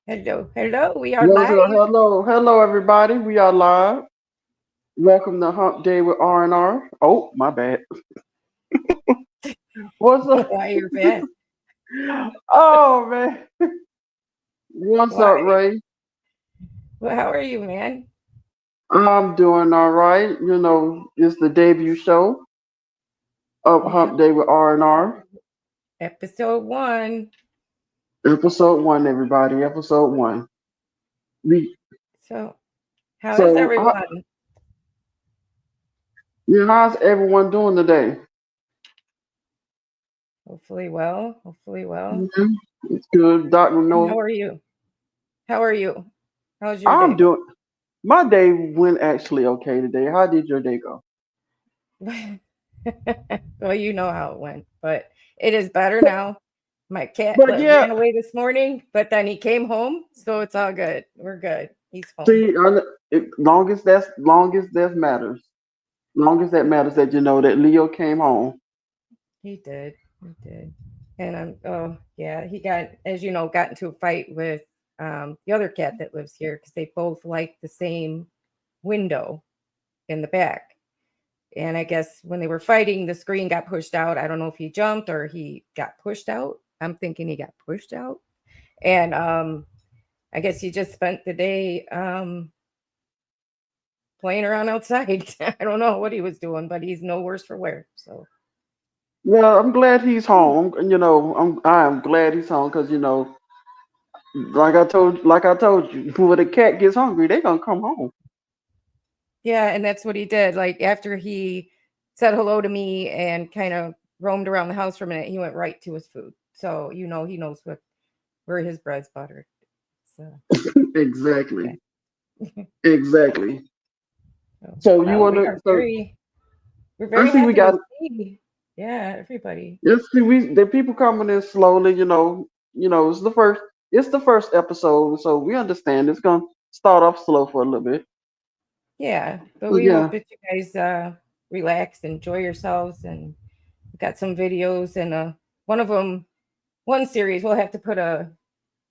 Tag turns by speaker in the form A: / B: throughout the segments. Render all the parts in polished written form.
A: Hello, hello. We are
B: Well,
A: live.
B: hello, everybody. We are live. Welcome to Hump Day with R&R. Oh, my bad. What's up?
A: Why you're bad?
B: Oh man, what's
A: Why?
B: up, Ray?
A: Well, how are you, man?
B: I'm doing all right. It's the debut show of
A: Yeah.
B: Hump Day with R&R.
A: Episode one.
B: Episode one, everybody. Episode one. We
A: So, how is
B: so
A: everyone?
B: how's everyone doing today?
A: Hopefully well. Hopefully well.
B: Mhm. It's good, Doctor
A: And
B: No.
A: how are you? How are you? How's your
B: I'm
A: day
B: doing. My day went actually okay today. How did your day go?
A: going? Well, you know how it went, but it is better now. My cat
B: But yeah,
A: ran away this morning, but then he came home, so it's all good. We're good. He's home.
B: see, long as that matters, long as that matters that you know that Leo came home.
A: He did. He did. And oh yeah, he got, as you know, got into a fight with the other cat that lives here because they both like the same window in the back. And I guess when they were fighting, the screen got pushed out. I don't know if he jumped or he got pushed out. I'm thinking he got pushed out. And I guess he just spent the day playing around outside. I don't know what he was doing, but he's no worse for wear. So
B: Well, I'm glad he's home. And I'm glad he's home because like I told you, when a cat gets hungry, they gonna come home.
A: yeah, and that's what he did. Like after he said hello to me and kind of roamed around the house for a minute, he went right to his food. So you know he knows where his bread's buttered. So
B: Exactly,
A: yeah.
B: exactly.
A: So,
B: So you
A: well,
B: wanna? So
A: we're
B: I
A: very
B: see we
A: happy to
B: got.
A: see. Yeah, everybody.
B: Yes, see the people coming in slowly. It's the first episode, so we understand it's gonna start off slow for a little bit.
A: Yeah, but
B: But
A: we
B: yeah.
A: hope that you guys relax, enjoy yourselves, and we got some videos and one of them, one series. We'll have to put a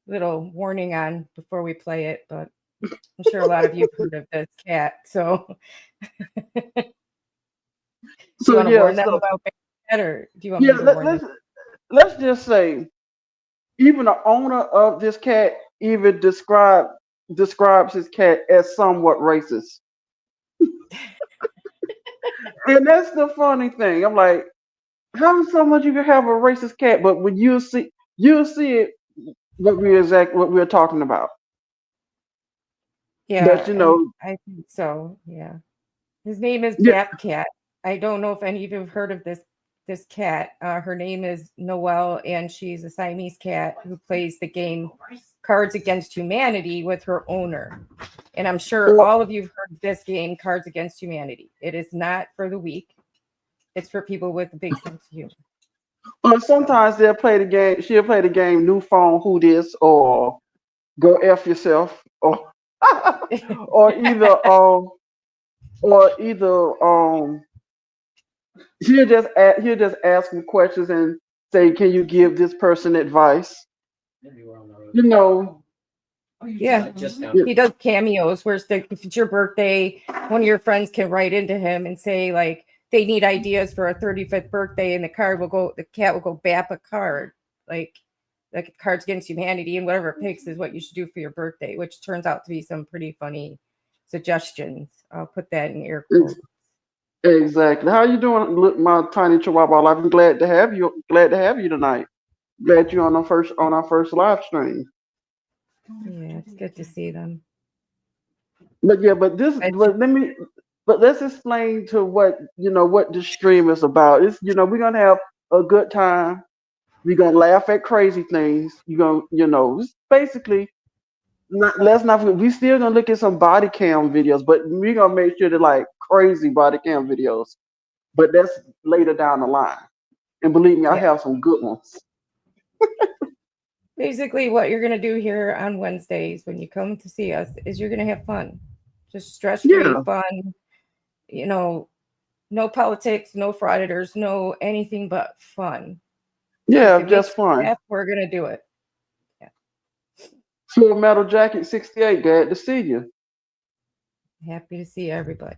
A: little warning on before we play it, but I'm sure a lot of you have heard of this cat. So, do you
B: So
A: want to
B: yeah,
A: warn them
B: so
A: about that, or do you want
B: yeah,
A: me to
B: let,
A: warn them?
B: let's let's just say even the owner of this cat even describes his cat as somewhat racist. And that's the funny thing. I'm like, how so much you can have a racist cat, but when you'll see it what we're talking about. But
A: Yeah, I think so. Yeah, his name is
B: yeah,
A: Bap Cat. I don't know if any of you have heard of this cat. Her name is Noelle, and she's a Siamese cat who plays the game Cards Against Humanity with her owner. And I'm sure
B: or,
A: all of you have heard of this game, Cards Against Humanity. It is not for the weak. It's for people with a big sense of humor.
B: or
A: So
B: sometimes they'll play the game. She'll play the game New Phone Who This or Go F Yourself or or either he'll just ask him questions and say, "Can you give this person advice?" You know,
A: yeah,
B: yeah,
A: he does cameos where if it's your birthday, one of your friends can write into him and say like they need ideas for a 35th birthday, and the cat will go bap a card like Cards Against Humanity, and whatever it picks is what you should do for your birthday, which turns out to be some pretty funny suggestions. I'll put that in air
B: ex-
A: quotes.
B: exactly. How you doing, look, my tiny Chihuahua? I'm glad to have you. Glad to have you tonight. Glad you're on our first live stream.
A: Yeah, it's good to see them.
B: But yeah, but this,
A: But
B: but let's explain to what the stream is about. We're gonna have a good time. We're gonna laugh at crazy things. You're it's basically let's not forget, we still gonna look at some body cam videos, but we're gonna make sure they're like crazy body cam videos. But that's later down the line. And believe me, I
A: yeah,
B: have some good ones.
A: basically what you're gonna do here on Wednesdays when you come to see us is you're gonna have fun, just stress-free
B: Yeah,
A: fun. You know, no politics, no frauditors, no anything but fun. If
B: yeah,
A: it
B: just
A: makes you
B: fun.
A: laugh, we're gonna do it. Yeah.
B: Full Metal Jacket 68. Glad to see you.
A: Happy to see everybody.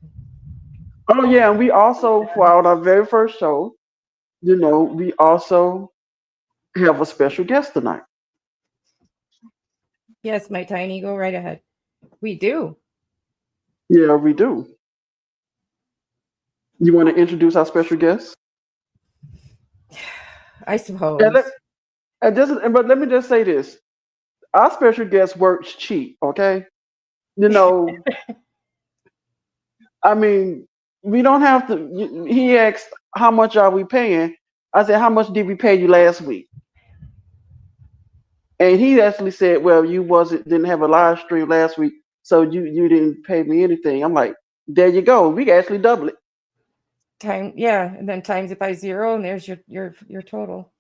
B: Oh yeah, and we also for our very first show, we also have a special guest tonight.
A: Yes, my tiny, go right ahead. We do.
B: Yeah, we do. You want to introduce our special guest?
A: I
B: And, let,
A: suppose.
B: but let me just say this: our special guest works cheap. Okay, you know, I mean, we don't have to. He asked, "How much are we paying?" I said, "How much did we pay you last week?" And he actually said, "Well, you wasn't didn't have a live stream last week, so you didn't pay me anything." I'm like, "There you go. We can actually double it."
A: Time, yeah, and then times it by 0, and there's your total.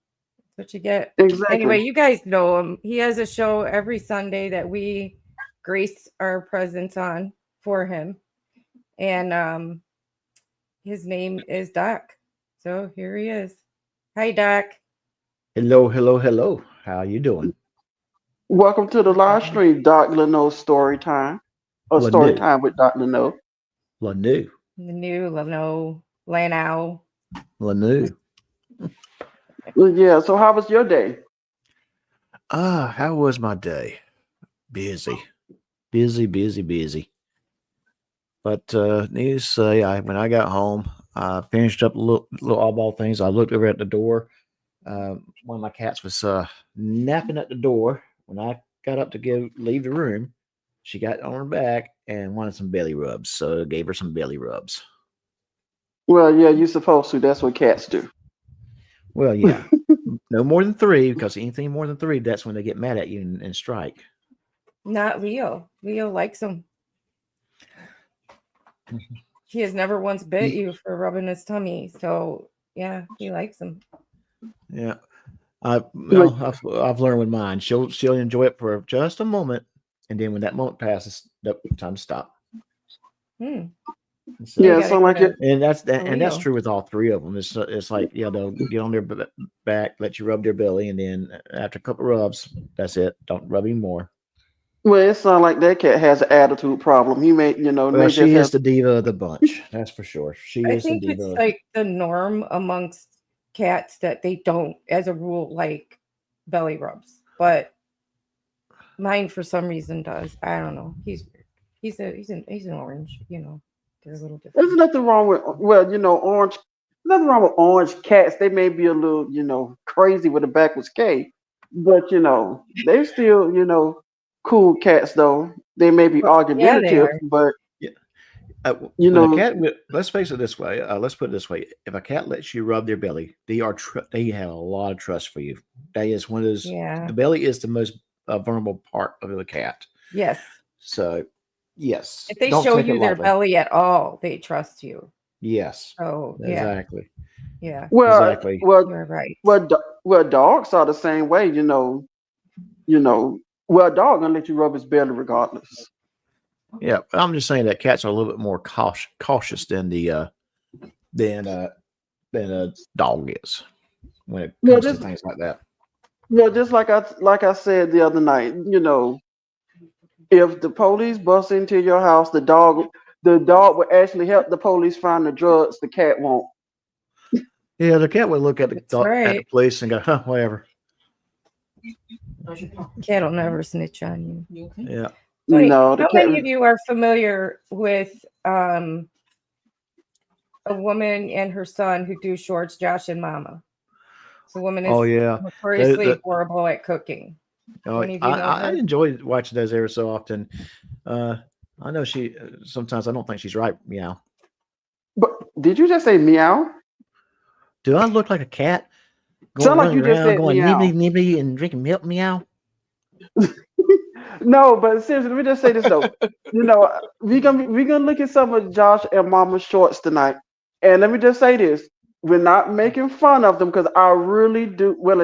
A: That's what you get. Anyway,
B: Exactly.
A: you guys know him. He has a show every Sunday that we grace our presence on for him. And his name is Doc. So here he is. Hi, Doc.
C: Hello, hello, hello. How you doing?
B: Welcome to the live stream, Doc Leno story time, or story
C: Lanu,
B: time with Doc Leno.
C: Lanu,
A: The new Lano Lanao.
C: Lanu.
B: Well, yeah. So how was your day?
C: How was my day? Busy, busy, busy, busy. But needless to say, when I got home, I finished up little oddball things. I looked over at the door. One of my cats was napping at the door. When I got up to leave the room, she got on her back and wanted some belly rubs. So I gave her some belly rubs.
B: Well, yeah, you're supposed to. That's what cats do.
C: Well, yeah, no more than three, because anything more than three, that's when they get mad at you and strike.
A: Not Leo. Leo likes him. He has never once bit you for rubbing his tummy. So yeah, he likes him.
C: Yeah,
B: Like,
C: I've learned with mine. She'll enjoy it for just a moment, and then when that moment passes, nope, time to stop.
A: Hmm.
C: And
A: So you
C: so,
B: yeah,
A: gotta
B: sound like
A: get
B: it.
C: and that's
A: Leo.
C: true with all three of them. It's like they'll get on their back, let you rub their belly, and then after a couple rubs, that's it. Don't rub anymore.
B: Well, it sounds like that cat has an attitude problem. He
C: Well,
B: may just
C: she
B: have.
C: is the diva of the bunch. That's for sure. She
A: I
C: is the
A: think it's
C: diva.
A: like the norm amongst cats that they don't, as a rule, like belly rubs. But mine, for some reason, does. I don't know. He's weird. He's an orange. They're a little
B: There's
A: different.
B: nothing wrong with orange. Nothing wrong with orange cats. They may be a little crazy with a backwards K, but they're still cool cats though. They may be
A: Yeah, they
B: argumentative,
A: are.
B: but
C: Yeah.
B: you
C: When a
B: know
C: cat, let's face it this way. Let's put it this way: if a cat lets you rub their belly, they have a lot of trust for you. That is one of those.
A: Yeah.
C: The belly is the most vulnerable part of the cat.
A: Yes.
C: So, yes,
A: If they
C: don't
A: show
C: take it
A: you their
C: lightly.
A: belly at all, they trust you.
C: Yes,
A: Oh yeah,
C: exactly,
A: yeah,
B: well
C: exactly.
B: well
A: you're right.
B: well dogs are the same way. Well, a dog gonna let you rub his belly regardless.
C: Yeah, I'm just saying that cats are a little bit more cautious than than a dog is when it
B: Well,
C: comes to
B: just
C: things like that.
B: just like I said the other night. If the police bust into your house, the dog will actually help the police find the drugs. The cat won't.
C: Yeah, the cat would look at
A: That's
C: at the
A: right.
C: police and go, huh, whatever.
A: Cat will never snitch on you.
C: Yeah.
A: So,
B: No, the
A: how
B: cat.
A: many of you are familiar with a woman and her son who do shorts, Josh and Mama? The woman
C: Oh
A: is
C: yeah.
A: notoriously horrible at cooking.
C: Oh,
A: Any of you know
C: I
A: her?
C: enjoy watching those every so often. Uh, I know she sometimes I don't think she's right. Meow.
B: But did you just say meow?
C: Do I look like a cat going
B: Sound like
C: running
B: you just
C: around
B: said
C: going
B: meow.
C: nibbly nibbly and drinking milk? Meow.
B: No, but seriously, let me just say this though. We gonna look at some of Josh and Mama's shorts tonight, and let me just say this: we're not making fun of them because I really do. We're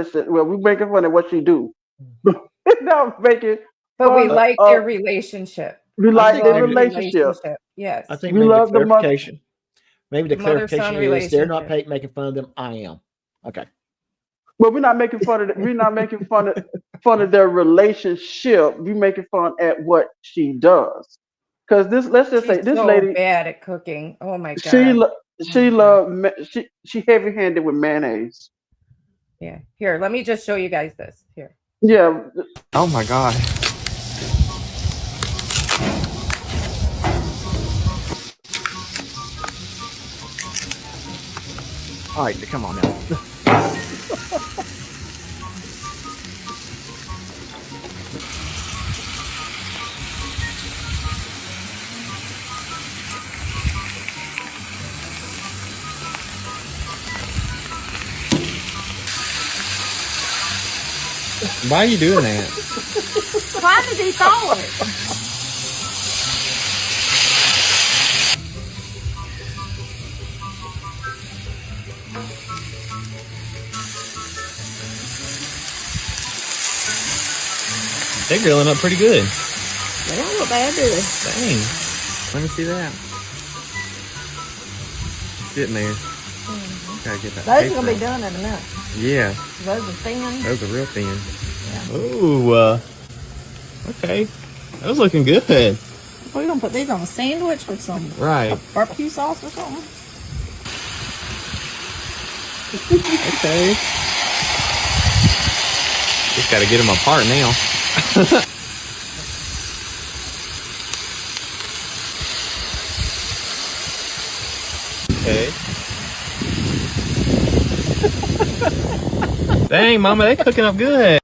B: making fun of what she do. We're not making
A: But we
B: fun
A: like
B: of.
A: their relationship.
B: We
C: I
A: We
B: like
C: think
B: their
A: love the
C: maybe
B: relationship.
A: relationship.
C: I
A: Yes,
C: think
B: We
C: maybe
B: love the mother.
A: the
C: the
A: mother son
C: clarification is they're not
A: relationship.
C: making fun of them. I am. Okay.
B: Well, we're not making fun of. We're not making fun of. fun of their relationship. You making fun at what she does. Because this, let's just say,
A: She's
B: this
A: so
B: lady,
A: bad at cooking. Oh my
B: she
A: god.
B: lo-
A: Oh
B: she
A: my god.
B: love she heavy handed with mayonnaise.
A: Yeah. Here, let me just show you guys this. Here.
B: Yeah,
D: Oh my god.
C: All right, come on now.
D: Why are you doing that?
A: Why did he throw it?
D: They're grilling up pretty good.
A: They don't look bad, do they?
D: Dang. Let me see that. Getting there. Gotta get that.
A: Those are
D: paper
A: gonna be
D: off.
A: done in a minute.
D: Yeah,
A: Those are thin.
D: those are real thin. Ooh, okay. That was looking good.
A: We're gonna put these on a sandwich with some
D: Right.
A: barbecue sauce or something.
D: Okay. Just gotta get them apart now. Okay. Dang, Mama, they cooking up good.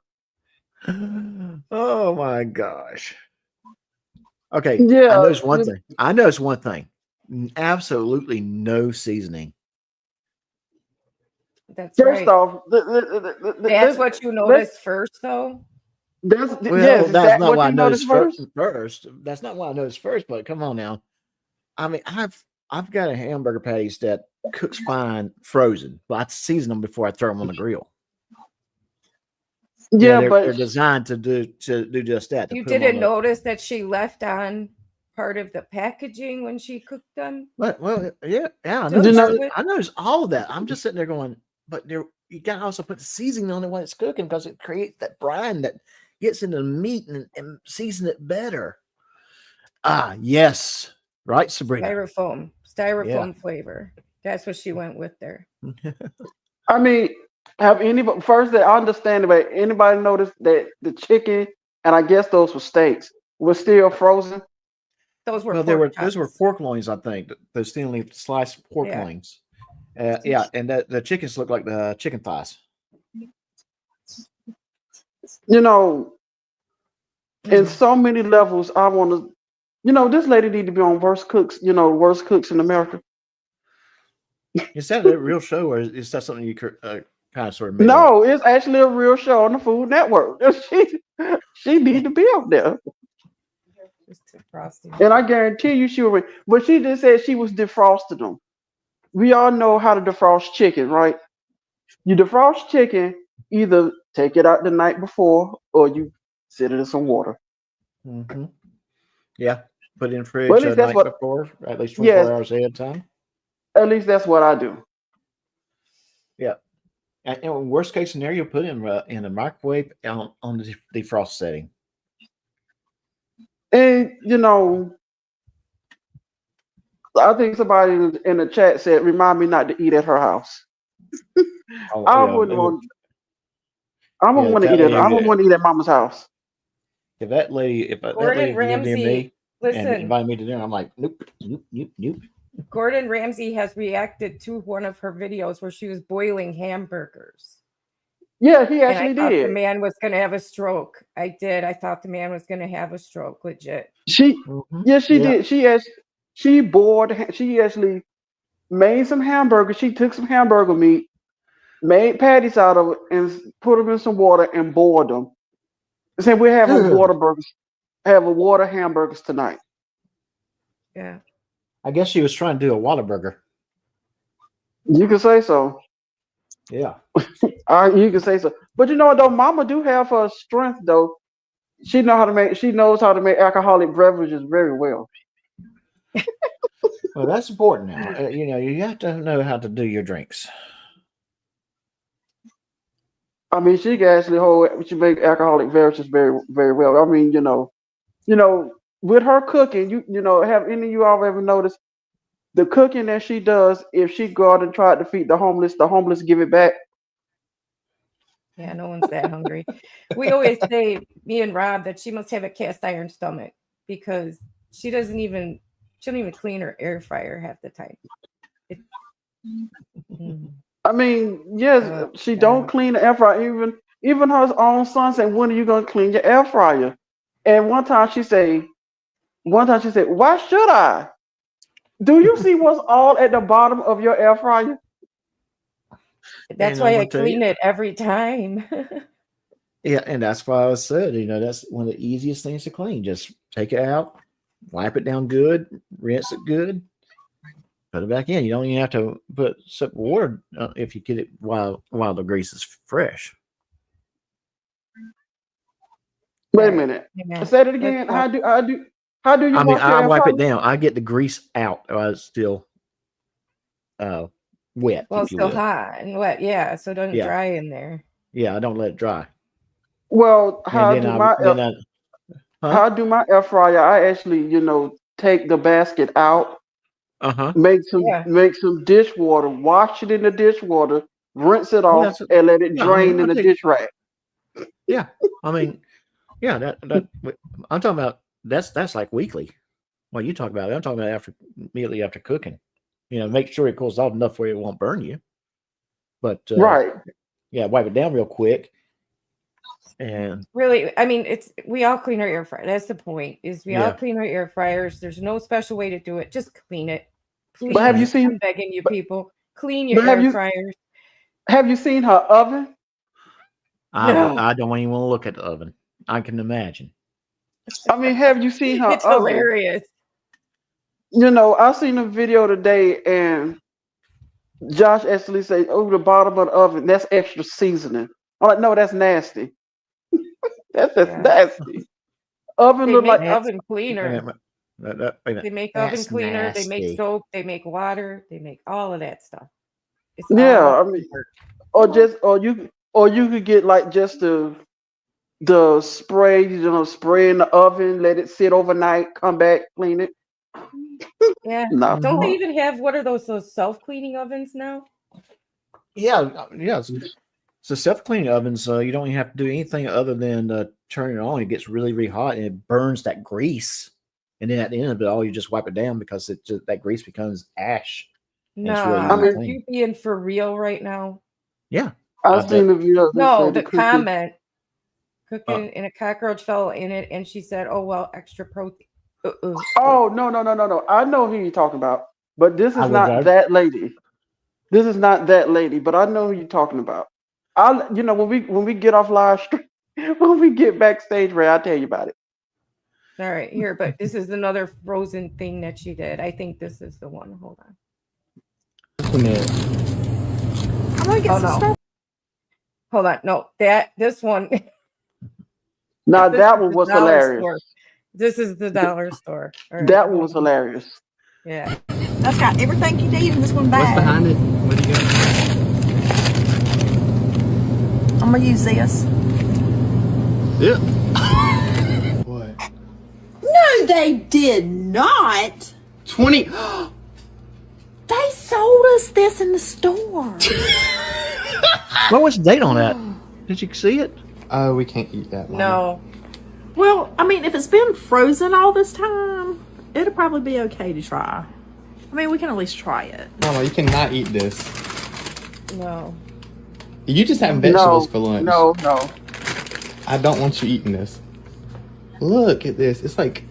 C: Oh my gosh. Okay, I
B: yeah.
C: noticed one thing. I noticed one thing. Absolutely no seasoning.
A: That's
B: First
A: right.
B: off,
A: That's what you noticed first, though.
B: Yes,
C: Well,
B: is
C: that's
B: that
C: not
B: what
C: what I
B: you noticed
C: noticed
B: first?
C: first. That's not what I noticed first. But come on now. I mean, I've got a hamburger patties that cooks fine frozen, but I season them before I throw them on the grill. Yeah,
B: Yeah,
C: they're
B: but
C: designed to do just that. To
A: You
C: put them on
A: didn't
C: the
A: notice that she left on part of the packaging when she cooked them
C: well, yeah. I
A: to
B: you
C: noticed.
A: start
B: know,
A: with?
C: I noticed all of that. I'm just sitting there going, but there you got to also put the seasoning on it when it's cooking because it creates that brine that gets into the meat and season it better. Ah, yes, right, Sabrina.
A: Styrofoam
C: Yeah.
A: flavor. That's what she went with there.
B: I mean, have anybody first that I understand about anybody noticed that the chicken and I guess those were steaks were still frozen?
A: Those were
C: Well,
A: pork
C: those were
A: chops.
C: pork loins, I think. Those thinly sliced pork
A: Yeah.
C: loins. Yeah, and the chickens look like the chicken thighs.
B: You know, in
A: Mm.
B: so many levels, I want to. You know, this lady need to be on worst cooks. You know, worst cooks in America.
C: Is that a real show, or is that something you kind of sort of made up?
B: No, it's actually a real show on the Food Network. She need to be up there,
A: Just too frosty.
B: and I guarantee you she will. Win. But she just said she was defrosting them. We all know how to defrost chicken, right? You defrost chicken, either take it out the night before or you sit it in some water.
C: Mm-hmm. Yeah, put it in
B: Well,
C: fridge
B: at
C: a
B: least that's
C: night
B: what.
C: before, at least
B: Yes,
C: 24 hours ahead of time.
B: at least that's what I do.
C: Yeah, and worst case scenario, put it in a microwave on the defrost setting.
B: And you know, I think somebody in the chat said, "Remind me not to eat at her house."
C: Oh
B: I
C: yeah,
B: wouldn't want. I
C: yeah.
B: wouldn't want to eat at. I wouldn't want to eat at Mama's house.
C: If that lady, if that
A: Gordon
C: lady lived near me
A: Ramsay,
C: and
A: listen,
C: invited me to dinner, I'm like, nope, nope, nope, nope.
A: Gordon Ramsay has reacted to one of her videos where she was boiling hamburgers.
B: Yeah, he
A: And I
B: actually
A: thought the
B: did.
A: man was going to have a stroke. I did. I thought the man was going to have a stroke, legit.
B: She,
C: Mm-hmm.
B: yeah, she
C: Yeah.
B: did. She bored. She actually made some hamburgers. She took some hamburger meat, made patties out of it, and put them in some water and boiled them. Said we're having
C: Good.
B: water burgers, have a water hamburgers tonight.
A: Yeah.
C: I guess she was trying to do a Whataburger.
B: You can say so.
C: Yeah.
B: You can say so. But you know what though, Mama do have her strength though. She know how to make. She knows how to make alcoholic beverages very well.
C: Well, that's important now. You know, you have to know how to do your drinks.
B: I mean, she can actually hold. She make alcoholic beverages very, very well. I mean, with her cooking, have any of you all ever noticed the cooking that she does? If she go out and try to feed the homeless give it back.
A: Yeah, no one's that hungry. We always say, me and Rob, that she must have a cast iron stomach because she don't even clean her air fryer half the time. Mm.
B: I mean, yes,
A: Oh,
B: she don't
A: God.
B: clean the air fryer. Even her own son said, "When are you gonna clean your air fryer?" And one time she said, "Why should I? Do you see what's all at the bottom of your air fryer?"
A: That's
C: And I'm
A: why I
C: gonna tell you,
A: clean it every time.
C: yeah, and that's why I said, that's one of the easiest things to clean. Just take it out, wipe it down good, rinse it good, put it back in. You don't even have to put soap water if you get it while the grease is fresh.
B: Wait
A: All
B: a
A: right.
B: minute.
A: Hang on.
B: Say it
A: Let's
B: again.
A: go.
B: How do you
C: I mean,
B: wash your
C: I
B: air
C: wipe
B: fryer?
C: it down. I get the grease out while it's still uh, wet,
A: Well,
C: if
A: it's
C: you
A: still
C: will.
A: hot and wet. Yeah, so it doesn't
C: Yeah,
A: dry in there.
C: yeah. I don't let it dry,
B: Well,
C: and huh?
B: how do my air fryer? I actually, take the basket out,
C: Uh huh.
A: Yeah.
B: make some dishwater, wash it in the dishwater, rinse it
C: Yeah,
B: off, and let it
C: yeah. I mean,
B: drain
C: I
B: in the
C: take
B: dish rack.
C: yeah. I mean, yeah. That I'm talking about. That's like weekly. What you talk about? I'm talking about immediately after cooking. Make sure it cools off enough where it won't burn you. But
B: Right.
C: yeah, wipe it down real quick. And
A: Really, I mean, we all clean our air fryer. That's the point. Is we all
C: yeah,
A: clean our air fryers. There's no special way to do it. Just clean it,
B: But have you
A: please.
B: seen?
A: I'm begging you,
B: But,
A: people. Clean your
B: but
A: air fryers.
B: have you seen her oven?
A: No,
C: I don't even want to look at the oven. I can imagine.
B: I mean, have you seen her
A: it's
B: oven?
A: hilarious.
B: I seen a video today, and Josh actually said, "Oh, the bottom of the oven, that's extra seasoning." I'm like, "No, that's nasty. That's just
A: Yeah,
B: nasty." Oven
A: they
B: look
A: make
B: like,
C: That's
A: oven cleaner.
C: wait a minute.
A: They make oven
C: That's
A: cleaner. They make
C: nasty.
A: soap. They make water. They make all of that stuff. It's
B: yeah.
A: all
B: I mean,
A: dirt.
B: or you could get like just the spray, spray in the oven, let it sit overnight, come back, clean it.
A: Yeah.
B: Not
A: Don't they
C: Mhm.
B: fun.
A: even have what are those self-cleaning ovens now?
C: Yeah, yeah. It's a self-cleaning oven, so you don't even have to do anything other than turn it on. It gets really, really hot, and it burns that grease. And then at the end of it all, you just wipe it down because that grease becomes ash, and it's really
B: I
A: Nah,
C: easy to
B: mean,
A: are
C: clean.
A: you being for real right now?
C: Yeah, I
B: I've
C: bet.
B: seen the video that
A: No,
B: said the
A: the
B: cooking.
A: comment
C: Uh,
A: cooking and a cockroach fell in it, and she said, "Oh well, extra protein." Uh.
B: Oh, no, no, no, no, no. I know who you're talking about, but this
C: I
B: is
C: was
B: not that lady. This is not that lady, but I know who you're talking about. When we get off live stream, when we get backstage, Ray, I'll tell you about it.
A: All right, here, but this is another frozen thing that she did. I think this is the one. Hold on.
D: Listen to it.
E: I'm gonna get
A: Oh
E: some
A: no,
E: stuff.
A: hold on. No, this one.
B: Now
A: This
B: that
A: is
B: one
A: the
B: was
A: dollar
B: hilarious.
A: store. This is the dollar store. All right,
B: That one
A: hold
B: was
A: on.
B: hilarious.
A: Yeah.
E: That's got everything you need in this one
D: What's
E: bag.
D: behind it? What do you got?
E: I'm gonna use this.
D: Yeah. What?
F: No, they did not.
D: 20.
E: They sold us this in the store.
C: what was the date on that? Did you see it?
D: Oh, we can't eat that, Mama.
A: No.
F: Well, I mean, if it's been frozen all this time, it'll probably be okay to try. I mean, we can at least try it.
D: Mama, you cannot eat this.
A: No.
D: You just having vegetables for lunch.
B: No.
D: I don't want you eating this. Look at this. It's like,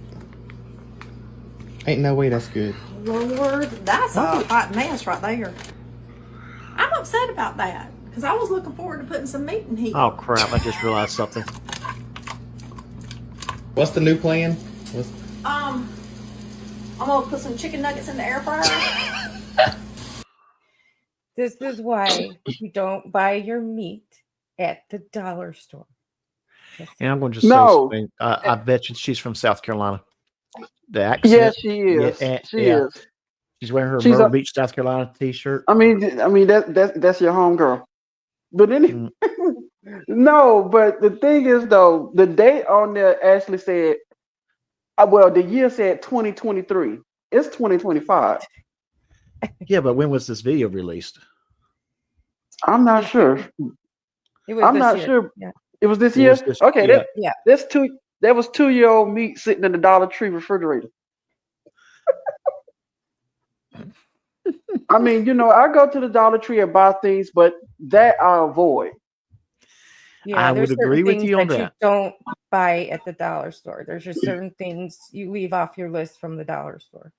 D: ain't no way that's good.
F: Lord, that's a hot mess right there. I'm upset about that because I was looking forward to putting some meat in here.
C: Oh crap! I just realized something.
D: What's the new plan?
F: I'm gonna put some chicken nuggets in the air fryer.
A: This is why you don't buy your meat at the dollar store.
C: And I'm going to just say
B: No.
C: something. I bet you she's from South Carolina. The accent.
B: Yes, she is. She
C: yeah.
B: is.
C: She's wearing her
B: She's
C: Myrtle
B: a.
C: Beach, South Carolina T-shirt.
B: I mean, that's your homegirl. But anyway,
C: Mm.
B: No, but the thing is though, the date on there actually said, well, the year said 2023. It's 2025.
C: Yeah, but when was this video released?
B: I'm not sure.
A: It was
B: I'm
A: this
B: not
A: year.
B: sure.
A: Yeah.
B: It was this
C: It
B: year.
C: was this.
B: Okay,
C: Yeah.
A: Yeah.
B: that was 2-year-old meat sitting in the Dollar Tree refrigerator. I mean, I go to the Dollar Tree and buy things, but that I avoid.
A: Yeah,
C: I
A: there's
C: would
A: certain
C: agree with
A: things
C: you on
A: that you
C: that.
A: don't buy at the dollar store. There's just certain things you leave off your list from the dollar store.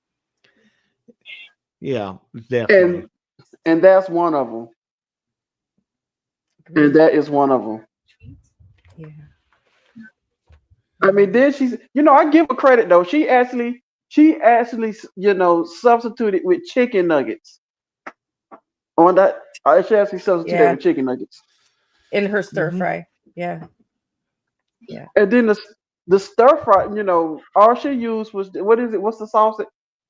C: Yeah, definitely.
B: And that's one of them. And
A: Agreed.
B: that is one of them.
A: Yeah.
B: I mean, then she's, I give her credit though. She actually, substituted with chicken nuggets on that. She actually substituted
A: Yeah.
B: with chicken nuggets.
A: In her stir
C: Mhm.
A: fry. Yeah. Yeah.
B: And then the stir fry, all she used was, what is it? What's the sauce?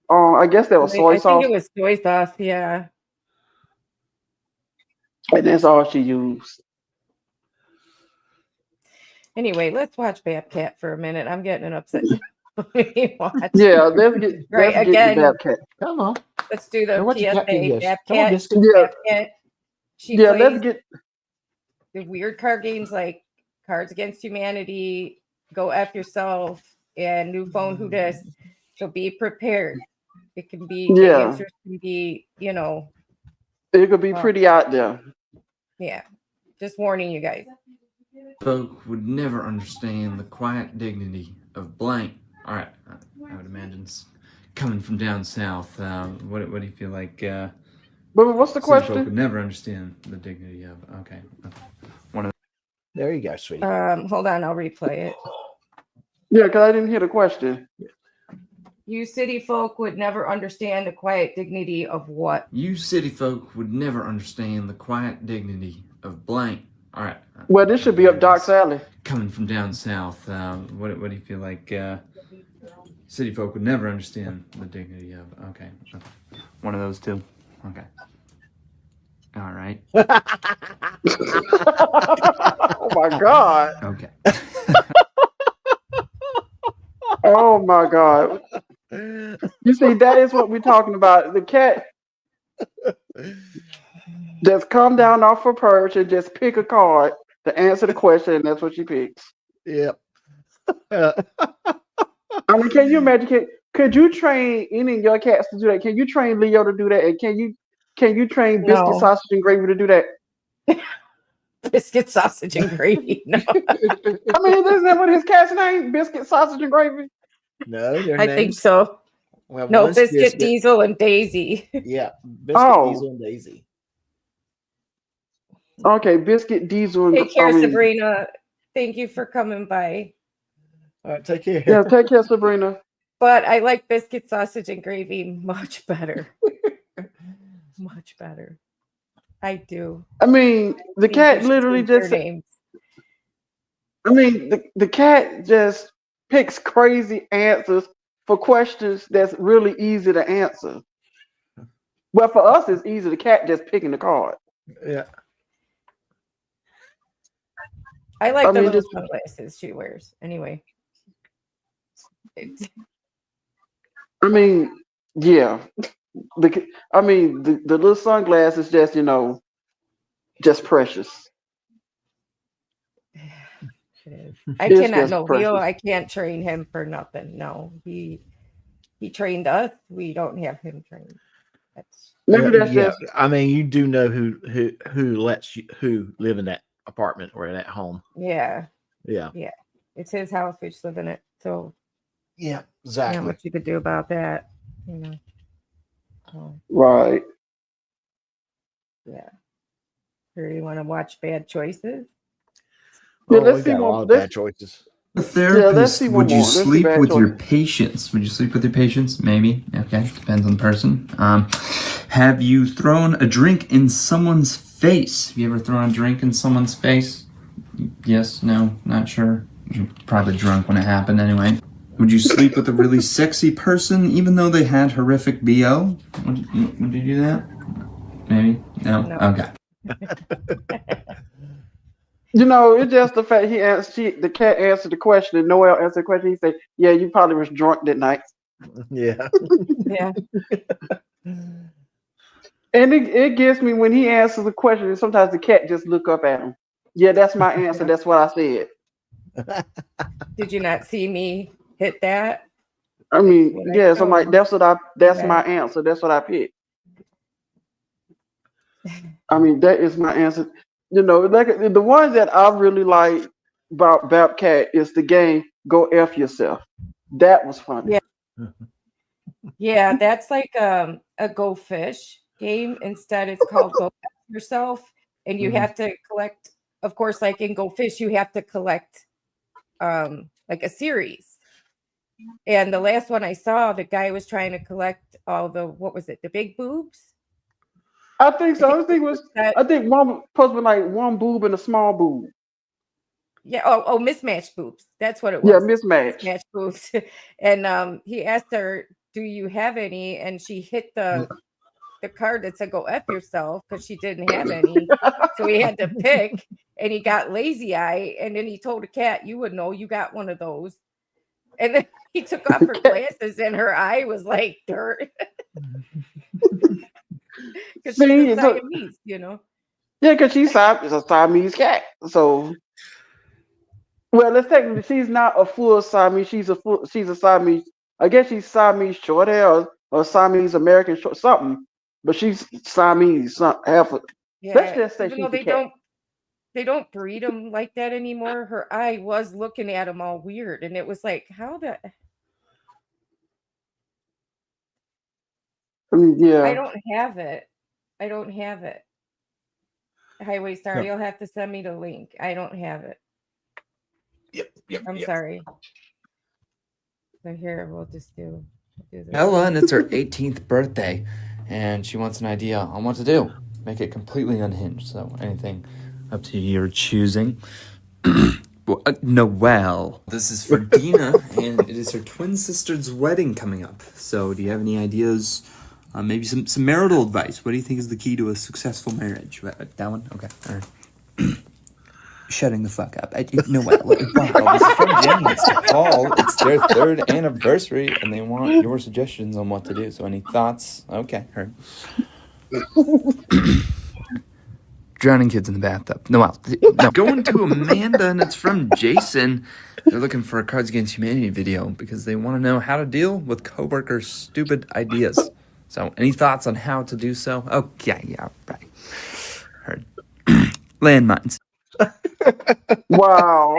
B: I guess that was soy
A: I think
B: sauce,
A: it was soy sauce. Yeah.
B: and that's all she used.
A: Anyway, let's watch Babcat for a minute. I'm getting an upset. Watch.
B: Yeah, let's get
A: Right,
B: let's get the
A: again.
B: Babcat.
C: Come on.
A: Let's do the
C: Now, what the cat can
A: PSA.
C: guess? Come on,
A: Babcat.
C: Biscuit.
B: Yeah,
A: Babcat. She
B: yeah,
A: plays
B: let's get.
A: the weird card games like Cards Against Humanity, Go F Yourself, and New Phone Who Dis. So be prepared. It can be, the
B: Yeah,
A: answers can be,
B: it could be pretty out there.
A: yeah. Just warning you guys.
G: Folk would never understand the quiet dignity of blank. All right, I would imagine it's coming from down south. What do you feel like?
B: But what's the
G: City folk
B: question?
G: would never understand the dignity of. Okay, one of
C: There you go, sweetie.
A: Hold on, I'll replay it.
B: Yeah, because I didn't hear the question.
A: You city folk would never understand the quiet dignity of what?
G: you city folk would never understand the quiet dignity of blank. All right.
B: Well, this should be up Doc's alley.
G: Coming from down south. What do you feel like? City folk would never understand the dignity of. Okay, one of those two. Okay. All right.
B: Oh my God.
G: Okay.
B: Oh my God. You see, that is what we're talking about. The cat just come down off her perch and just pick a card to answer the question, and that's what she picks.
C: Yep.
B: I mean, can you imagine? Could you train any of your cats to do that? Can you train Leo to do that? And can you train Biscuit,
A: No.
B: Sausage, and Gravy to do that?
A: Biscuit, sausage, and gravy. No.
B: I mean, isn't that what his cat's name? Biscuit, Sausage, and Gravy?
C: No, their
A: I think
C: names.
A: so.
C: Well,
A: No,
C: one's
A: Biscuit, Diesel, and Daisy.
C: Yeah, Biscuit,
B: Oh.
C: Diesel, and Daisy.
B: Okay, Biscuit, Diesel, and
A: Take care, Sabrina. Thank you for coming by.
C: All right, take care.
B: Yeah, take care, Sabrina.
A: But I like biscuit, sausage, and gravy much better. Much better. I do.
B: I mean, the
A: Think
B: cat
A: you should
B: literally
A: change their
B: just.
A: names.
B: I mean, the cat just picks crazy answers for questions that's really easy to answer. Well, for us, it's easy. The cat just picking the card.
C: Yeah.
A: I like
B: I
A: the
B: mean,
A: little
B: just-
A: sunglasses she wears. Anyway.
B: I mean, yeah. The little sunglasses just, just precious.
A: It is. I
B: It's
A: cannot
B: just
A: know
B: precious.
A: Leo. I can't train him for nothing. No, he trained us. We don't have him trained. That's
B: Maybe that's
C: yeah.
B: just.
C: I mean, you do know who lets you who live in that apartment or in that home.
A: yeah.
C: Yeah.
A: It's his house. We just live in it. So
C: Yeah.
A: not
C: Exactly.
A: much you could do about that. So,
B: Right.
A: yeah. Here, you want to watch Bad Choices?
B: Yeah,
C: Oh,
B: let's
C: we
B: see
C: got a
B: one-
C: lot of
B: let's-
C: bad choices.
G: A
B: let's
G: therapist,
B: see one
G: would you
B: more. Let's see
G: sleep
B: bad
G: with your
B: choices.
G: patients? Would you sleep with your patients? Maybe. Okay, depends on the person. Have you thrown a drink in someone's face? Have you ever thrown a drink in someone's face? Yes, no, not sure. You're probably drunk when it happened anyway. Would you sleep with a really sexy person even though they had horrific BO? Would you do that? Maybe? No?
A: No.
G: Okay.
B: You know, it's just the fact the cat answered the question and Noel answered the question. He said, "Yeah, you probably was drunk that night."
C: Yeah.
A: Yeah.
B: And it gets me when he answers the question, and sometimes the cat just look up at him. Yeah, that's my answer.
A: Yeah.
B: That's what I said.
A: Did you not see me hit that?
B: I
A: That's
B: mean,
A: what I
B: yes, I'm like,
A: chose.
B: that's
A: Yeah.
B: my answer. That's what I picked. I mean, that is my answer. You know, like the one that I really like about Babcat is the game Go F Yourself. That was funny.
A: Yeah. Yeah, that's like a Go Fish game. Instead, it's called Go F Yourself, and you
C: Mhm.
A: have to collect. Of course, like in Go Fish, you have to collect like a series. And the last one I saw, the guy was trying to collect all the what was it, the big boobs?
B: I think
A: I
B: so.
A: think
B: I think was
A: that
B: I think one was supposed to be like one boob and a small boob.
A: yeah. Oh, mismatched boobs. That's what it
B: Yeah,
A: was.
B: mismatch.
A: Mismatched boobs. And he asked her, "Do you have any?" And she hit the card that said "Go f yourself" because she didn't have any. So he had to pick, and he got lazy eye. And then he told the cat, "You would know. You got one of those." And then he took off her glasses, and her eye was like dirt because she's a
B: See, so
A: Siamese, you know.
B: yeah, because she's a Siamese cat. So well, let's technically she's not a full Siamese. She's a Siamese. I guess she's Siamese short hair or Siamese American short something. But she's Siamese, half. Let's
A: Yeah,
B: just say
A: even though
B: she's a cat.
A: they don't breed them like that anymore. Her eye was looking at him all weird, and it was like, how the
B: I mean,
A: I
B: yeah.
A: don't have it. I don't have it. Highway Star,
C: Yep.
A: you'll have to send me the link. I don't have it. I'm
C: Yep.
A: sorry. So here we'll just do this.
G: Ella, and it's her 18th birthday, and she wants an idea on what to do. Make it completely unhinged. So anything up to your choosing. Noelle. This is for Dina, and it is her twin sister's wedding coming up. So, do you have any ideas? Maybe some marital advice. What do you think is the key to a successful marriage? That one? Okay. All right. Shutting the fuck up. Noelle. Wow, this is from Jennings to Paul. It's their 3rd anniversary, and they want your suggestions on what to do. So, any thoughts? Okay, heard. Drowning kids in the bathtub. No. Going to Amanda, and it's from Jason. They're looking for a Cards Against Humanity video because they want to know how to deal with coworkers' stupid ideas. So, any thoughts on how to do so? Okay, yeah, right. Heard. Landmines.
B: Wow.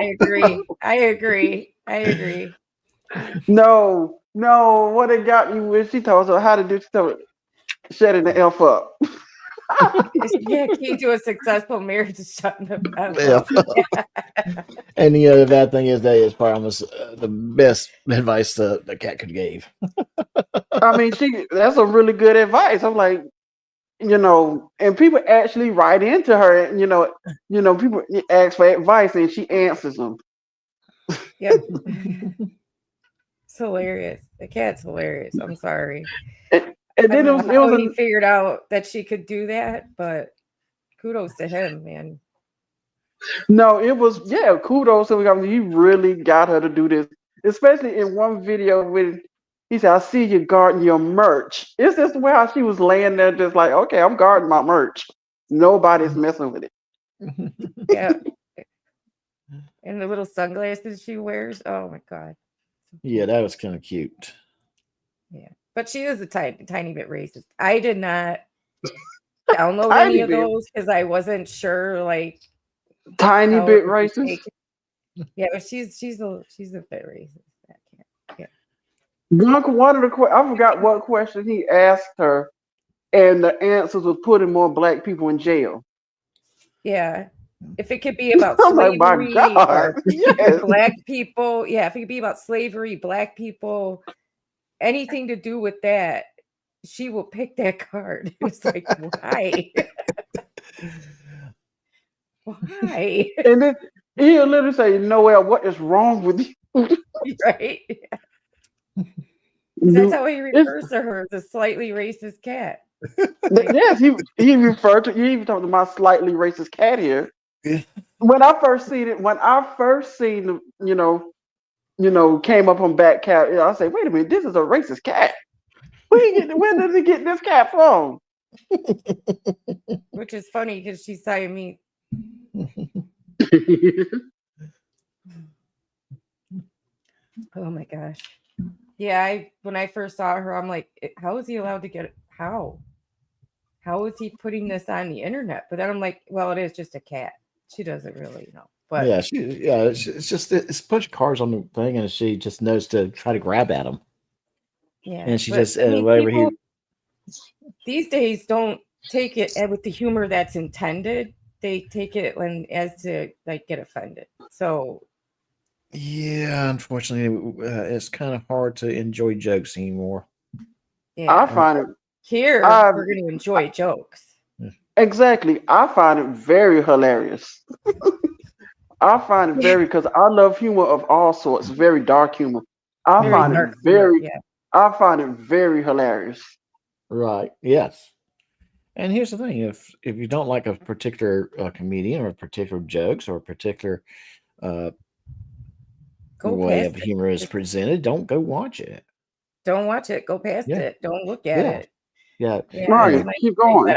A: I agree.
B: No, no. What it got me when she told her how to do stuff, shutting the F up.
A: Yeah, key to a successful marriage is shutting the F
C: Yeah.
A: up.
C: And the other bad thing is that is probably almost the best advice the cat could give.
B: I mean, that's a really good advice. I'm like, you know, and people actually write into her, and people ask for advice, and she answers them.
A: Yep. It's hilarious. The cat's hilarious. I'm sorry.
B: And
A: I
B: then
A: don't know
B: it
A: how
B: was
A: he figured out that she could do that, but kudos to him, man.
B: no, it was yeah, kudos to him. He really got her to do this, especially in one video when he said, "I see you guarding your merch." It's just the way how she was laying there, just like, okay, I'm guarding my merch. Nobody's messing with it.
A: Yeah. And the little sunglasses she wears. Oh my god.
C: Yeah, that was kind of cute.
A: Yeah. But she is a tiny bit racist. I did not download any
B: Tiny
A: of
B: bit,
A: those because I wasn't sure like
B: tiny
A: how it
B: bit
A: would be
B: racist.
A: taken. Yeah, but she's a bit racist. That cat. Yeah.
B: One of the I forgot what question he asked her, and the answers was putting more black people in jail.
A: Yeah. If it could be about
B: I'm like, my
A: slavery
B: God,
A: or
B: yes.
A: black people, yeah, if it could be about slavery, black people, anything to do with that, she will pick that card. It's like, why? Why?
B: And then he'll literally say, Noel, what is wrong with you?
A: Right? That's how he refers to her as a slightly racist cat. Like,
B: Yes, he referred to, he even talked to my slightly racist cat here. When I first seen it, came up on back cat, I say, wait a minute, this is a racist cat. Where did he get this cat from?
A: Which is funny because she's Siamese. Oh my gosh. Yeah, when I first saw her, I'm like, how is he allowed to get it? How is he putting this on the internet? But then I'm like, well, it is just a cat. She doesn't really know. But
C: it's just it's a bunch of cars on the thing, and she just knows to try to grab at them,
A: yeah,
C: and she
A: but,
C: just
A: I mean,
C: whatever
A: people
C: he.
A: these days don't take it with the humor that's intended. They take it as to like get offended. So
C: Yeah, unfortunately, it's kind of hard to enjoy jokes anymore.
A: yeah,
B: I find it.
A: here
B: I
A: we're going to enjoy jokes.
B: Exactly. I find it very hilarious. I find it very because I love humor of all sorts, very dark humor. I
A: Very
B: find
C: Mhm.
B: it
A: dark humor.
B: very,
A: Yeah.
B: I find it very hilarious.
C: Right. Yes. And here's the thing: if you don't like a particular comedian or particular jokes or a particular uh,
A: Go
C: way
A: past
C: of
A: it.
C: humor is
A: Just
C: presented, don't go watch it.
A: don't watch it. Go past
C: Yeah.
A: it. Don't look at
C: Yeah.
A: it.
C: Yeah.
A: Yeah,
B: Right.
A: that's
C: Yeah.
A: my
B: Keep
A: thing. But
B: going.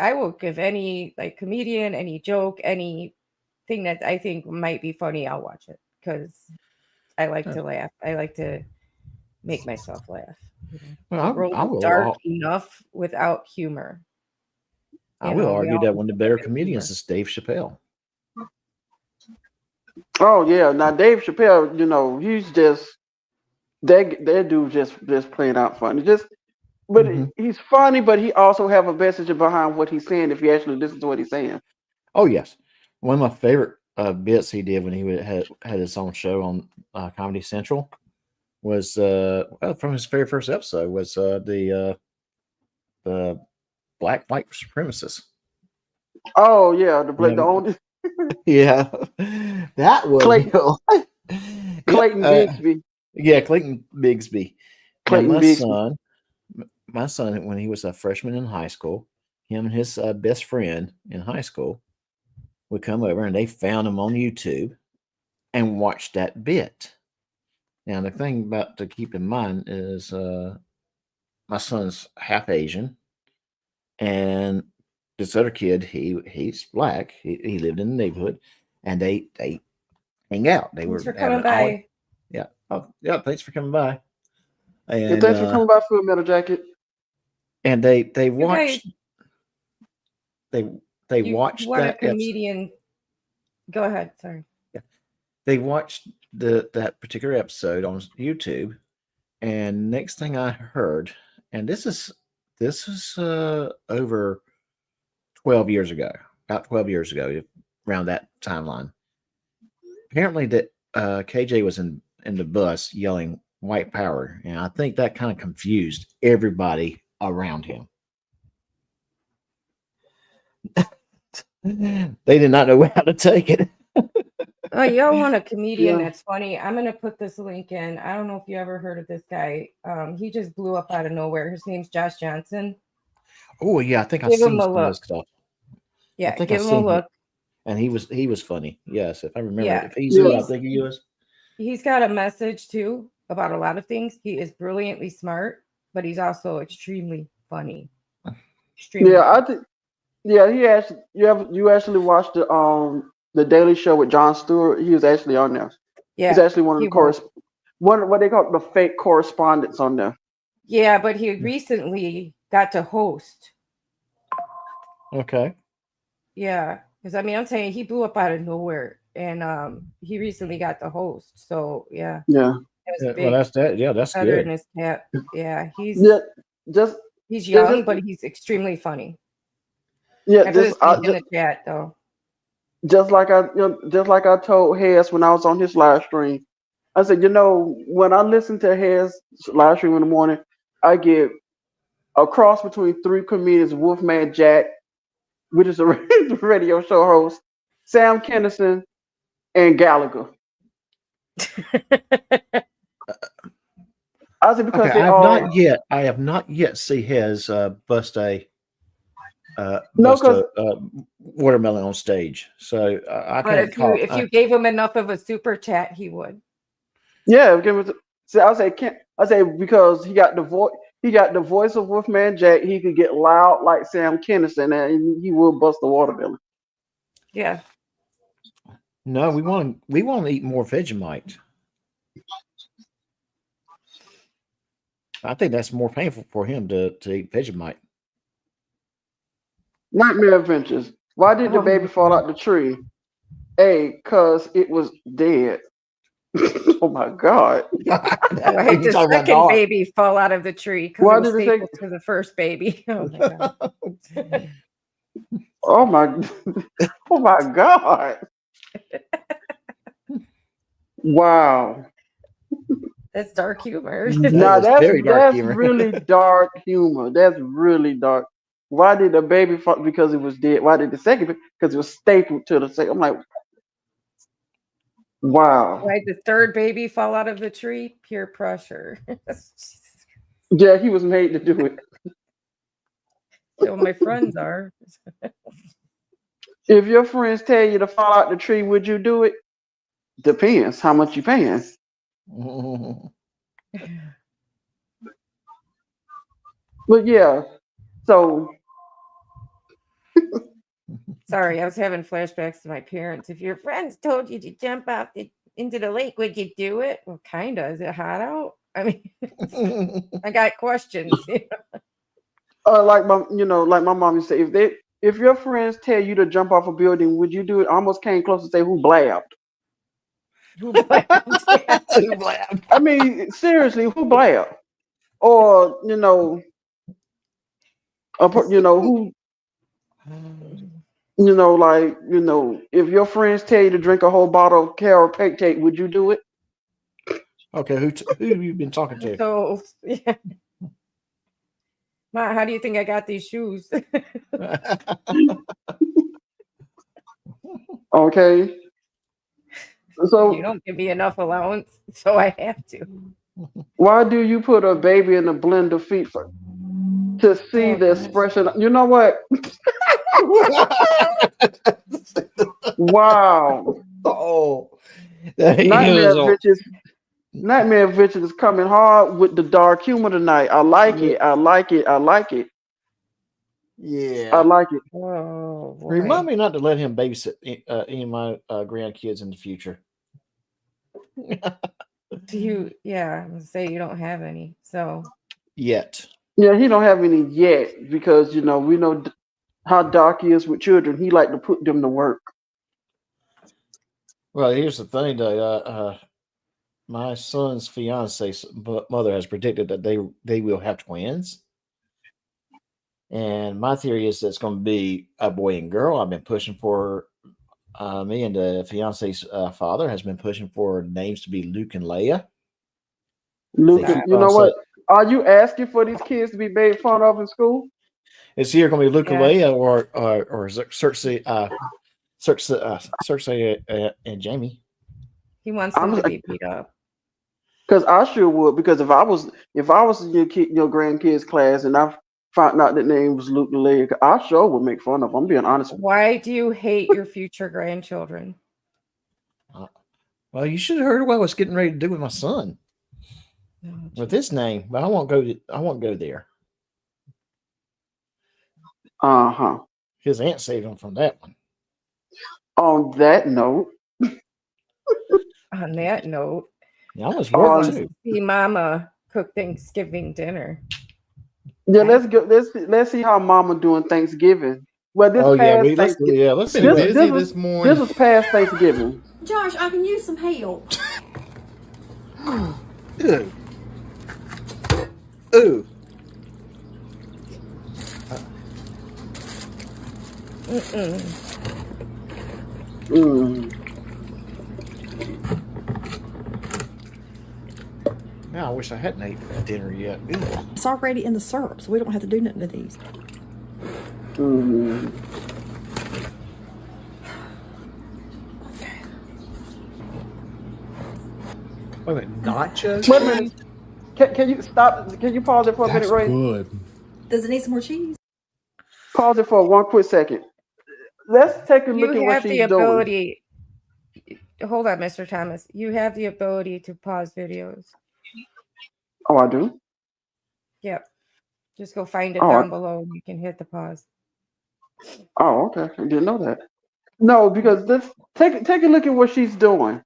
A: I will give any like comedian, any joke, anything that I think might be funny, I'll watch it because I like to laugh. I like to make myself laugh.
C: Well,
A: The world
C: I
A: is
C: will.
A: dark enough without humor.
C: I will
A: We
C: argue
A: all
C: that
A: need
C: one of
A: a
C: the
A: little
C: better
A: bit of humor.
C: comedians is Dave Chappelle.
B: Oh yeah. Now Dave Chappelle, he's just that dude just playing out funny.
C: Hmm.
B: He's funny, but he also have a message behind what he's saying if you actually listen to what he's saying.
C: Oh yes, one of my favorite bits he did when he had his own show on Comedy Central was from his very first episode was the black white supremacists.
B: Oh yeah, the
C: Yeah,
B: only
C: yeah, that was
B: Clayton
C: real. Yep.
B: Clayton Bigsby.
C: Yeah, Clayton Bigsby. Now,
B: Clayton Bigsby.
C: my son, when he was a freshman in high school, him and his best friend in high school would come over and they found him on YouTube and watched that bit. Now, the thing about to keep in mind is my son's half Asian, and this other kid, he's black. He lived in the neighborhood, and they hang out. They
A: Thanks
C: were
A: for
C: having
A: coming
C: an all.
A: by.
C: Yeah. Oh, yeah. Thanks for coming by.
B: Yeah,
C: And
B: thanks for coming by for a metal jacket.
C: they
A: You guys,
C: watched they they
A: you
C: watched
A: want a
C: that episode.
A: comedian? Go ahead. Sorry.
C: They watched that particular episode on YouTube, and next thing I heard, and this is over 12 years ago, about 12 years ago, around that timeline. Apparently, that KJ was in the bus yelling "white power," and I think that kind of confused everybody around him. They did not know how to take it.
A: Oh, y'all want a comedian
B: Yeah.
A: that's funny? I'm gonna put this link in. I don't know if you ever heard of this guy. He just blew up out of nowhere. His name's Josh Johnson.
C: Oh yeah, I think I've
A: Give him
C: seen
A: a
C: some of
A: look.
C: this stuff. I
A: Yeah,
C: think
A: give
C: I've
A: him a
C: seen him,
A: look.
C: and he was funny. Yes, if I remember,
A: Yeah,
C: if he's who I
A: he's
C: think he was.
A: he's got a message too about a lot of things. He is brilliantly smart, but he's also extremely funny. Extremely
B: Yeah, I
A: funny.
B: think. Yeah, he actually. You actually watched the Daily Show with Jon Stewart? He was actually on there. He's
A: Yeah,
B: actually one of
A: he
B: the
A: was.
B: one of what they call the fake correspondents on there.
A: Yeah, but he recently got to host.
C: Okay.
A: Yeah, because I mean, I'm saying he blew up out of nowhere, and he recently got the host. So yeah,
B: Yeah,
A: it was
C: Yeah, well,
A: big
C: yeah, that's
A: feather in
C: good.
A: his cap. Yeah,
B: yeah, just
A: he's
B: yeah,
A: young, but he's extremely funny.
B: yeah,
A: I put his link in the chat though.
B: just like I told Hess when I was on his live stream. I said, when I listen to Hess live stream in the morning, I get a cross between three comedians: Wolfman Jack, which is a radio show host, Sam Kinison, and Gallagher. I said
C: Okay,
B: because they all
C: I have not yet seen his bust a
B: No,
C: bust
B: because
C: a watermelon on stage. So I
A: But
C: can't call.
A: if you gave him enough of a super chat, he would.
B: yeah, see, I say because he got the voice. He got the voice of Wolfman Jack. He could get loud like Sam Kinison, and he will bust the watermelon.
A: Yeah.
C: No, we want to eat more Vegemite. I think that's more painful for him to eat Vegemite.
B: Nightmare Adventures. Why did the
A: Oh
B: baby
A: my
B: fall
A: God.
B: out the tree? A, cause it was dead. Oh my God.
A: Why did
C: You
A: the
C: talking about
A: second
C: dog?
A: baby fall out of the tree? Because it
B: Why
A: was
B: did it say?
A: stapled to the first baby. Oh my God.
B: Oh my. Oh my God. Wow.
A: That's dark humor.
C: That
B: Now
C: is very dark
B: that's
C: humor.
B: really dark humor. That's really dark. Why did the baby fall? Because it was dead. Why did the second? Because it was stapled to the second. I'm like, wow.
A: Why did the third baby fall out of the tree? Peer pressure.
B: Yeah, he was made to do it.
A: So my friends are.
B: If your friends tell you to fall out the tree, would you do it? Depends how much you paying. But yeah, so
A: Sorry, I was having flashbacks to my parents. If your friends told you to jump out into the lake, would you do it? Well, kinda. Is it hot out? I mean, I got questions.
B: like my mom used to say, if your friends tell you to jump off a building, would you do it? I almost came close to say who blabbed.
A: Who blabbed? Yeah.
C: Who blabbed?
B: I mean, seriously, who blabbed? Or who if your friends tell you to drink a whole bottle of Carol Cake, would you do it?
C: Okay, who have you been talking to?
A: So, yeah. Ma, how do you think I got these shoes?
B: Okay. So
A: You don't give me enough allowance, so I have to.
B: why do you put a baby in a blender feet to see
A: Oh,
B: the
A: gosh.
B: expression? You know what? Wow.
C: Oh,
B: Nightmare Adventures. Nightmare Adventures is coming hard with the dark humor tonight. I like it. I like it. I like it. I
C: yeah.
B: like it.
A: Oh, boy.
C: Remind me not to let him babysit any of my grandkids in the future.
A: Do you? Yeah, I'm gonna say you don't have any. So
C: Yet.
B: Yeah, he don't have any yet because we know how dark he is with children. He like to put them to work.
C: Well, here's the thing, though. My son's fiance's mother has predicted that they will have twins. And my theory is that it's going to be a boy and girl. I've been pushing for me and the fiance's father has been pushing for names to be Luke and Leia.
B: Luke,
C: They keep
B: you
C: on
B: know what?
C: saying,
B: Are you asking for these kids to be made fun of in school?
C: it's either going to be Luke and
A: Yeah.
C: Leia or Cersei, Cersei and Jamie.
A: he wants them to be beat up.
B: Because I sure would. Because if I was in your grandkids class and I found out that name was Luke and Leia, I sure would make fun of them. I'm being honest with you.
A: Why do you hate your future grandchildren?
C: Well, you should have heard what I was getting ready to do with my son with his name, but I won't go there.
B: Uh-huh.
C: His aunt saved him from that one.
B: On that note,
A: On that note,
C: Yeah, I was
B: Oh,
C: working
A: let's
C: too.
A: see Mama cook Thanksgiving dinner.
B: yeah, let's go. Let's see how Mama doing Thanksgiving. Well, this
C: Oh yeah,
B: past
C: let's
B: Thanksgiving.
C: let's see
D: Been
C: what.
D: busy this morning.
B: This was past Thanksgiving.
F: Josh, I can use some help.
C: Ooh. Ooh.
B: Mm.
C: Now I wish I hadn't ate dinner yet. Ew.
F: It's already in the syrup, so we don't have to do nothing to these.
B: Mm.
D: Wait a minute, nachos?
B: Wait a minute. Can you stop? Can you pause it for a minute, Ray?
D: Good.
F: Does it need some more cheese?
B: Pause it for 1 quick second. Let's take a look
A: You
B: at what
A: have the
B: she's doing.
A: ability. Hold on, Mr. Thomas. You have the ability to pause videos.
B: Oh, I do.
A: Yep. Just go find it
B: Oh,
A: down below and you can hit the pause.
B: okay. I didn't know that. No, because let's take a look at what she's doing.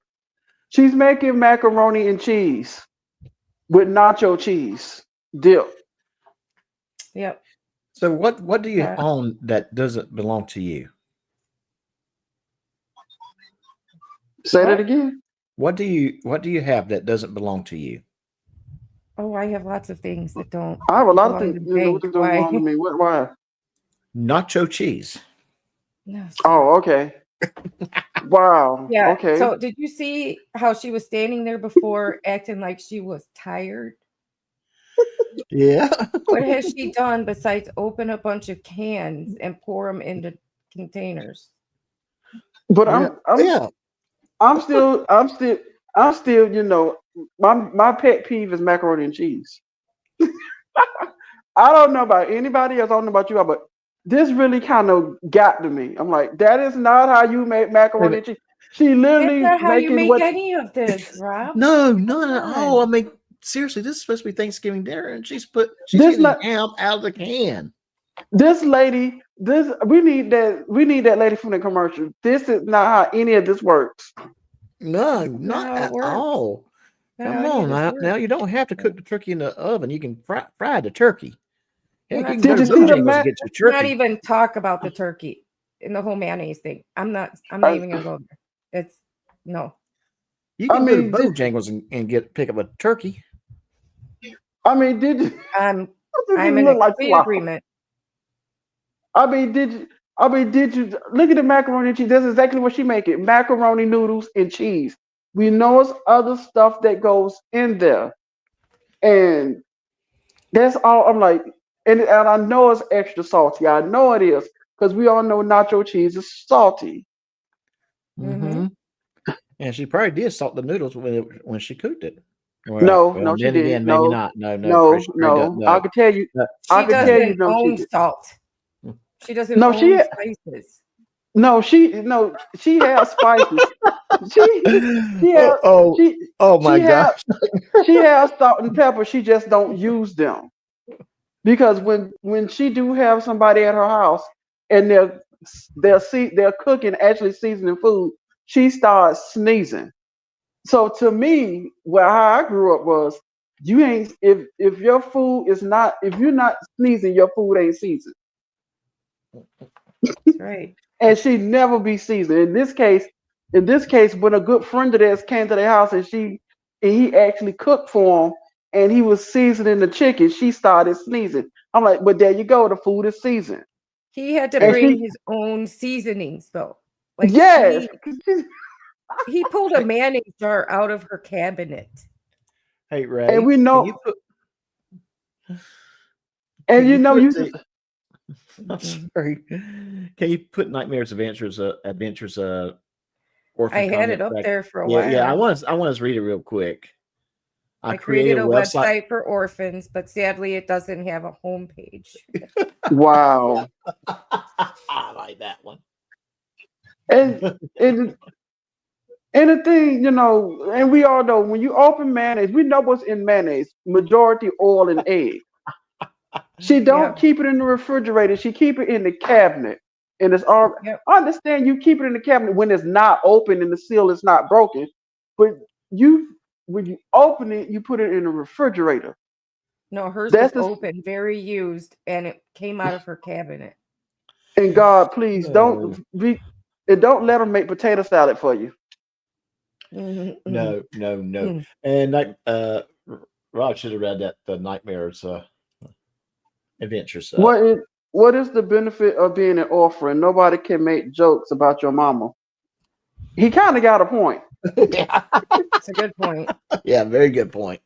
B: She's making macaroni and cheese with nacho cheese dip.
A: Yep.
C: So what do you
A: Yeah.
C: own that doesn't belong to you?
B: Say
A: What?
B: that again.
C: What do you have that doesn't belong to you?
A: Oh, I have lots of things that don't
B: I have a lot of
A: belong
B: things.
A: to the
B: You know what
A: bank.
B: don't belong to
A: Why?
B: me. Why?
C: Nacho cheese.
A: No.
B: Oh, okay. Wow.
A: Yeah.
B: Okay.
A: So did you see how she was standing there before acting like she was tired?
C: Yeah.
A: What has she done besides open a bunch of cans and pour them into containers?
B: But
C: Yeah. Yeah.
B: I'm still. You know, my pet peeve is macaroni and cheese. I don't know about anybody else. I don't know about you, but this really kind of got to me. I'm like, that is not how you make macaroni and cheese. She
A: That's
B: literally
A: not how you
B: making
A: make
B: what
A: any of this, Rob.
C: No, none at
A: on.
C: all. I mean, seriously, this is supposed to be Thanksgiving dinner, and she's
B: this
C: getting
B: not
C: ham out of the can.
B: this lady. This we need that lady from the commercial. This is not how any of this works.
C: No,
A: Not
C: not
A: how it
C: at
A: works.
C: all.
A: Not
C: Come
A: how any
C: on
A: of this
C: now.
A: works.
C: Now you don't have to cook the turkey in the oven. You can fry the turkey.
A: We're
C: Heck,
A: not
C: you can go
B: Did
C: to
B: you see the
C: Bojangles and get your
A: not
C: turkey.
A: even talk about the turkey and the whole mayonnaise thing. I'm not
B: I,
A: even gonna go there. It's no.
C: You
B: I
C: can go to
B: mean,
C: Bojangles and pick up a turkey.
B: did you?
A: I'm
B: This
A: I'm in
B: look
A: a
B: like
A: complete
B: slop.
A: agreement.
B: Did you look at the macaroni and cheese? That's exactly what she make it. Macaroni noodles and cheese. We know it's other stuff that goes in there. And that's all I'm like, and I know it's extra salty. I know it is, because we all know nacho cheese is salty.
A: Mm-hmm.
C: And she probably did salt the noodles when she cooked it.
B: No,
C: Well,
B: no, she
C: then
B: didn't.
C: again, maybe
B: No,
C: not. No,
B: no,
C: Fresh probably does.
B: no.
C: No, no.
B: I
A: She
B: could tell you
A: doesn't
B: no, she
A: own
B: did.
A: salt. She doesn't
B: No,
A: own spices.
B: she has spices. She she has
C: oh, oh,
B: she
C: oh my
B: she has
C: gosh.
B: she has salt and pepper. She just don't use them. Because when she do have somebody at her house and they're cooking, actually seasoning food, she starts sneezing. So to me, how I grew up was, you ain't if your food is not, if you're not sneezing, your food ain't seasoned.
A: That's right.
B: And she never be seasoned. In this case, when a good friend of theirs came to their house and he actually cooked for him and he was seasoning the chicken, she started sneezing. I'm like, but there you go, the food is seasoned.
A: He had to
B: And
A: bring
B: she,
A: his own seasonings though. Like
B: yes,
A: he pulled a mayonnaise jar out of her cabinet.
C: Hey
B: and
C: Ray,
B: we know,
C: can
B: and
C: you put
B: you
C: the? I'm sorry. Can you put Nightmares Adventures Orphan
A: I had
C: comment
A: it up
C: back?
A: there for a
C: Yeah,
A: while.
C: yeah. I want to read it real quick.
A: I created a website for orphans, but sadly it doesn't have a homepage.
B: wow.
C: I like that one.
B: And and and the thing, and we all know, when you open mayonnaise, we know what's in mayonnaise: majority oil and egg. She don't
A: Yep.
B: keep it in the refrigerator. She keep it in the cabinet. And it's all.
A: Yep.
B: I understand you keep it in the cabinet when it's not open and the seal is not broken, but when you open it, you put it in the refrigerator.
A: No, hers was
B: That's the.
A: open, very used, and it came out of her cabinet.
B: And God, please
C: No,
B: don't let them make potato salad for you.
C: no. And Rod should have read that the Nightmares Adventures.
B: What is the benefit of being an orphan? Nobody can make jokes about your mama. He kind of got a point.
C: Yeah.
A: It's a good point.
C: Yeah, very good point.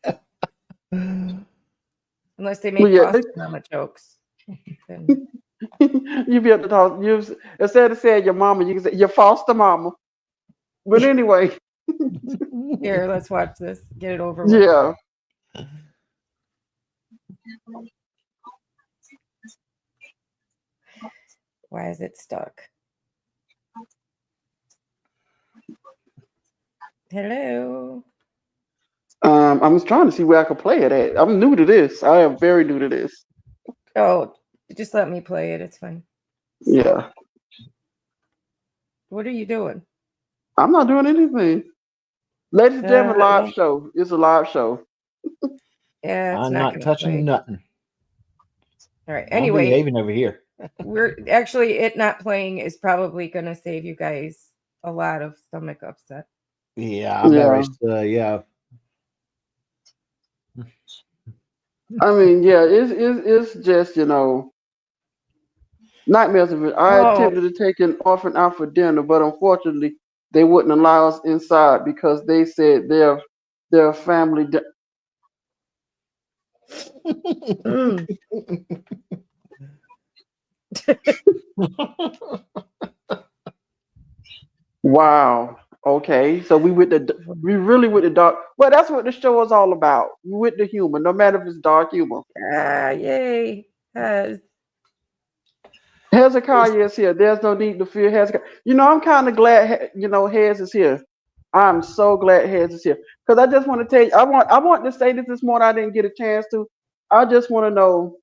A: Unless they make
B: Yeah,
A: foster mama jokes. Then
B: you be able to talk. Instead of saying your mama, you can say your foster mama. But anyway,
A: here, let's watch this. Get it over with.
B: yeah.
A: Why is it stuck? Hello.
B: I was trying to see where I could play it at. I'm new to this. I am very new to this.
A: Oh, just let me play it. It's fine.
B: Yeah.
A: What are you doing?
B: I'm not doing anything. Ladies and gentlemen, live
A: Well,
B: show. It's a live show.
A: yeah, it's
C: I'm
A: not
C: not
A: going to
C: touching
A: play.
C: nothing.
A: All right.
C: I'm
A: Anyway,
C: behaving over here.
A: we're actually it not playing is probably going to save you guys a lot of stomach upset.
C: Yeah, I'm
B: Yeah.
C: yeah.
B: I mean, yeah, it's just, nightmares of it. I
A: Oh,
B: attempted to take an orphan out for dinner, but unfortunately, they wouldn't allow us inside because they said their family.
A: mm.
B: Wow. Okay, so we really with the dark. Well, that's what the show is all about. We with the humor, no matter if it's dark humor.
A: Yay.
B: Hezekiah is here. There's no need to fear Hezekiah. I'm kind of glad. Hez is here. I'm so glad Hez is here because I just want to tell you. I want to say this morning. I didn't get a chance to. I just want to know.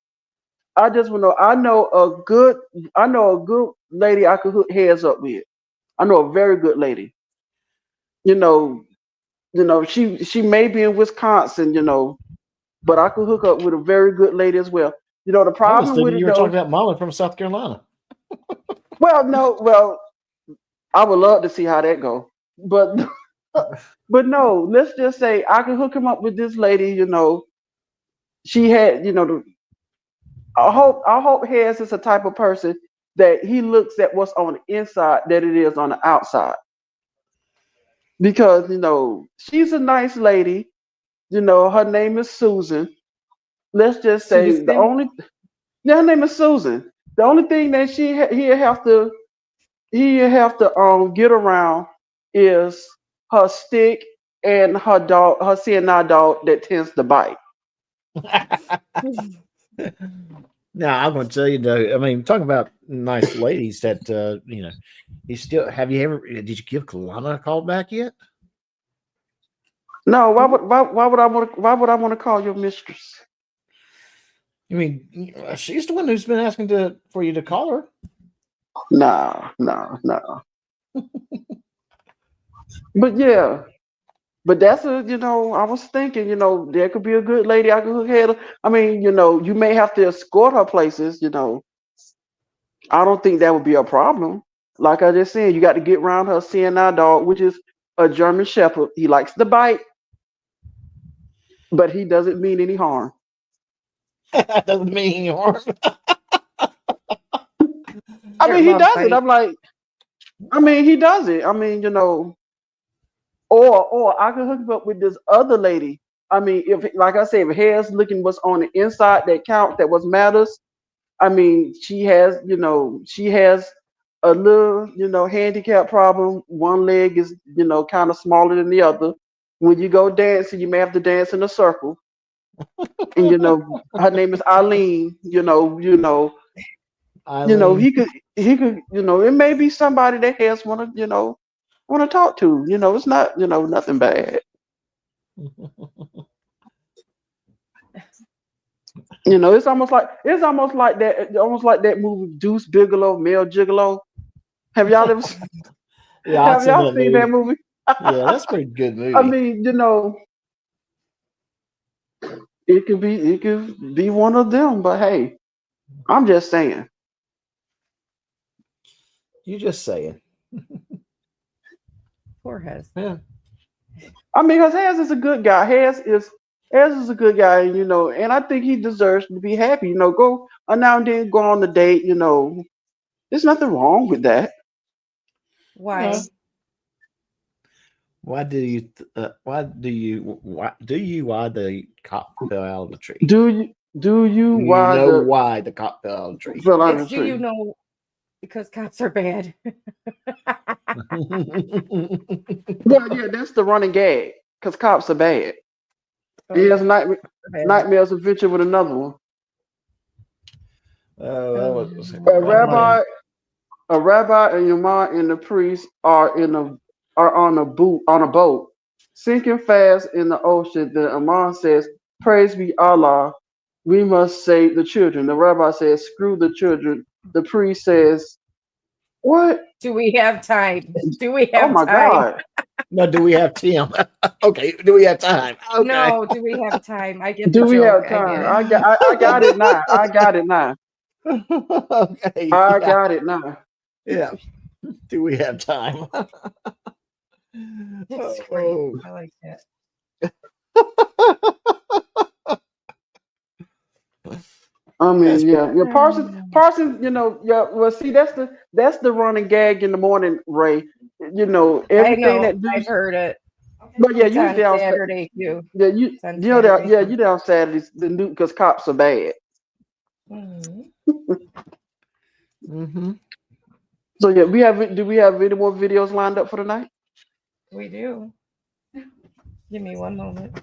B: I just want to know. I know a good lady I could hook Hez up with. I know a very good lady. You know. She may be in Wisconsin. But I could hook up with a very good lady as well. The
C: I was
B: problem with
C: thinking
B: it
C: you were talking
B: though.
C: about Mama from South Carolina.
B: Well, no. Well, I would love to see how that go. But but no, let's just say I could hook him up with this lady, she had, I hope Harris is the type of person that he looks at what's on the inside that it is on the outside. Because, she's a nice lady, her name is Susan. Let's just say
A: Susan.
B: her name is Susan. The only thing that he have to get around is her stick and her dog, her CNI dog that tends to bite.
C: Now I'm going to tell you though. I mean, talking about nice ladies that you still have you ever did you give Kalana a call back yet?
B: No, why would I want to call your mistress?
C: I mean, she's the one who's been asking for you to call her.
B: No, no, no. But yeah, but I was thinking, there could be a good lady I could hook head up. I mean, you may have to escort her places, I don't think that would be a problem. Like I just said, you got to get around her CNI dog, which is a German Shepherd. He likes to bite, but he doesn't mean any harm.
C: That doesn't mean any harm.
B: I
A: They're
B: mean, he
A: love
B: does it.
A: bite.
B: I'm like, I mean, he does it. I mean, or I could hook him up with this other lady. I mean, if like I said, if hair's looking what's on the inside that counts, that what matters. I mean, she has a little, handicap problem. One leg is, kind of smaller than the other. When you go dancing, you may have to dance in a circle. And her name is Eileen.
C: Eileen.
B: He could, it may be somebody that has want to talk to. It's not, nothing bad. It's almost like that movie Deuce Bigelow, Male Gigolo. Have y'all ever
C: Yeah, I've
B: have
C: seen
B: y'all
C: that
B: seen that
C: movie.
B: movie?
C: Yeah, that's a pretty good
B: I
C: movie.
B: mean, it could be one of them, but hey, I'm just saying.
C: You just saying.
A: Poor Hez.
C: Yeah.
B: I mean, because Hayes is a good guy. Hayes is a good guy, and I think he deserves to be happy. Go now and then go on the date. There's nothing wrong with that.
A: Why?
C: Why do you? Why the cop fell out of the tree?
B: Do you
C: You
B: why
C: know
B: the
C: why the cop fell out of the tree?
B: fell out of
A: It's
B: the
A: do you
B: tree?
A: know because cops are bad.
B: Well, yeah, that's the running gag because cops are bad.
A: Oh
B: He has
A: yeah. Bad.
B: nightmares adventure with another one.
C: Oh, that was
A: Um,
B: Uh,
C: quite a
B: Rabbi
C: name.
B: A rabbi and Imam and the priest are on a boat, sinking fast in the ocean. The Imam says, "Praise be Allah. We must save the children." The rabbi says, "Screw the children." The priest says, "What?
A: Do we have time? Do we
B: Oh
A: have
B: my
A: time?
B: God!
C: No, do we have Tim? Okay, do we have time? Okay.
A: No, do we have time? I get the
B: Do we
A: joke.
B: have
A: I get
B: time?
A: it.
B: I got it now. I got it now.
C: Okay.
B: I
C: Yeah.
B: got it now."
C: Yeah. Do we have time?
A: That's great.
C: Oh.
A: I like that.
B: I mean,
C: That's
B: yeah. Parsons. Yeah. Well, see, that's the running gag in the morning, Ray.
A: I
B: Everything
A: know.
B: that
A: I've
B: dudes.
A: heard it.
B: But yeah,
A: It's on
B: usually
A: Saturday too.
B: yeah,
A: It's on
B: you know that
A: Saturday
B: yeah,
A: too.
B: you down Saturdays the new because cops are bad.
A: Mhm.
C: mm-hmm.
B: So yeah, do we have any more videos lined up for tonight?
A: We do. Give me one moment.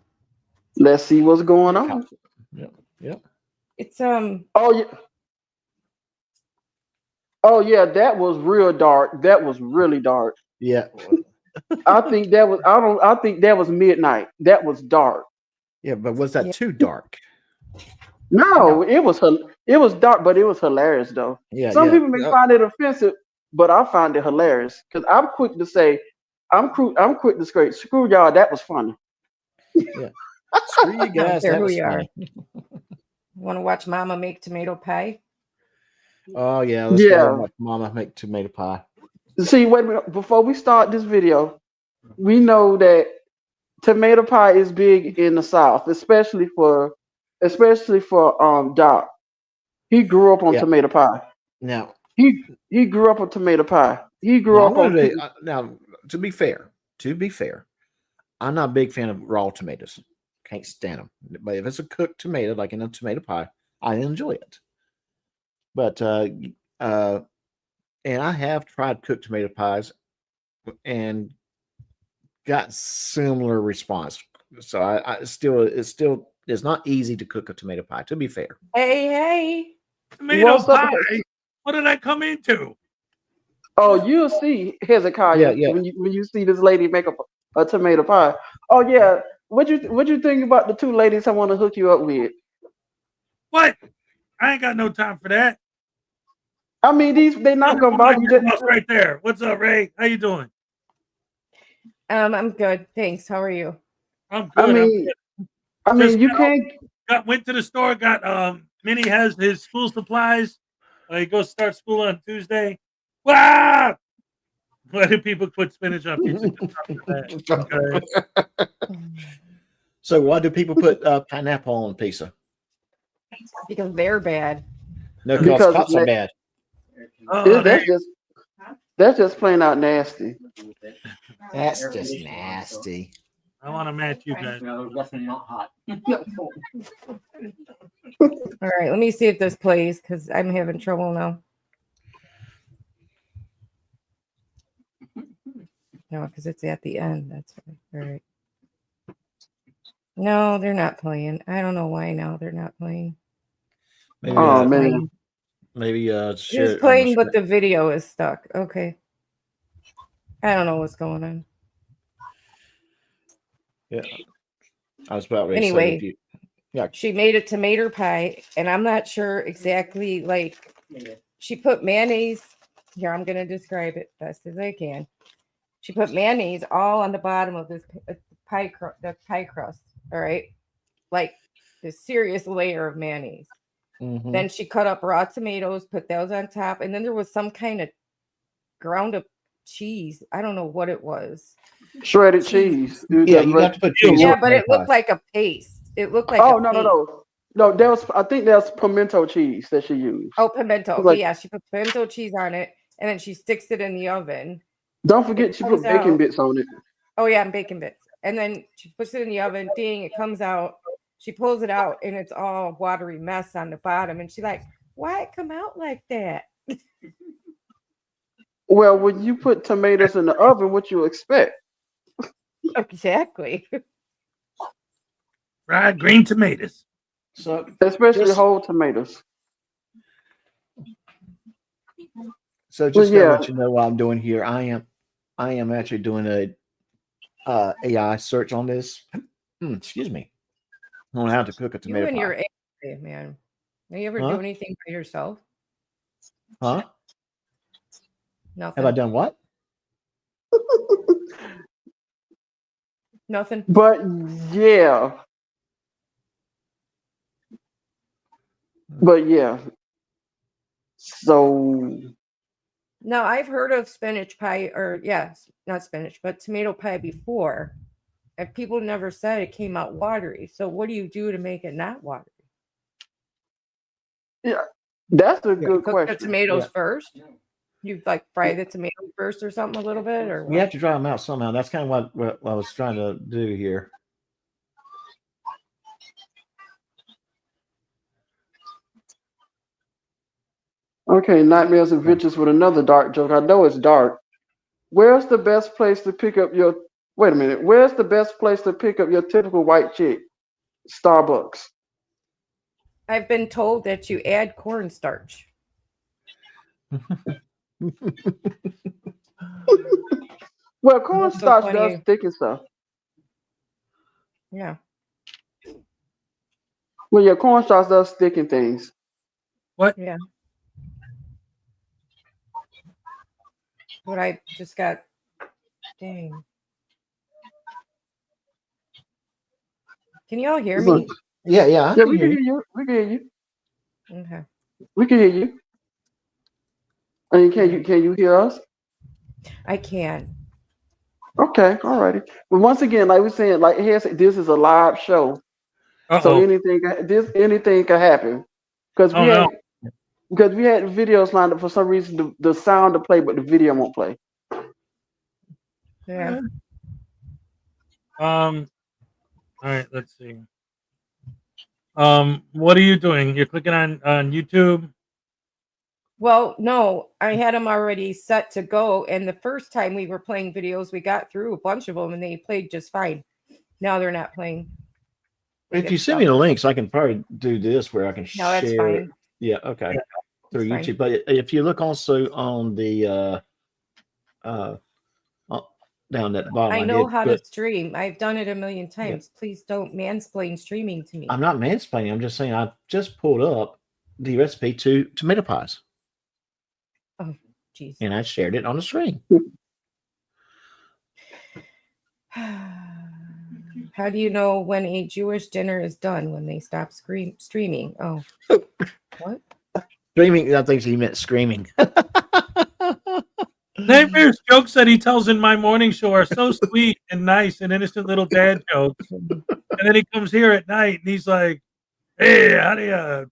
B: Let's see what's going on.
C: Yep. Yep.
A: It's
B: Oh yeah. Oh yeah, that was real dark. That was really dark.
C: Yeah.
B: I think that was midnight. That was dark.
C: Yeah, but was that
A: Yeah.
C: too dark?
B: No,
A: no.
B: it was dark, but it was hilarious though.
C: Yeah,
B: Some
C: yeah.
B: people may find it offensive, but I find it hilarious because I'm quick to say, I'm quick to say, screw y'all. That was funny.
C: Yeah. Screw you
A: I don't
C: guys.
A: care
C: That
A: who
C: was
A: you are.
C: funny.
A: Want to watch Mama make tomato pie?
C: Oh yeah, let's go
B: Yeah.
C: watch Mama make tomato pie.
B: See, wait a minute. Before we start this video, we know that tomato pie is big in the South, especially for Doc. He grew up on
C: Yeah.
B: tomato pie.
C: Now,
B: He grew up on tomato pie. He grew
C: now I
B: up on
C: wanted to now to be fair, I'm not a big fan of raw tomatoes. Can't stand them. But if it's a cooked tomato, like in a tomato pie, I enjoy it. But uh, and I have tried cooked tomato pies and got similar response. So it's not easy to cook a tomato pie. To be fair,
A: Hey.
H: Tomato
B: what's up.
H: pie. What did I come into?
B: Oh, you'll see
C: yeah,
B: Hezekiah
C: yeah.
B: when you see this lady make a tomato pie. Oh yeah, what you think about the two ladies I want to hook you up with?
H: What? I ain't got no time for that.
B: I mean, they're not gonna
H: Oh, my
B: bother you.
H: boss right there. What's up, Ray? How you doing?
A: I'm good. Thanks. How are you?
H: I'm
B: I
H: good.
B: mean,
H: Just
B: you can't.
H: went to the store. Got Minnie has his school supplies. He goes start school on Tuesday. Wow! Why do people put spinach on pizza? Okay.
C: So why do people put pineapple on pizza?
A: Because they're bad.
C: No, because
B: Because
C: cops are bad.
H: Oh,
B: that's just plain out nasty.
C: That's just nasty.
H: I want to match you guys.
A: All right, let me see if this plays because I'm having trouble now. No, because it's at the end. That's right. All right. No, they're not playing. I don't know why now they're not playing.
C: Maybe,
B: Oh
A: It's
B: man.
A: playing.
C: maybe share
A: It's
C: it on
A: playing,
C: the
A: but the video is stuck. Okay. I don't know what's going on.
C: Yeah, I was about ready to say
A: Anyway,
C: if you. Yeah,
A: she made a tomato pie, and I'm not sure exactly. Like, she put mayonnaise. Here, I'm gonna describe it best as I can. She put mayonnaise all on the bottom of this pie crust. All right, like this serious layer of mayonnaise.
C: mhm.
A: Then she cut up raw tomatoes, put those on top, and then there was some kind of ground up cheese. I don't know what it was.
B: Shredded cheese.
C: Yeah, you have to put cheese.
A: Yeah,
C: on
A: but
C: tomato
A: it looked
C: pie.
A: like a paste. It looked like
B: Oh
A: a
B: no no
A: paste.
B: no no. I think that was pimento cheese that she used.
A: Oh, pimento. Okay,
B: Like,
A: yeah, she put pimento cheese on it, and then she sticks it in the oven.
B: don't
A: It
B: forget she
A: comes
B: put bacon
A: out.
B: bits on it.
A: Oh yeah, and bacon bits. And then she puts it in the oven. Ding! It comes out. She pulls it out, and it's all watery mess on the bottom. And she's like, "Why it come out like that?"
B: Well, when you put tomatoes in the oven, what you expect?
A: Exactly.
H: fried green tomatoes.
C: So
B: Especially
C: just
B: whole tomatoes.
C: So
B: But
C: just to
B: yeah,
C: let you know what I'm doing here, I am actually doing a AI search on this. Excuse me, on how to cook a
A: You
C: tomato
A: and your
C: pie.
A: AI, man. Have you ever do
C: Huh?
A: anything for yourself?
C: Huh? Have I
A: Nothing.
C: done what?
A: Nothing.
B: but yeah, but yeah. So
A: Now I've heard of spinach pie, or yes, not spinach, but tomato pie before, and people never said it came out watery. So what do you do to make it not watery?
B: yeah, that's a
C: Yeah.
B: good
A: Cook the
B: question.
A: tomatoes
C: Yeah.
A: first. You like fry the tomatoes first or something a little bit, or
C: You have
A: what?
C: to dry them out somehow. That's kind of what I was trying to do here.
B: Okay, Nightmares and Adventures with another dark joke. I know it's dark. Where's the best place to pick up your? Wait a minute. Where's the best place to pick up your typical white chick? Starbucks.
A: I've been told that you add cornstarch.
B: Well,
A: What's so
B: cornstarch does
A: funny?
B: thicken stuff.
A: Yeah.
B: Well, yeah, cornstarch does thicken things.
H: What?
A: Yeah. But I just got dang. Can y'all hear
B: So,
A: me?
C: Yeah, I
B: yeah,
C: can
B: we
C: hear
B: can
C: you.
B: hear you. We can hear you.
A: Okay.
B: We can hear you. And
A: All right.
B: can you hear us?
A: I can.
B: Okay, all righty. But once again, like we're saying, like here, this is a live show, so
H: Oh
B: anything can happen. Because
H: oh no.
B: we had videos lined up for some reason the sound to play, but the video won't play.
A: Yeah.
H: All right. Let's see. What are you doing? You're clicking on YouTube.
A: Well, no, I had them already set to go. And the first time we were playing videos, we got through a bunch of them and they played just fine. Now they're not playing. They
C: If
A: get
C: you send me
A: stuck.
C: the links, I can probably do this where I can
A: No, that's
C: share it.
A: fine.
C: Yeah, okay. Through
A: It's fine.
C: YouTube. But if you look also on the uh, down at the bottom,
A: I
C: I
A: know
C: did
A: how to
C: put.
A: stream. I've done it a million
C: Yeah,
A: times. Please don't mansplain streaming to me.
C: I'm not mansplaining. I'm just saying I just pulled up the recipe to tomato pies
A: Oh, jeez.
C: and I shared it on the screen.
A: How do you know when a Jewish dinner is done when they stop streaming? Oh, what?
C: Streaming. I think he meant screaming.
H: Nightmare's jokes that he tells in my morning show are so sweet and nice and innocent little dad jokes. And then he comes here at night and he's like, "Hey, how do you?"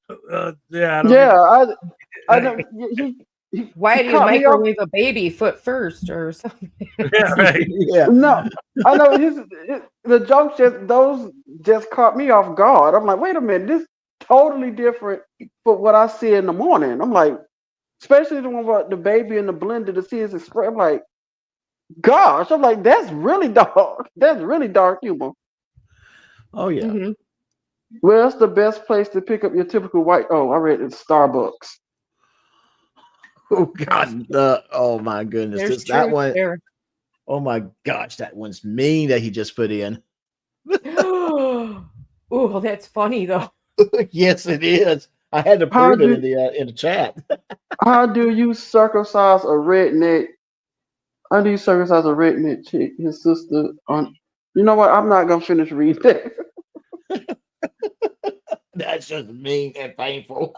H: Yeah, I don't
B: Yeah,
H: even.
B: I know he
A: Why do you
B: caught me off.
A: microwave a baby foot first or something?
H: Yeah, right.
C: Yeah.
B: No, I know the jokes just caught me off guard. I'm like, wait a minute, this totally different from what I see in the morning. I'm like, especially the one about the baby in the blender to see his expression. I'm like, gosh, I'm like, that's really dark. That's really dark humor.
C: Oh yeah.
A: Mhm.
B: Where's the best place to pick up your typical white? Oh, I read it. Starbucks.
C: Oh God. Oh my goodness.
A: There's
C: That
A: truth
C: one.
A: there.
C: Oh my gosh, that one's mean that he just put in.
A: Oh, that's funny though.
C: Yes, it is. I had to
B: How
C: prove it
B: do
C: in the chat.
B: how do you circumcise a redneck? How do you circumcise a redneck chick? His sister on. You know what? I'm not gonna finish reading that.
C: That's just mean and painful.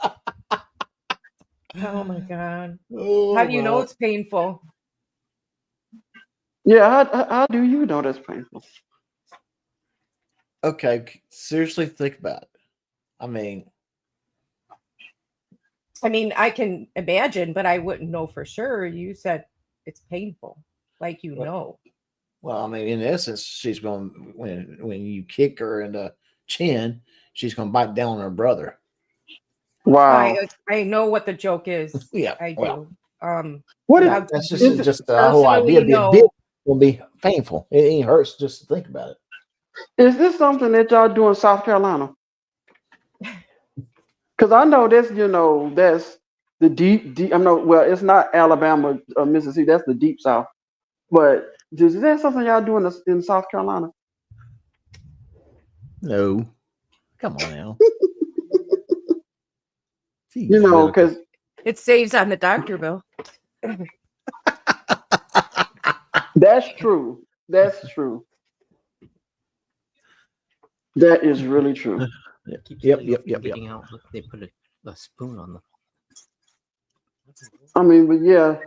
A: Oh my god.
C: Oh
A: How do you know
C: my.
A: it's painful?
B: Yeah, how do you know that's painful?
C: Okay, seriously, think about it. I mean,
A: I mean, I can imagine, but I wouldn't know for sure. You said it's painful. Like you
C: What?
A: know.
C: well, I mean, in essence, she's going when you kick her in the chin, she's going to bite down on her brother.
B: Wow.
A: I know what the joke is.
C: Yeah,
A: I
C: well,
A: do.
B: What
A: Now,
C: that's
A: do
C: just
A: you
B: is it?
C: just the whole idea.
A: personally
C: Be a bit
A: know?
C: will be painful. It hurts just to think about it.
B: Is this something that y'all do in South Carolina? Because I know that's the deep. I'm not. Well, it's not Alabama or Mississippi. That's the deep South. But is that something y'all do in South Carolina?
C: No. Come on now. Jeez,
B: You know,
C: Whitaker.
B: because
A: It saves on the doctor bill.
B: that's true. That's true. That is really true.
C: Yep.
I: Getting out. Look, they put a spoon on the.
B: I mean, but yeah.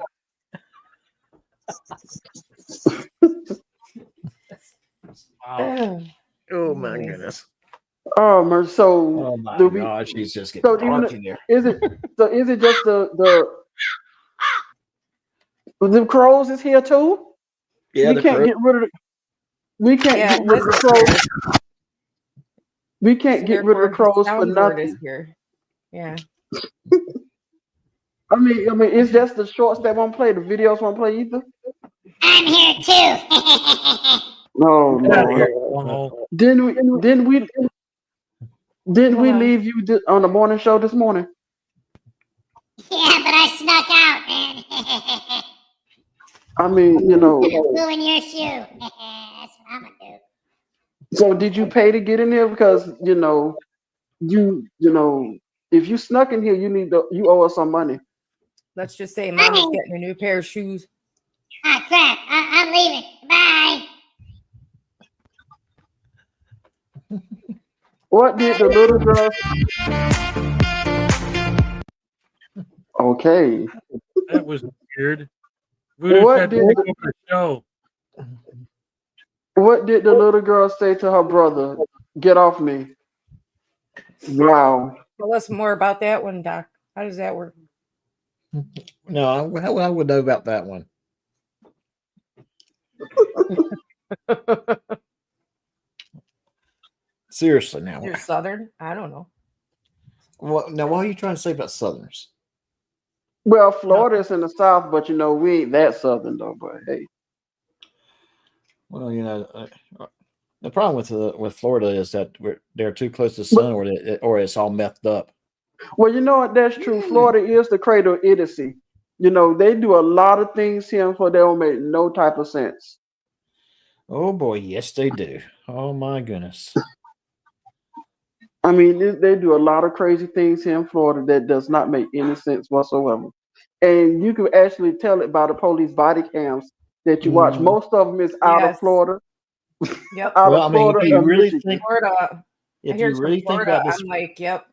H: Wow.
C: Oh my goodness.
B: Man, so
C: Oh my
B: do we?
C: gosh, she's just getting
B: So
C: dark
B: even
C: in there.
B: is it just the crows is here too?
C: Yeah,
B: We
C: the
B: can't
C: crow.
B: get rid of the we can't
A: Yeah,
B: get rid of the
A: that's
B: crows. We can't get rid of the crows for
A: soundboard is
B: nothing.
A: here. Yeah.
B: I mean, it's just the shorts that won't play. The videos won't play either.
E: I'm here too.
B: Oh
H: Get out of here,
B: Lord!
H: bunghole.
B: Didn't we
A: Come on.
B: leave you on the morning show this morning?
E: Yeah, but I snuck out, man.
B: I mean,
E: Poo in your shoe. That's what I'm gonna do.
B: So did you pay to get in there? Because if you snuck in here, you owe us some money.
A: Let's just say Mama's getting a new pair of shoes.
E: Ah, crap. I'm leaving. Bye.
B: What did the little girl? Okay.
H: That was weird. Voodoo
B: What
H: tried to
B: did
H: take
B: the,
H: over the show.
B: what did the little girl say to her brother? Get off me! Wow.
A: Tell us more about that one, Doc. How does that work?
C: No, I would know about that one. Seriously, now.
A: You're Southern? I don't know.
C: What are you trying to say about Southerners?
B: Well, Florida's in the South, but we ain't that Southern though. But hey,
C: Well, the problem with Florida is that they're too close to the sun, or it's all methed up.
B: well, you know what? That's true. Florida is the cradle of idiocy. They do a lot of things here, for they don't make no type of sense.
C: Oh boy, yes they do. Oh my goodness.
B: I mean, they do a lot of crazy things here in Florida that does not make any sense whatsoever. And you can actually tell it by the police body cams that you watch. Most of them is out of
A: Yes.
B: Florida,
A: Yep.
B: out
C: Well,
B: of
C: I mean,
B: Florida
C: if you
B: and
C: really
B: Michigan.
C: think,
A: Florida.
C: if
A: I hear
C: you really think
A: Florida,
C: about this,
A: I'm like, yep.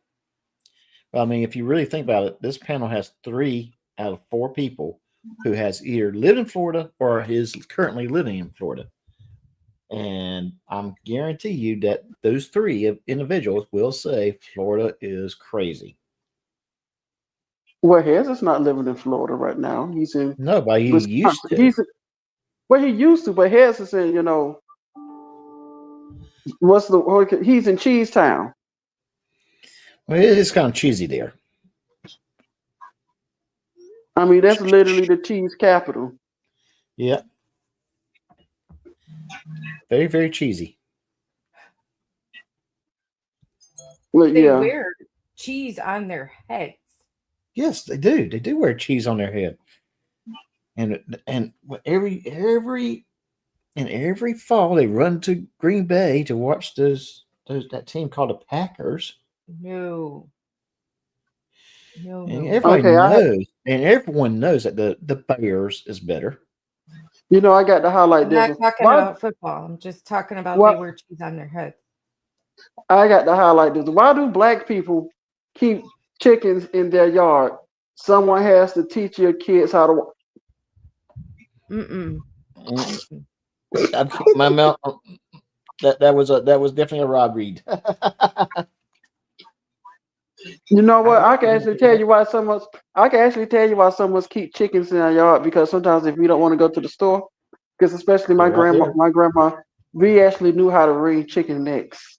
C: I mean, if you really think about it, this panel has 3 out of 4 people who has either lived in Florida or is currently living in Florida. And I'm guarantee you that those 3 individuals will say Florida is crazy.
B: Well, Hez is not living in Florida right now. He's in
C: No, but he used
B: Wisconsin.
C: to.
B: He used to, but Hez is in, he's in Cheese Town.
C: Well, it's kind of cheesy there.
B: I mean, that's literally the cheese capital.
C: Yeah. Very, very cheesy.
B: But
A: They
B: yeah.
A: wear cheese on their heads.
C: Yes, they do. They do wear cheese on their head. And every fall they run to Green Bay to watch that team called the Packers.
A: No. No.
C: And
A: no.
C: everyone knows that the Bears is better.
B: I got to highlight
A: I'm
B: this.
A: not talking about football. I'm just talking about they wear cheese on their heads.
B: I got to highlight this. Why do black people keep chickens in their yard? Someone has to teach your kids how to.
C: My mouth. That was definitely a Rob Reed.
B: You know what? I can actually tell you why someone's keep chickens in their yard, because sometimes if you don't want to go to the store, because especially my grandma, we actually knew how to wring chicken necks.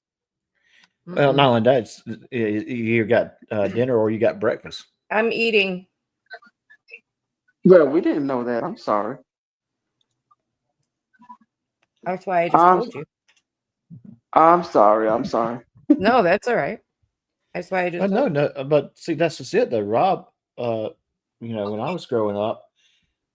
C: Well, not only that, you got dinner or you got breakfast.
A: I'm eating.
B: Well, we didn't know that. I'm sorry.
A: That's why I just told you.
B: I'm sorry.
A: No, that's all right. That's why I just.
C: No, but see, that's just it. Though Rob when I was growing up,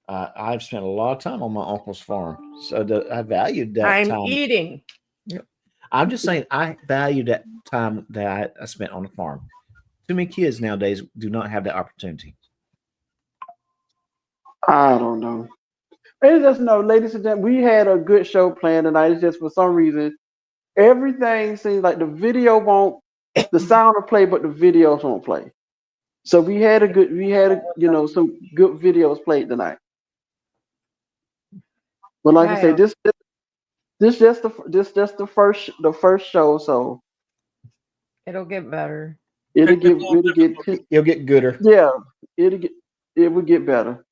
C: I've spent a lot of time on my uncle's farm, so I valued that
A: I'm
C: time.
A: eating.
C: Yep. I'm just saying I value that time that I spent on the farm. Too many kids nowadays do not have that opportunity.
B: I don't know. It's just no, ladies and gentlemen, we had a good show planned tonight. It's just for some reason everything seems like the sound will play, but the videos won't play. So we had some good videos played tonight. But like I say, this just the first show, so
A: It'll get better.
B: it'll get
C: You'll get gooder.
B: yeah, it will get better.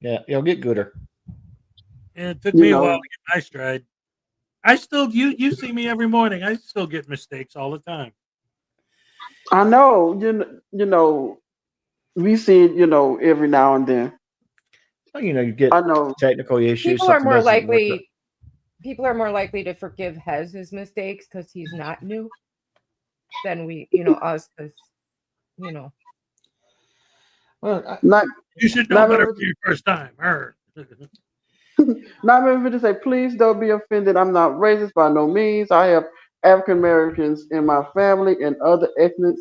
C: Yeah, you'll get gooder.
H: Yeah, it took
B: You
H: me a while
B: know,
H: to get my stride. I still you see me every morning. I still get mistakes all the time.
B: I know we see it, every now and then.
C: Well, you get
B: I know.
C: technical issues.
A: People are
C: Something
A: more
C: doesn't work.
A: likely to forgive his mistakes because he's not new than us because
C: Well,
B: Not
H: You should know
B: not
H: better
B: remember,
H: for your first time. Arr.
B: not remember to say, please don't be offended. I'm not racist by no means. I have African Americans in my family and other ethnics.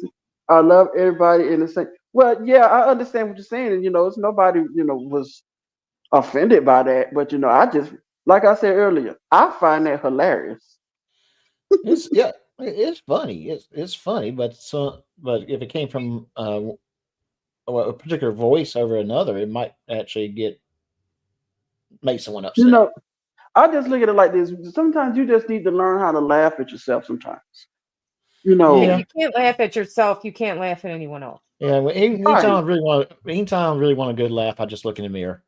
B: I love everybody in the same. Well, yeah, I understand what you're saying. And, it's nobody, was offended by that. But, I just, like I said earlier, I find that hilarious.
C: it's funny. It's funny, but if it came from a particular voice over another, it might actually make someone
B: You
C: upset.
B: know, I just look at it like this. Sometimes you just need to learn how to laugh at yourself sometimes. You know,
A: if you can't laugh at yourself, you can't laugh at anyone else.
C: Yeah,
B: right.
C: anytime I really want a good laugh, I just look in the mirror.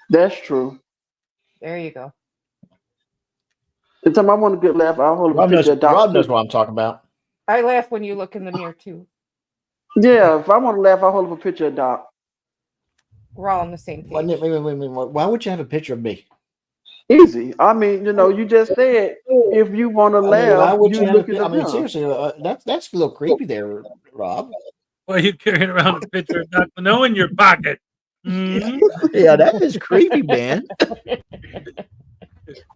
B: That's true.
A: There you go.
B: Anytime I want a good laugh, I'll hold up a picture of Doc.
C: Rob knows what I'm talking about.
A: I laugh when you look in the mirror too.
B: Yeah, if I want to laugh, I'll hold up a picture of Doc.
A: We're all on the same page.
C: Wait. Why would you have a picture of me?
B: Easy. I mean, you just said if you want to laugh,
C: why would you
B: look
C: have
B: at
C: I
B: the
C: mean,
B: mirror.
C: seriously, that's a little creepy there, Rob.
H: Why are you carrying around a picture of Doc Mano in your pocket?
C: Yeah, that is creepy, man.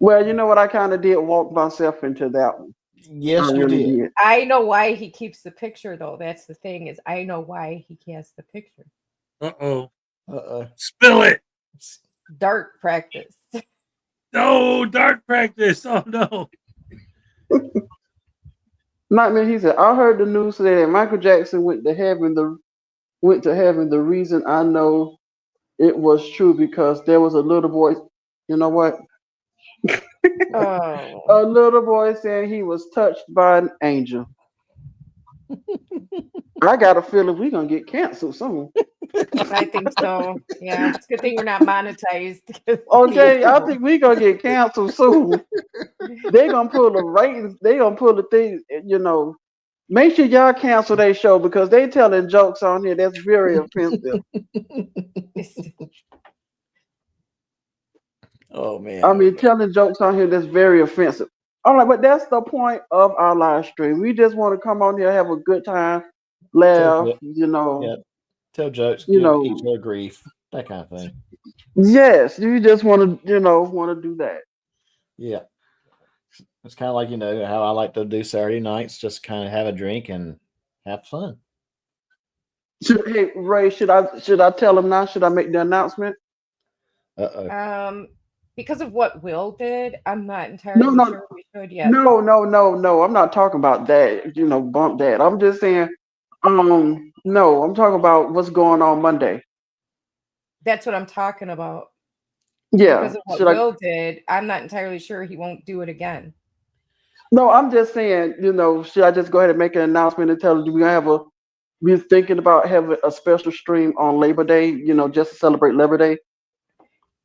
B: Well, you know what? I kind of did walk myself into that one.
C: Yes,
B: I
C: you
B: really
C: did.
B: did.
A: I know why he keeps the picture, though. That's the thing is, I know why he has the picture.
H: Uh-oh.
C: Uh-oh.
H: Spill it.
A: Dart practice.
H: No, dart practice. Oh no.
B: Nightmare. He said, I heard the news today that Michael Jackson went to heaven. The reason I know it was true because there was a little boy. You know what?
A: Oh,
B: A little boy saying he was touched by an angel. I got a feeling we're gonna get canceled soon.
A: I think so. Yeah, it's a good thing we're not monetized.
B: Okay, I think we're gonna get canceled soon. They're gonna pull the ratings. They're gonna pull the thing. Make sure y'all cancel their show because they telling jokes on here that's very offensive.
C: Oh man.
B: I mean, telling jokes on here that's very offensive. All right, but that's the point of our live stream. We just want to come on here, have a good time, laugh.
C: Tell jokes,
B: You
C: give
B: know,
C: each other grief, that kind of thing.
B: yes, you just want to do that.
C: Yeah. It's kind of like, how I like to do Saturday nights, just kind of have a drink and have fun.
B: Hey Ray, should I tell him now? Should I make the announcement?
C: Uh-oh.
A: Because of what Will did, I'm not entirely
B: No,
A: sure we should yet.
B: no. I'm not talking about that. Bump that. I'm just saying. No, I'm talking about what's going on Monday.
A: That's what I'm talking about.
B: Yeah.
A: Because of what Will did, I'm not entirely sure he won't do it again.
B: No, I'm just saying, should I just go ahead and make an announcement and tell them we're thinking about having a special stream on Labor Day, just to celebrate Labor Day?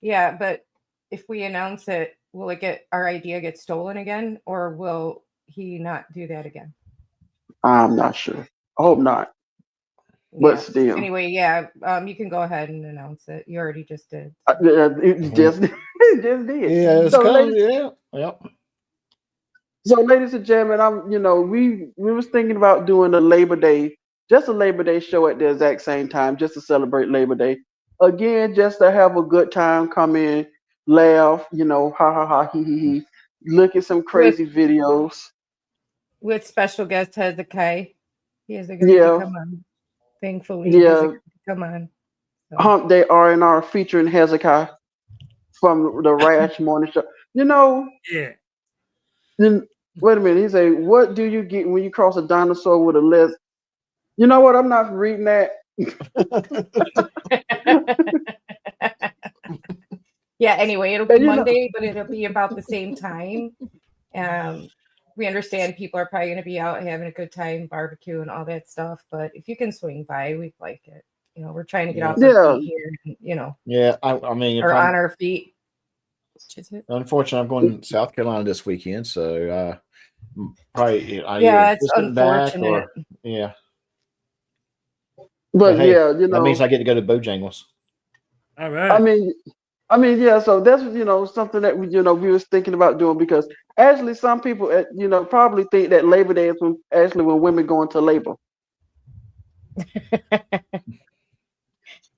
A: Yeah, but if we announce it, will our idea get stolen again, or will he not do that again?
B: I'm not sure. I hope not. But still.
A: Anyway, yeah, you can go ahead and announce it. You already just did.
B: It just did.
C: Yeah, it's Yep.
B: So, ladies and gentlemen, we was thinking about doing a Labor Day just a Labor Day show at the exact same time, just to celebrate Labor Day. Again, just to have a good time, come in, laugh, ha ha ha, he he, look at some
A: with
B: crazy videos.
A: with special guest Hezekiah. He isn't going to be
B: Yeah,
A: come on. Thankfully, he
B: yeah.
A: isn't going to come on. So.
B: Hump Day R&R featuring Hezekiah from the Rash Morning Show.
H: Yeah.
B: Then wait a minute. He say, "What do you get when you cross a dinosaur with a list?" You know what? I'm not reading that.
A: Yeah. Anyway, it'll
B: And
A: be Monday, but it'll be about the same time. We understand people are probably going to be out having a good time, barbecue and all that stuff. But if you can swing by, we'd like it. We're trying to get off our
B: Yeah.
A: feet here.
C: Yeah, I mean, if
A: or
C: I'm
A: on our feet. Which is it?
C: unfortunately, I'm going to South Carolina this weekend, so probably
A: Yeah,
C: either
A: it's
C: just getting back
A: unfortunate.
C: or yeah.
B: But
C: hey,
B: yeah,
C: that means I get to go to Bojangles.
H: All right.
B: I mean, yeah. So that's something that we was thinking about doing because actually some people probably think that Labor Day is when women go into labor.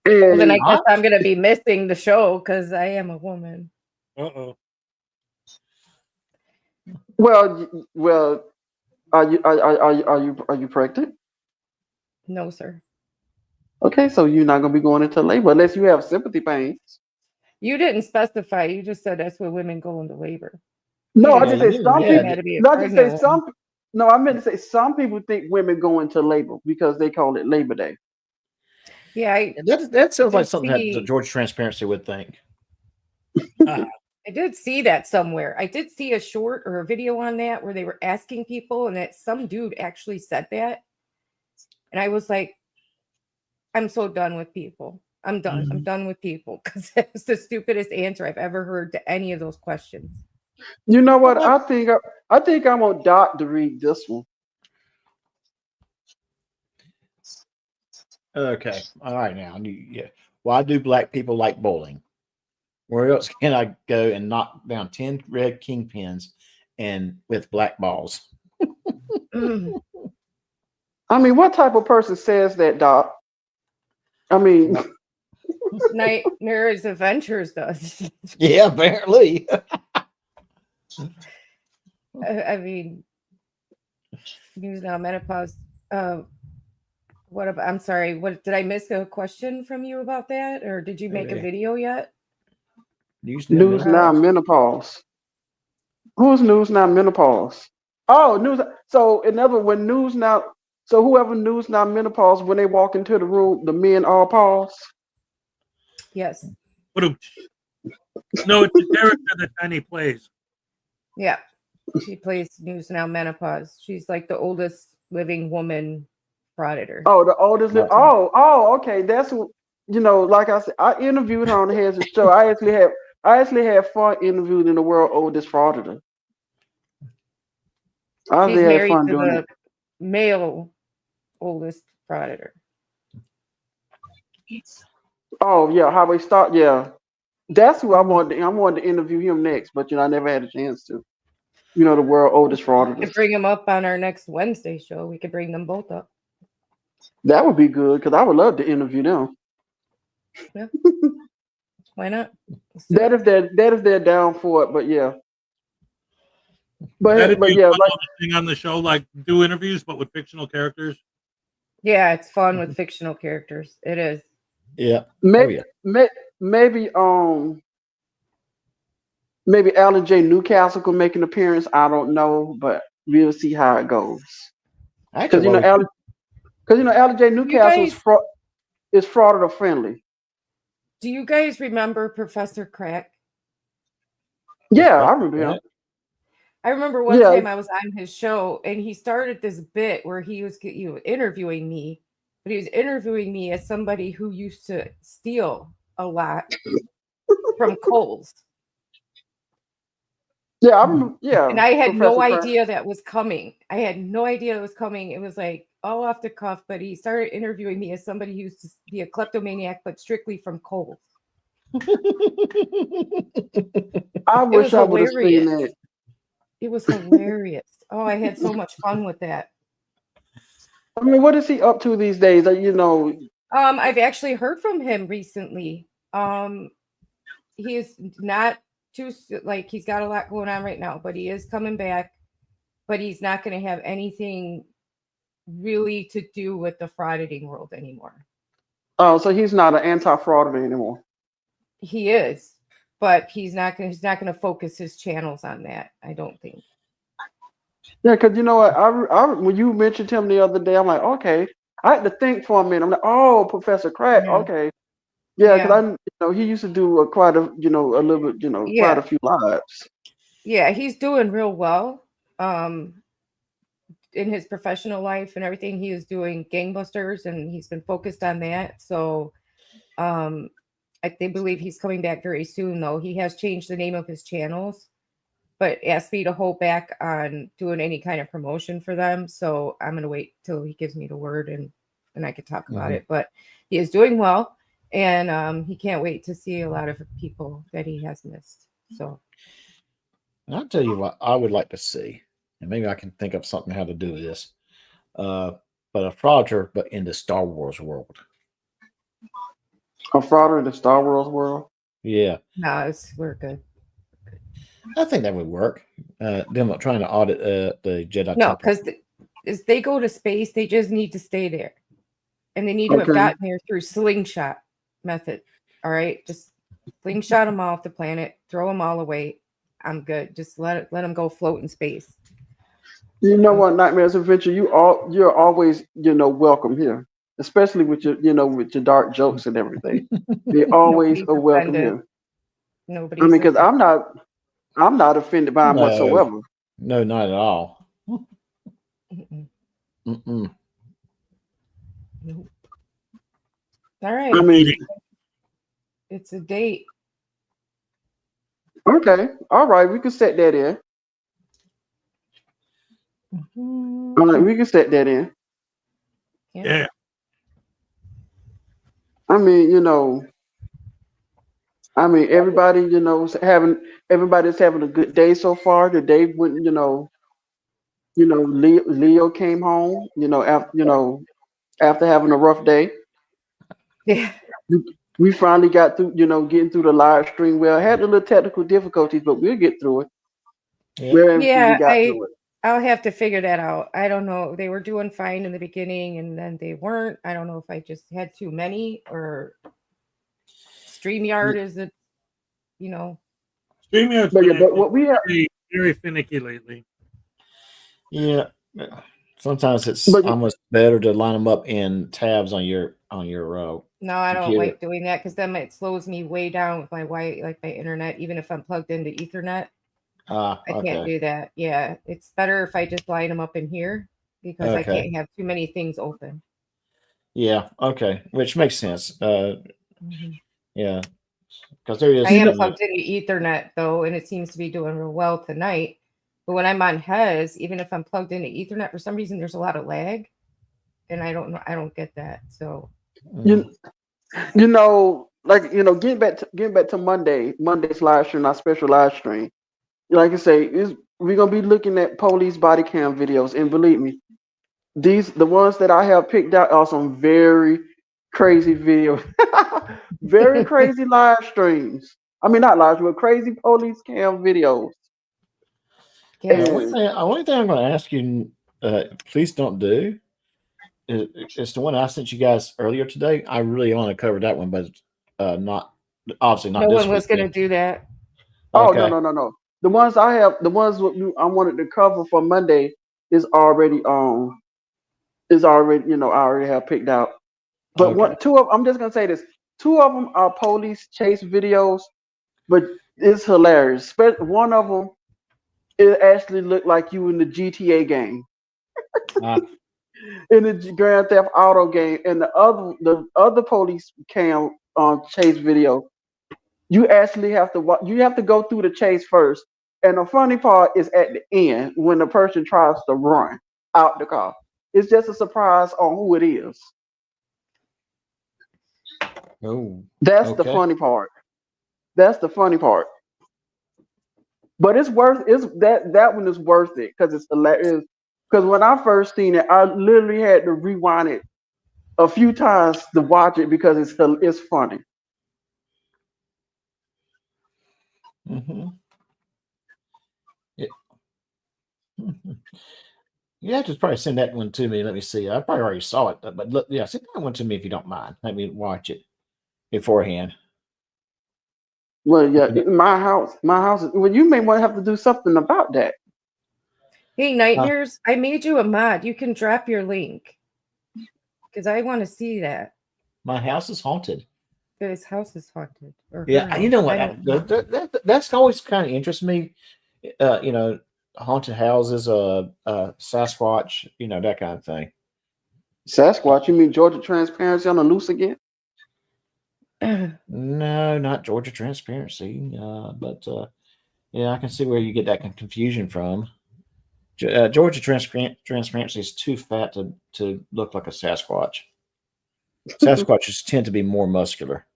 A: Well, then I
B: And
A: guess I'm going to be missing the show because I am a woman.
H: Uh-oh.
B: well, are you pregnant?
A: No, sir.
B: Okay, so you're not gonna be going into labor unless you have sympathy pains.
A: You didn't specify. You just said that's when women go into labor.
B: No, I
A: You
B: just
A: didn't
B: say
A: say
B: some
A: women
B: people.
A: had to be a
B: No, I just say
A: pregnant woman.
B: some. No, I meant to say some people think women go into labor because they call it Labor Day.
A: Yeah,
C: That sounds like
A: did
C: something that the
A: see-
C: George Transparency would think.
A: I did see that somewhere. I did see a short or a video on that where they were asking people, and that some dude actually said that. And I was like, I'm so done with people. I'm done. I'm done with people because that's the stupidest answer I've ever heard to any of those questions.
B: You know what? I think I want Doc to read this one.
C: Okay, all right now. Yeah, why do black people like bowling? Where else can I go and knock down 10 red kingpins and with black balls?
B: I mean, what type of person says that, Doc? I mean,
A: Nightmares Adventures does.
C: Yeah, apparently.
A: I mean, news now menopause. What about? I'm sorry. What did I miss a question from you about that, or did you make a
C: Okay.
A: video yet?
B: News Now Menopause. Who's News Now Menopause? Oh, News. So in other when News Now, so whoever News Now Menopause, when they walk into the room, the men all pause.
A: Yes.
H: No, it's a character that Penny plays.
A: Yeah. She plays News Now Menopause. She's like the oldest living woman frauditor.
B: Oh, the oldest. Okay. That's like I said, I interviewed her on the Heads of Show. I actually had fun interviewing the world oldest frauditor. I
A: She's
B: actually had
A: married
B: fun
A: to
B: doing
A: the
B: it.
A: male oldest frauditor.
B: Oh yeah, how we start? Yeah, that's who I wanted. I wanted to interview him next, but I never had a chance to. The world oldest
A: We
B: frauditor.
A: could bring them up on our next Wednesday show. We could bring them both up.
B: That would be good because I would love to interview them.
A: Yeah. Why not?
B: That if they're down for it, but yeah.
H: That'd
B: But
H: be
B: yeah,
H: a fun
B: like
H: little thing on the show, like do interviews but with fictional characters.
A: Yeah, it's fun with fictional characters. It is.
C: Yeah.
B: maybe maybe maybe Alan J. Newcastle could make an appearance. I don't know, but we'll see how it goes. Because
C: Actually,
B: Alan J. Newcastle is frauditor friendly.
A: Do you guys remember Professor Crack?
B: Yeah, I remember him.
A: I remember one time I was on his show and he started this bit where he was interviewing me, but he was interviewing me as somebody who used to steal a lot from Kohl's.
B: Yeah, I remember. Yeah,
A: and I had
B: Professor
A: no
B: Crack.
A: idea that was coming. I had no idea it was coming. It was like all off the cuff, but he started interviewing me as somebody who used to be a kleptomaniac, but strictly from Kohl's.
B: I wish I would have seen that.
A: It was hilarious. Oh, I had so much fun with that.
B: I mean, what is he up to these days? You know,
A: I've actually heard from him recently. He is not like he's got a lot going on right now, but he is coming back. But he's not going to have anything really to do with the frauditing world anymore.
B: oh, so he's not an anti-frauder anymore.
A: He is, but he's not going to focus his channels on that. I don't think.
B: Yeah, because you know what, when you mentioned him the other day, I'm like, okay. I had to think for a minute. I'm like, oh, Professor Crack.
A: Yeah.
B: Okay, yeah, because
A: Yeah.
B: he used to do quite a a little bit, quite a
A: Yeah.
B: few lives.
A: Yeah, he's doing real well. In his professional life and everything, he is doing gangbusters, and he's been focused on that. So, they believe he's coming back very soon. Though he has changed the name of his channels, but asked me to hold back on doing any kind of promotion for them. So I'm gonna wait till he gives me the word, and I could talk about it. But he is doing well, and he can't wait to see a lot of people that he has missed. So
C: And I'll tell you what I would like to see, and maybe I can think of something how to do this. But a frauder, but in the Star Wars world.
B: A frauder in the Star Wars world.
C: Yeah,
A: no, we're good.
C: I think that would work. Them trying to audit the Jedi
A: No,
C: Temple.
A: because as they go to space, they just need to stay there, and they need to have
B: Okay.
A: gotten there through slingshot method. All right, just slingshot them off the planet, throw them all away. I'm good. Just let them go float in space.
B: You know what, Nightmares Adventure, you're always welcome here, especially with your with your dark jokes and everything. You're always
A: Nobody's
B: a welcome
A: offended.
B: here.
A: Nobody's
B: I mean, because
A: offended.
B: I'm not offended by him
C: No,
B: whatsoever.
C: no, not at all.
A: Mm-mm.
C: Mm-mm.
A: Nope. All right.
B: I mean,
A: It's a date.
B: okay, all right, we can set that in. All right, we can set that in.
H: Yeah.
B: I mean, everybody, everybody's having a good day so far. The day when Leo came home, after having a rough day.
A: Yeah.
B: We finally got through, getting through the live stream. Well, I had a little technical difficulties, but we'll get through it.
C: Yeah.
B: We got through it.
A: I'll have to figure that out. I don't know. They were doing fine in the beginning, and then they weren't. I don't know if I just had too many, or StreamYard is it,
H: StreamYard's
B: But yeah,
H: been
B: but what we have,
H: very, very finicky lately.
C: Yeah. Sometimes it's
B: But-
C: almost better to line them up in tabs on your
A: No, I don't
C: computer.
A: like doing that, because then it slows me way down with my my internet, even if I'm plugged into Ethernet. I can't
C: Okay.
A: do that. Yeah, it's better if I just line them up in here, because I
C: Okay.
A: can't have too many things open.
C: Yeah. Okay. Which makes sense.
A: Mhm.
C: Yeah. Because there is.
A: I am plugged into Ethernet though, and it seems to be doing real well tonight. But when I'm on Hez, even if I'm plugged into Ethernet, for some reason there's a lot of lag, and I don't know. I don't get that. So
B: getting back to Monday's live stream, our special live stream. Like I say, we're gonna be looking at police body cam videos, and believe me, the ones that I have picked out are some very crazy videos, very crazy live streams. I mean, not live, but crazy police cam videos.
A: yes.
C: One thing I'm going to ask you, please don't do, is the one I sent you guys earlier today. I really want to cover that one, but not obviously not.
A: No
C: this
A: one was going to
C: weekend.
A: do that.
B: Oh
C: Okay.
B: no. The ones I have, the ones I wanted to cover for Monday is already I already have picked out. But
C: Okay.
B: I'm just gonna say this. Two of them are police chase videos, but it's hilarious. One of them, it actually looked like you in the GTA game, in the Grand Theft Auto game, and the other police cam chase video. You actually have to you have to go through the chase first, and the funny part is at the end when the person tries to run out the car. It's just a surprise on who it is.
C: Oh.
B: That's the
C: Okay.
B: funny part. That's the funny part. But it's that one is worth it because it's hilarious. Because when I first seen it, I literally had to rewind it a few times to watch it because it's funny.
C: Mm-hmm. Yeah. You have to probably send that one to me. Let me see. I probably already saw it, but look, yeah, send that one to me if you don't mind. Let me watch it beforehand.
B: Well, yeah, my house. Well, you may want to have to do something about that.
A: Hey, Nightmares, I made you a mod. You can drop your link because I want to see that.
C: My house is haunted.
A: His house is haunted. Or her
C: Yeah, you
A: house.
C: know what?
A: I don't know.
C: That's always kind of interests me. Haunted houses, Sasquatch, that kind of thing.
B: Sasquatch? You mean Georgia Transparency on the loose again?
C: No, not Georgia Transparency, but yeah, I can see where you get that confusion from. Georgia Transparency is too fat to look like a Sasquatch. Sasquatches tend to be more muscular.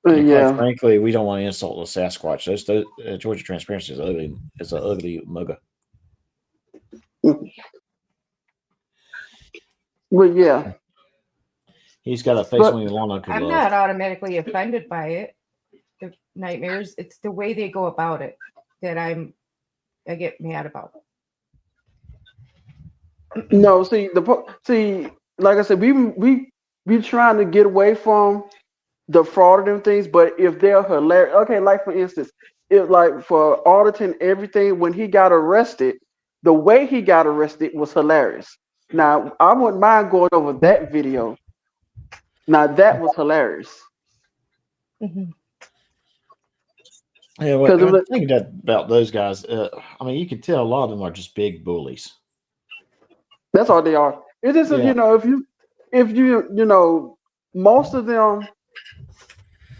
C: And quite
B: Yeah.
C: frankly, we don't want to insult the Sasquatch. Georgia Transparency is ugly. It's an ugly mugger.
B: Well, yeah.
C: He's got a face
B: But
C: only Lana could
A: I'm
C: love.
A: not automatically offended by it. The Nightmares. It's the way they go about it that I get mad about.
B: no, see like I said, we trying to get away from the fraud and things, but if they're hilarious, okay, like for instance, if like for auditing everything, when he got arrested, the way he got arrested was hilarious. Now I wouldn't mind going over that video. Now that was hilarious.
A: Mhm.
C: Yeah, well, the thing about those guys, I mean, you can tell a lot of them are just big bullies.
B: That's all they are. It is,
C: Yeah.
B: if you most of them,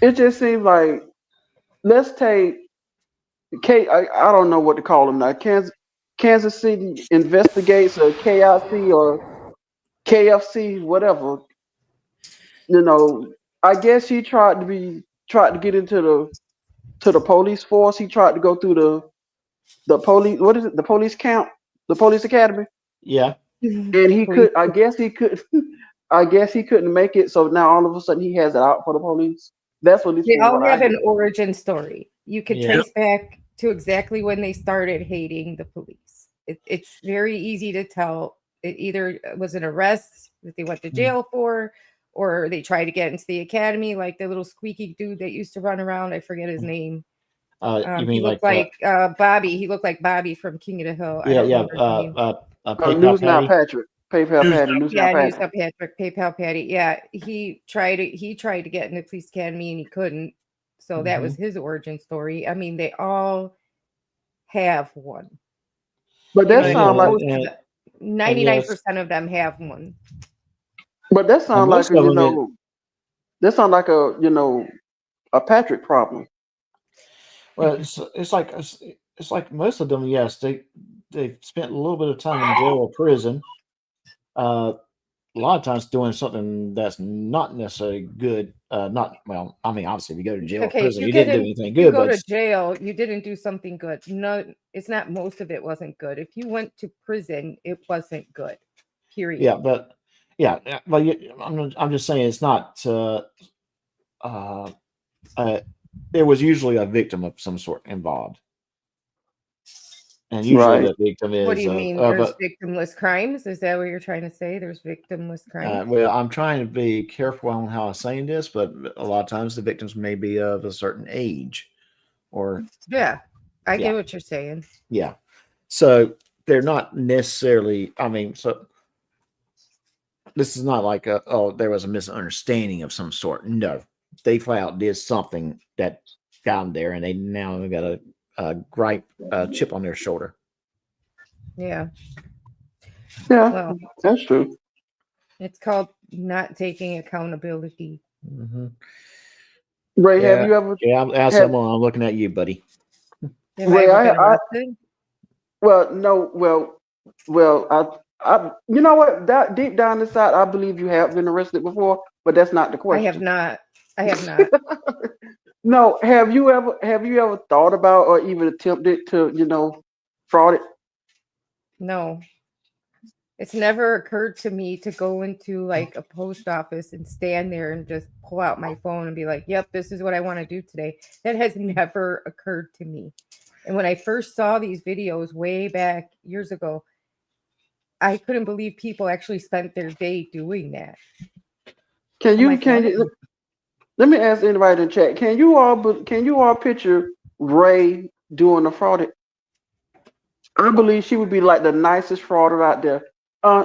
B: it just seems like let's take I don't know what to call them now. Kansas City Investigates or KIC or KFC, whatever. I guess he tried to get into the police force. He tried to go through the police. What is it? The police camp, the police academy.
C: Yeah.
B: And he could. I guess he could. I guess he couldn't make it. So now all of a sudden he has it out for the police. That's what
A: They all
B: what I
A: have an
B: get.
A: origin story. You could
C: Yeah.
A: trace back to exactly when they started hating the police. It's very easy to tell. It either was an arrest that they went to jail for, or they tried to get into the academy, like the little squeaky dude that used to run around. I forget his name.
C: You
A: He
C: mean
A: looked like Bobby. He looked like Bobby from King of the Hill. I don't remember his name.
C: PayPal
B: News Now
C: Patty?
B: Patrick, PayPal
H: News
B: Patty,
H: Now.
B: News Now
A: Yeah, News
B: Patrick.
A: Up Patrick, PayPal Patty. Yeah, he tried to get in the police academy and he couldn't. So that was his origin story. I mean, they all have one.
B: But
A: You know
B: that
A: what I
B: sounds
A: mean?
B: like.
A: 99% of them have one.
B: But that
C: And
B: sounds like
C: most of them,
B: that sounds like a Patrick problem.
C: well, it's like most of them. Yes, they spent a little bit of time in jail or prison. A lot of times doing something that's not necessarily good. Not well. I mean, obviously, if you go to jail or
A: Okay,
C: prison,
A: if
C: you didn't do anything good.
A: you go
C: But
A: to jail, you didn't do something good. No, it's not most of it wasn't good. If you went to prison, it wasn't good. Period.
C: yeah, but yeah, well, I'm just saying it's not. There was usually a victim of some sort involved, and usually
B: Right.
C: the victim
A: What
C: is.
A: do you mean? There's victimless crimes? Is that what you're trying to say? There's victimless crimes?
C: Well, I'm trying to be careful on how I'm saying this, but a lot of times the victims may be of a certain age, or
A: Yeah, I
C: Yeah.
A: get what you're saying.
C: yeah. So they're not necessarily. I mean, so this is not like there was a misunderstanding of some sort. No, they flat out did something that got them there, and they now got a gripe chip on their shoulder.
A: Yeah.
B: Yeah,
A: Well,
B: that's true.
A: it's called not taking accountability.
C: Mm-hmm.
B: Ray, have
C: Yeah,
B: you ever?
C: yeah. As
B: Have,
C: someone, I'm looking at you, buddy.
A: Have
B: Ray,
A: I ever been arrested?
B: well, no, you know what? That deep down inside, I believe you have been arrested before, but that's not the
A: I have
B: question.
A: not. I have not.
B: No, have you ever thought about or even attempted to, frauded?
A: No. It's never occurred to me to go into like a post office and stand there and just pull out my phone and be like, yep, this is what I want to do today. That has never occurred to me. And when I first saw these videos way back years ago, I couldn't believe people actually spent their day doing that.
B: Can
A: I'm
B: you
A: like,
B: can
A: what?
B: you let me ask anybody in the chat? Can you all picture Ray doing the fraud? I believe she would be like the nicest frauder out there.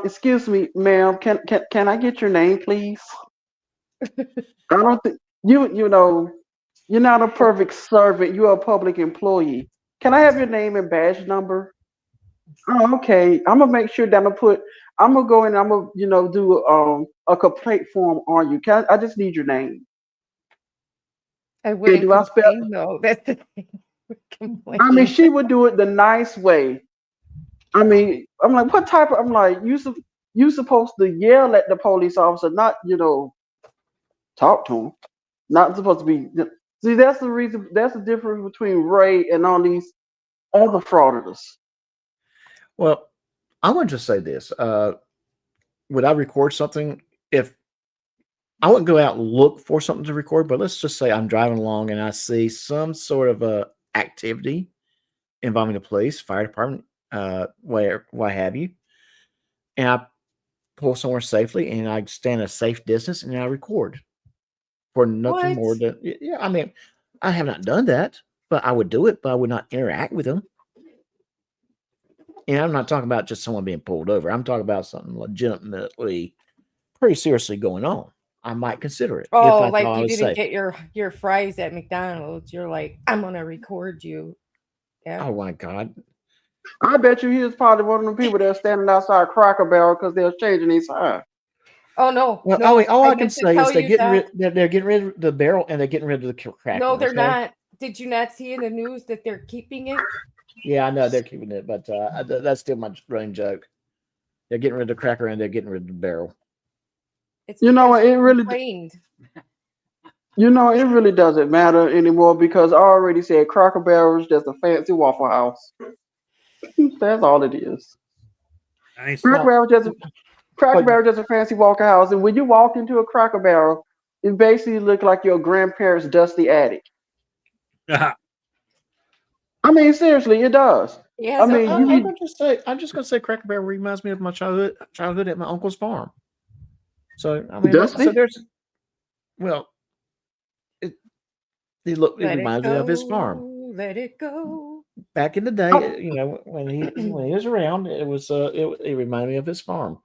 B: Excuse me, ma'am. Can I get your name, please? I don't think you know you're not a perfect servant. You're a public employee. Can I have your name and badge number? Oh, okay. I'm gonna make sure that I'm gonna go in. I'm gonna do a complaint form on you. I just need your name.
A: I
B: Okay,
A: wouldn't
B: do I spell?
A: complain though. That's the thing. Complain.
B: I mean, she would do it the nice way. I mean, I'm like, what type of? I'm like, you supposed to yell at the police officer, not talk to him. Not supposed to be. See, that's the reason. That's the difference between Ray and all these other fraudsters.
C: Well, I want to say this. Would I record something if I wouldn't go out and look for something to record, but let's just say I'm driving along and I see some sort of activity involving the police, fire department, what have you, and I pull somewhere safely and I stand a safe distance and I record for nothing
A: What?
C: more than yeah. I mean, I have not done that, but I would do it, but I would not interact with them. And I'm not talking about just someone being pulled over. I'm talking about something legitimately pretty seriously going on. I might consider it if
A: Oh,
C: I
A: like
C: thought I
A: you
C: was
A: didn't
C: safe.
A: get your fries at McDonald's. You're like, I'm gonna record you. Yeah.
C: Oh my God.
B: I bet you he was probably one of the people that are standing outside Cracker Barrel because they're changing their sign.
A: Oh no,
C: Well,
A: no.
C: all
A: I
C: I can
A: meant to
C: say is
A: tell you that.
C: they're getting rid of the barrel and they're getting rid of the cracker.
A: No, they're
C: Okay.
A: not. Did you not see in the news that they're keeping it?
C: Yeah, I know they're keeping it, but that's still my running joke. They're getting rid of the cracker and they're getting rid of the barrel.
A: It's
B: You know
A: because
B: what? It
A: you
B: really,
A: complained.
B: it really doesn't matter anymore because I already said Cracker Barrel is just a fancy Waffle House. That's all it is.
H: Nice.
B: Cracker
C: Well,
B: Barrel just Cracker
C: but
B: Barrel just a fancy Waffle House, and when you walk into a Cracker Barrel, it basically looks like your grandparents' dusty attic. I mean, seriously, it does.
A: Yeah,
B: I
A: so
B: mean,
C: I'm I'm just gonna say Cracker Barrel reminds me of my childhood at my uncle's farm. So I mean, so
B: dusty.
C: there's well, it it
A: let it
C: reminds me of his farm.
A: go, let it go.
C: Back in the day,
B: Oh,
C: when he was around, it reminded me of his farm.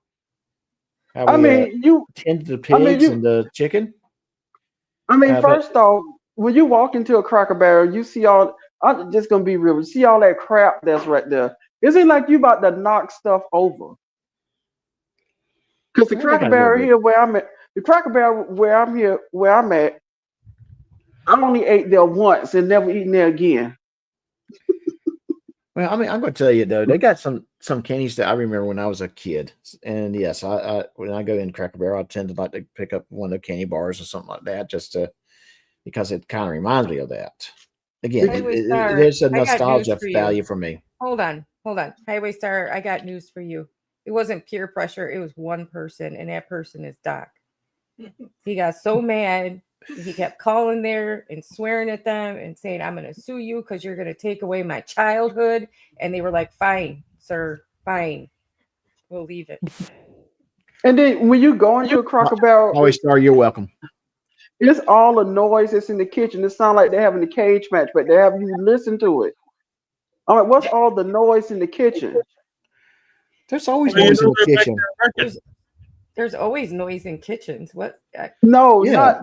C: How
B: I
C: we
B: mean, you.
C: tended the
B: I mean,
C: pigs and the chicken.
B: I mean,
C: But
B: first off, when you walk into a Cracker Barrel, you see all. I'm just gonna be real. You see all that crap that's right there. It seems like you about to knock stuff over. Because the
C: well, they
B: Cracker
C: got a little
B: Barrel
C: bit.
B: here where I'm at, the Cracker Barrel where I'm at, I only ate there once and never eaten there again.
C: Well, I mean, I'm going to tell you though, they got some candies that I remember when I was a kid, and yes, I when I go in Cracker Barrel, I tend to like to pick up one of the candy bars or something like that, just to because it kind of reminds me of that. Again,
A: Highway Star,
C: there's a
A: I got news
C: nostalgia
A: for you.
C: value for me.
A: Hold on. Highway Star, I got news for you. It wasn't peer pressure, it was one person, and that person is Doc. He got so mad, he kept calling there and swearing at them and saying, I'm going to sue you because you're going to take away my childhood. And they were like, fine, sir, fine. We'll leave it.
B: And then when you go into a Cracker Barrel,
C: Always Star, you're welcome.
B: it's all the noise that's in the kitchen. It sounds like they're having a cage match, but they have you listen to it. I'm like, what's all the noise in the kitchen?
C: There's always
H: Well,
C: noise in the
H: they're back
C: kitchen.
H: there working.
A: There's always noise in kitchens. What?
B: No,
C: Yeah,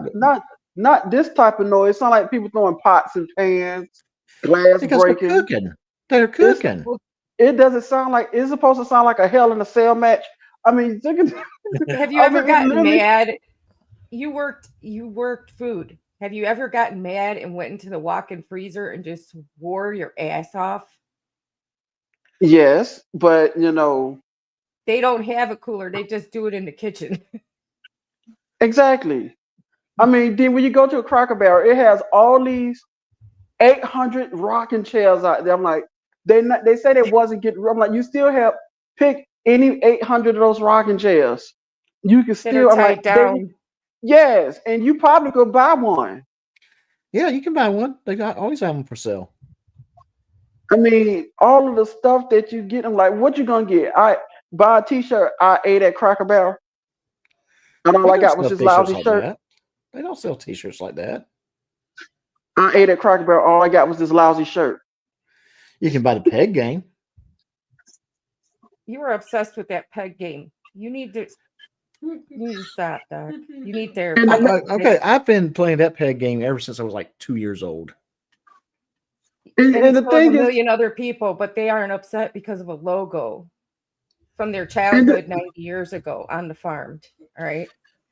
B: not this type of noise. It sounds like people throwing pots and pans, glass
C: because they're
B: breaking.
C: cooking. They're
B: It's
C: cooking.
B: it doesn't sound like it's supposed to sound like a Hell in a Cell match. I mean,
A: Have you
B: I
A: ever
B: mean, it
A: gotten
B: literally.
A: mad? You worked food. Have you ever gotten mad and went into the walk-in freezer and just wore your ass off?
B: Yes, but
A: They don't have a cooler. They just do it in the kitchen.
B: exactly. I mean, then when you go to a Cracker Barrel, it has all these 800 rocking chairs out there. I'm like, They said it wasn't getting. I'm like, you still have pick any 800 of those rocking chairs. You can
A: That are
B: still. I'm
A: tied
B: like,
A: down.
B: yes, and you probably could buy one.
C: Yeah, you can buy one. They got always have them for sale.
B: I mean, all of the stuff that you get, I'm like, what you gonna get? I buy a T-shirt. I ate at Cracker Barrel, and all
C: They
B: I
C: don't
B: got was
C: sell
B: this
C: T-shirts
B: lousy
C: like
B: shirt.
C: that. They don't sell T-shirts like that.
B: I ate at Cracker Barrel. All I got was this lousy shirt.
C: You can buy the peg game.
A: You were obsessed with that peg game. You need to stop, Doc. You need therapy.
B: And
C: Okay, I've been playing that peg game ever since I was like 2 years old.
B: and
A: And
B: the
A: so have
B: thing
A: a
B: is,
A: million other people, but they aren't upset because of a logo from their
B: and
A: childhood 90 years ago on the farm. All right.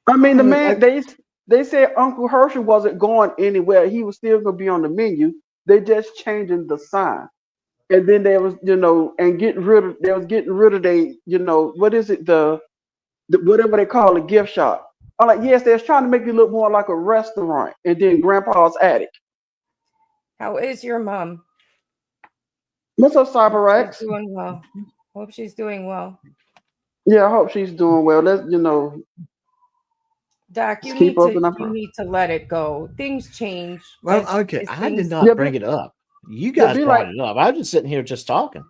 B: I mean,
C: I
B: the
C: mean,
B: man they said Uncle Herschel wasn't going anywhere. He was still gonna be on the menu. They just changing the sign. And then there was, and getting rid of what is it, the whatever they call a gift shop. I'm like, yes, they're trying to make it look more like a restaurant, and then Grandpa's attic.
A: How is your mom?
B: What's up,
A: She's
B: CyberX?
A: doing well. Hope she's doing well.
B: Yeah, I hope she's doing well. Let's
A: Doc,
B: just keep up in our
A: you need to let it go. Things change.
C: Well,
A: as-
C: okay,
A: as
C: I did
A: things-
C: not
B: Yeah,
C: bring it up. You
B: yeah,
C: guys
B: be
C: brought
B: like
C: it up. I was just sitting here just talking.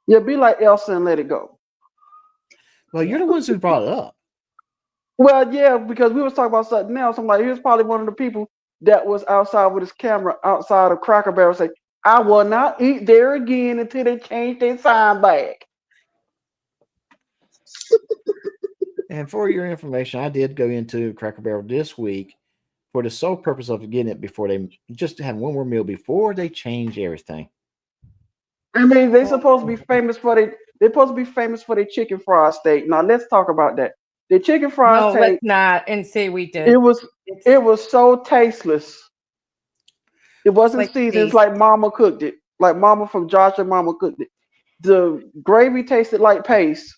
B: be like Elsa and let it go.
C: Well, you're the ones who brought it up.
B: Well, yeah, because we was talking about something else. I'm like, here's probably one of the people that was outside with his camera outside of Cracker Barrel saying, I will not eat there again until they change their sign back.
C: And for your information, I did go into Cracker Barrel this week for the sole purpose of getting it before they just have one more meal before they change everything.
B: I mean, they're supposed to be famous for their chicken fried steak. Now let's talk about that. The chicken fried
A: No, let's
B: steak,
A: not and say we did.
B: it was
A: It's,
B: it was so tasteless. It
A: it's
B: wasn't
A: like
B: seasoned. It's
A: paste.
B: like Mama cooked it. Like Mama from Josh and Mama cooked it. The gravy tasted like paste.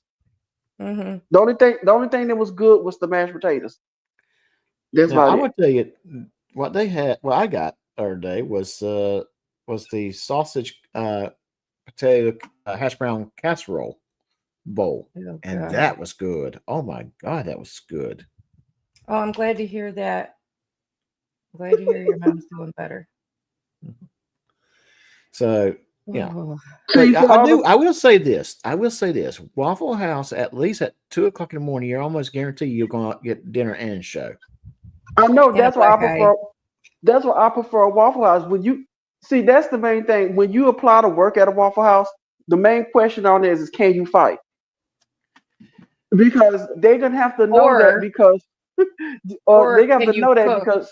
A: Mm-hmm.
B: The only thing that was good was the mashed potatoes. That's
C: Now,
B: about
C: I'm
B: it.
C: going to tell you what they had. What I got the other day was the sausage potato hash brown casserole bowl,
A: Oh,
C: and
A: God.
C: that was good. Oh my God, that was good.
A: Oh, I'm glad to hear that. Glad to hear your mom's doing better.
C: So
A: Oh,
C: but
B: See, for all the
C: I will say this. I will say this. Waffle House, at least at 2 o'clock in the morning, you're almost guaranteed you're going to get dinner and show.
B: I know
A: and a
B: that's why I
A: black eye.
B: prefer. That's why I prefer a Waffle House. When you see, that's the main thing. When you apply to work at a Waffle House, the main question on there is can you fight? Because they're gonna have to know that
A: Or
B: because, or
A: or
B: they have
A: can
B: to
A: you
B: know that
A: cook?
B: because,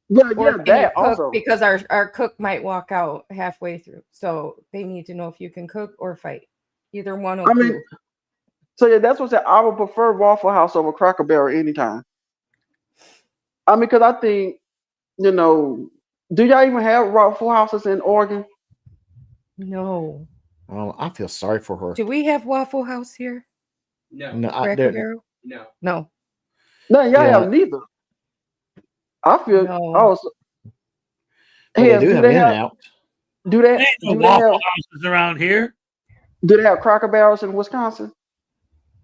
B: yeah,
A: Or
B: yeah,
A: can you
B: that
A: cook?
B: also.
A: Because our cook might walk out halfway through. So they need to know if you can cook or fight. Either one will
B: I mean,
A: do.
B: so yeah, that's what I said. I would prefer Waffle House over Cracker Barrel anytime. I mean, because I think you know, do y'all even have Waffle Houses in Oregon?
A: No.
C: Well, I feel sorry for her.
A: Do we have Waffle House here?
C: No,
A: Cracker Barrel? No.
B: No, y'all
C: yeah,
B: have neither. I feel.
A: No.
B: Oh, so,
C: well, they
B: hey,
C: do
B: do
C: have
B: they
C: In and
B: have?
C: Out.
B: Do
H: There
B: they?
H: ain't no
B: Do they
H: Waffle
B: have?
H: Houses around here.
B: Do they have Cracker Barrels in Wisconsin?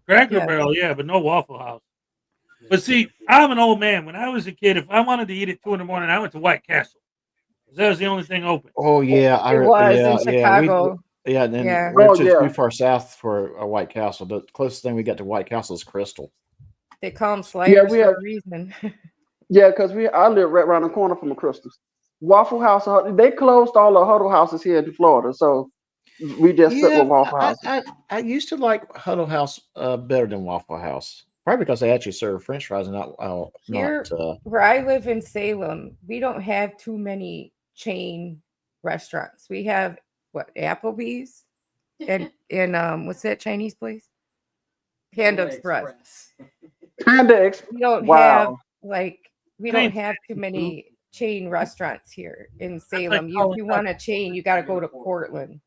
H: Cracker
A: Yes.
H: Barrel, yeah, but no Waffle House. But see, I'm an old man. When I was a kid, if I wanted to eat at 2 in the morning, I went to White Castle. 'Cause that was the only thing open.
C: Oh yeah,
A: It was in
C: yeah.
A: Chicago.
C: And then
A: Yeah.
C: we're
B: Oh
C: just too
B: yeah,
C: far south for a White Castle. The closest thing we got to White Castle is Crystal.
A: They call them
B: yeah.
A: Sliders
B: We
A: for
B: have
A: a reason.
B: because I live right around the corner from the Crystals. Waffle House. They closed all the Huddle houses here in Florida, so we just stuck
C: Yeah,
B: with Waffle Houses.
C: I used to like Huddle House better than Waffle House. Probably because they actually serve French fries and not
A: Here, where I live in Salem, we don't have too many chain restaurants. We have what, Applebee's and what's that Chinese place? Panda Express. We don't have
B: Wow.
A: we
H: It
A: don't
H: ain't
A: have too many chain restaurants here in
H: that's like
A: Salem. If
H: calling
A: you
H: up.
A: want a chain, you got to go to Portland.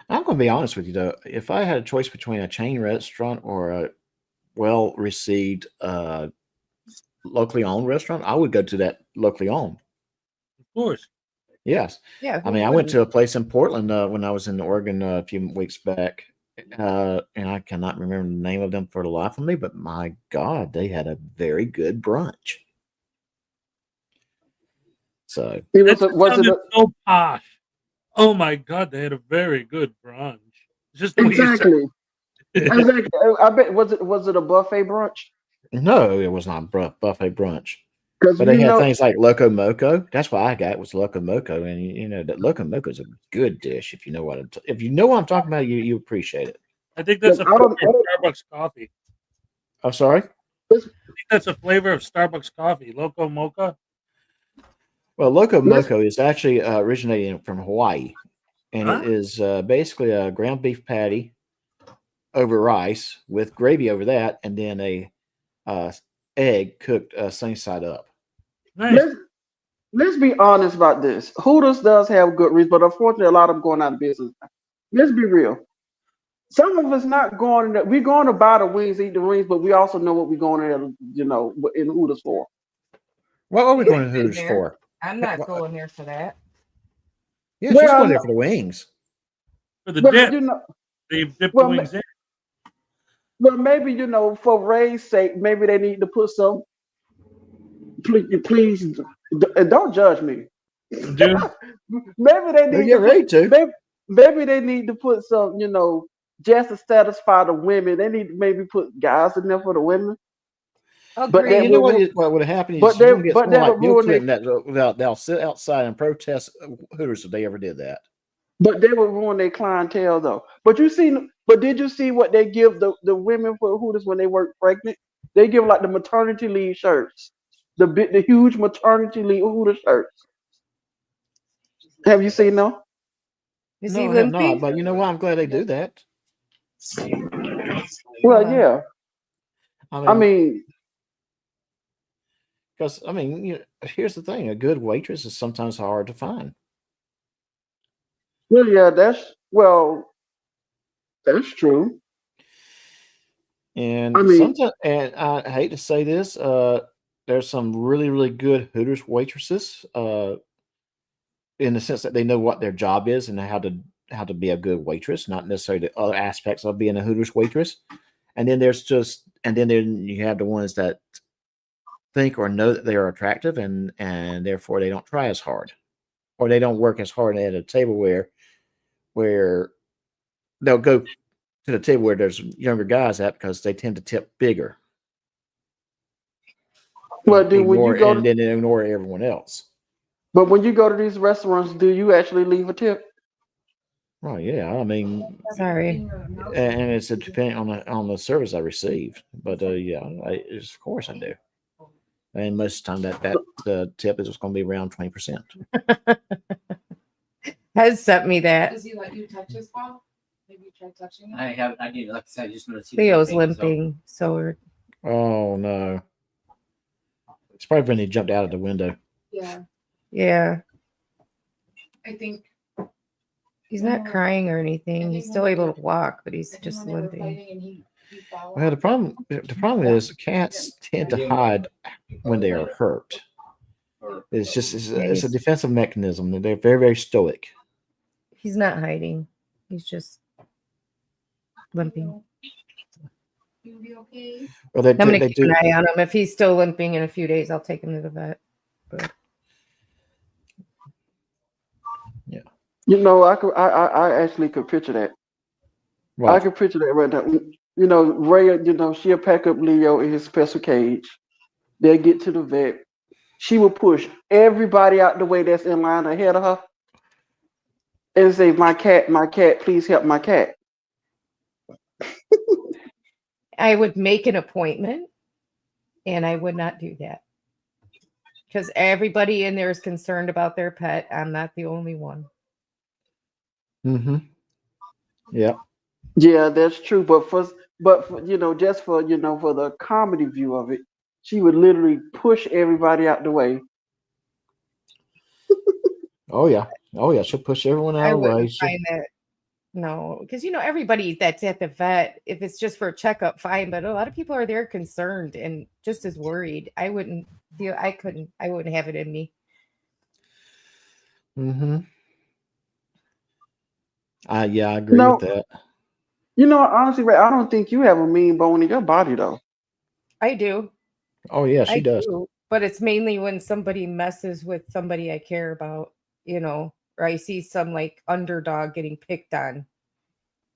C: I'm going to be honest with you though. If I had a choice between a chain restaurant or a well received locally owned restaurant, I would go to that locally owned.
H: Of course.
C: Yes.
A: Yeah.
C: I
A: who
C: mean, I went
A: wouldn't?
C: to a place in Portland when I was in Oregon a few weeks back, and I cannot remember the name of them for the life of me, but my God, they had a very good brunch. So,
B: It
H: That
B: was
H: just
B: was it
H: sounded so posh. Oh my God, they had a very good brunch. Just the way you said
B: exactly
H: it.
B: exactly? I bet was it a buffet brunch?
C: no, it was not buffet brunch.
B: Because
C: But they had things like Loco Moco. That's what I got was Loco Moco, and you know that Loco Moco is a good dish if you know if you know what I'm talking about. You appreciate it.
H: I think that's a
B: I
H: flavor
B: don't.
H: of Starbucks coffee.
C: I'm sorry.
H: I think that's a flavor of Starbucks coffee. Loco Mocha.
C: Well, Loco
B: Let's
C: Moco is actually originating from Hawaii, and it
H: Huh?
C: is basically a ground beef patty over rice with gravy over that, and then a uh, egg cooked sunny side up.
H: Nice.
B: let's let's be honest about this. Hooters does have good reasons, but unfortunately, a lot of them going out of business. Let's be real. Some of us not going. We're going to buy the wings, eat the wings, but we also know what we're going in. In Hooters for.
C: What are we
A: Yeah,
C: going to
A: I've been
C: Hooters
A: there.
C: for?
A: I'm not going there for that.
C: Yeah, she's
B: Well,
C: going there for the wings.
H: For the
B: well,
H: dip, they dip the
B: well,
H: wings in.
B: well, maybe for Ray's sake, maybe they need to put some. Please, and don't judge me.
H: Dude,
B: Maybe they
C: They're
B: need to
C: getting
B: put.
C: ready to.
B: Maybe they need to put some. Just to satisfy the women. They need to maybe put guys in there for the women. But
C: Well,
B: that
C: you know
B: will.
C: what would happen
B: But
C: is you're
B: they
C: going to get
B: but
C: someone
B: that
C: like
B: would
C: Bill
B: ruin
C: Clinton that'll sit outside and protest Hooters if they ever did that.
B: But they would ruin their clientele though. But did you see what they give the women for Hooters when they work pregnant? They give like the maternity leave shirts, the huge maternity leave Hooter shirts. Have you seen them?
A: Is he
C: No, I have not.
A: limping?
C: But you know what? I'm glad they do that.
B: Well, yeah.
C: I
B: I
C: mean,
B: mean,
C: because here's the thing: a good waitress is sometimes hard to find.
B: well, yeah. That's true. I
C: And
B: mean,
C: sometimes, and I hate to say this, there's some really, really good Hooters waitresses, in the sense that they know what their job is and how to be a good waitress, not necessarily the other aspects of being a Hooters waitress. And then you have the ones that think or know that they are attractive and therefore they don't try as hard or they don't work as hard at a table where they'll go to the table where there's younger guys at because they tend to tip bigger
B: well,
C: and
B: dude,
C: then ignore everyone else.
B: but when you go to these restaurants, do you actually leave a tip?
C: Oh yeah, I mean,
A: Sorry.
C: and it's depending on the service I received, but of course I do. And most of the time that tip is going to be around 20%.
A: Has sent me that.
E: Does he let you touch his ball? Maybe you try touching it?
I: I did. Like I said, I just want to see.
A: Leo's limping, so
C: Oh no, it's probably when he jumped out of the window.
E: Yeah.
A: yeah.
E: I think
A: He's not crying or anything. He's still able to walk, but he's
E: I think
A: just
E: when they were
A: limping.
E: fighting and he fell
C: Well,
E: off.
C: the problem is cats tend to hide when they are hurt. It's a defensive mechanism. They're very, very stoic.
A: He's not hiding. He's just limping.
E: You be okay?
C: Well, they
A: I'm gonna
C: they
A: keep
C: do.
A: an eye on him. If he's still limping in a few days, I'll take him to the vet. But
C: Yeah.
B: I actually could picture that. I
C: What?
B: can picture that right now. Ray, she'll pack up Leo in his special cage. They'll get to the vet. She will push everybody out the way that's in line ahead of her and say, my cat, please help my cat.
A: I would make an appointment, and I would not do that because everybody in there is concerned about their pet. I'm not the only one.
C: Mm-hmm. Yeah.
B: Yeah, that's true. Just for the comedy view of it, she would literally push everybody out the way.
C: Oh yeah. Oh yeah. She'll push everyone out
A: I
C: of the way.
A: wouldn't find that. No, because everybody that's at the vet, if it's just for a checkup, fine. But a lot of people are there concerned and just as worried. I wouldn't have it in me.
C: Mm-hmm. Yeah, I agree with
B: No,
C: that.
B: honestly, Ray, I don't think you have a mean bone in your body though.
A: I do.
C: Oh yeah, she
A: I
C: does.
A: do. But it's mainly when somebody messes with somebody I care about, or I see some like underdog getting picked on,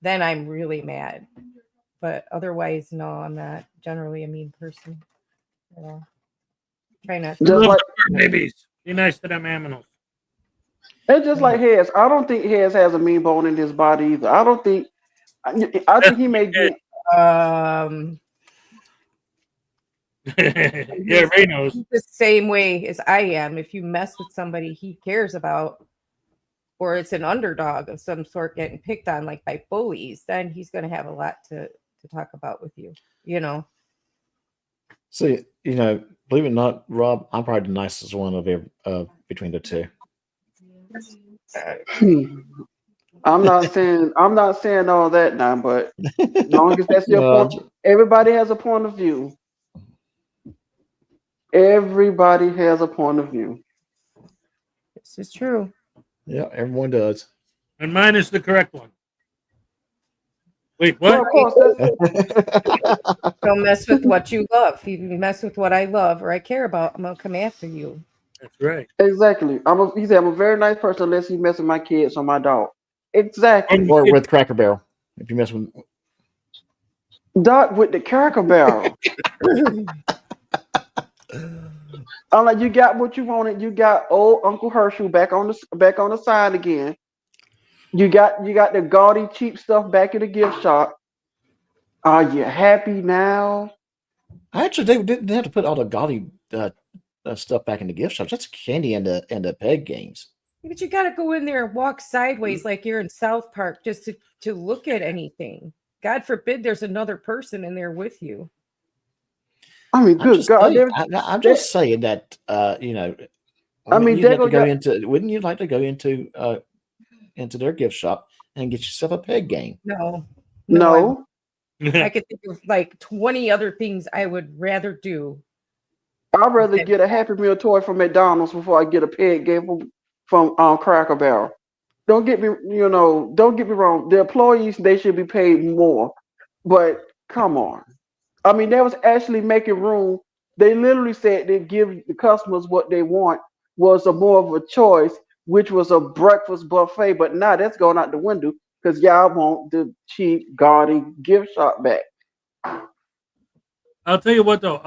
A: then I'm really mad. But otherwise, no, I'm not generally a mean person. You know, try not
H: We
A: to
B: Just
H: love
A: be.
B: like
H: the fur babies. Be nice to them animals.
B: it's just like Hez. I don't think Hez has a mean bone in his body either. I don't think. I think
H: That's
B: he may
H: my
B: get.
A: Um,
H: kid. Yeah,
A: he's,
H: Ray knows.
A: he's the same way as I am. If you mess with somebody he cares about, or it's an underdog of some sort getting picked on, like by bullies, then he's going to have a lot to talk about with you. You know.
C: See, believe it or not, Rob, I'm probably the nicest one of every between the two.
B: I'm not saying all that now, but long as that's your
C: No,
B: point, everybody has a point of view. Everybody has a point of view.
A: This is true.
C: yeah, everyone does.
H: And mine is the correct one. Wait,
B: Well,
H: what?
B: of course, that's
A: Don't mess with what you love. If you mess with what I love or I care about, I'm gonna come after you.
H: That's right.
B: exactly. He said I'm a very nice person unless you mess with my kids or my dog. Exactly.
C: Or with Cracker Barrel, if you mess with.
B: Doc with the Cracker Barrel. I'm like, you got what you wanted. You got old Uncle Herschel back on the side again. You got the gaudy cheap stuff back in the gift shop. Are you happy now?
C: Actually, they didn't have to put all the gaudy stuff back in the gift shops. That's candy and the peg games.
A: But you got to go in there and walk sideways like you're in South Park just to look at anything. God forbid there's another person in there with you.
B: I mean,
C: I'm
B: good
C: just
B: God,
C: saying. I'm
B: they,
C: just saying that
B: I mean, they go got
C: wouldn't you like to go into their gift shop and get yourself a peg game?
A: No,
B: no.
A: I could think of like 20 other things I would rather do.
B: I'd rather
A: than
B: get a Happy Meal toy from McDonald's before I get a peg game from Cracker Barrel. Don't get me wrong. The employees they should be paid more, but come on. I mean, they was actually making room. They literally said they give the customers what they want was a more of a choice, which was a breakfast buffet. But now that's going out the window because y'all want the cheap, gaudy gift shop back.
H: I'll tell you what though.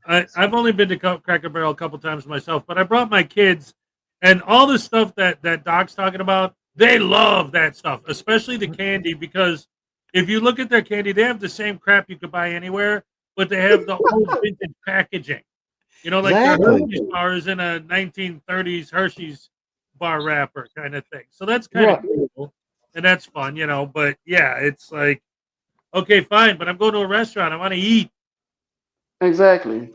H: I've only been to Cracker Barrel a couple times myself, but I brought my kids, and all the stuff that Doc's talking about, they love that stuff, especially the candy. Because if you look at their candy, they have the same crap you could buy anywhere, but they have the old vintage packaging. Like their
C: Exactly.
H: Hershey's bar is in a 1930s Hershey's bar wrapper kind of thing. So that's kind of
C: Right.
H: cool, and that's fun. But yeah, it's like, okay, fine, but I'm going to a restaurant. I want to eat.
B: Exactly.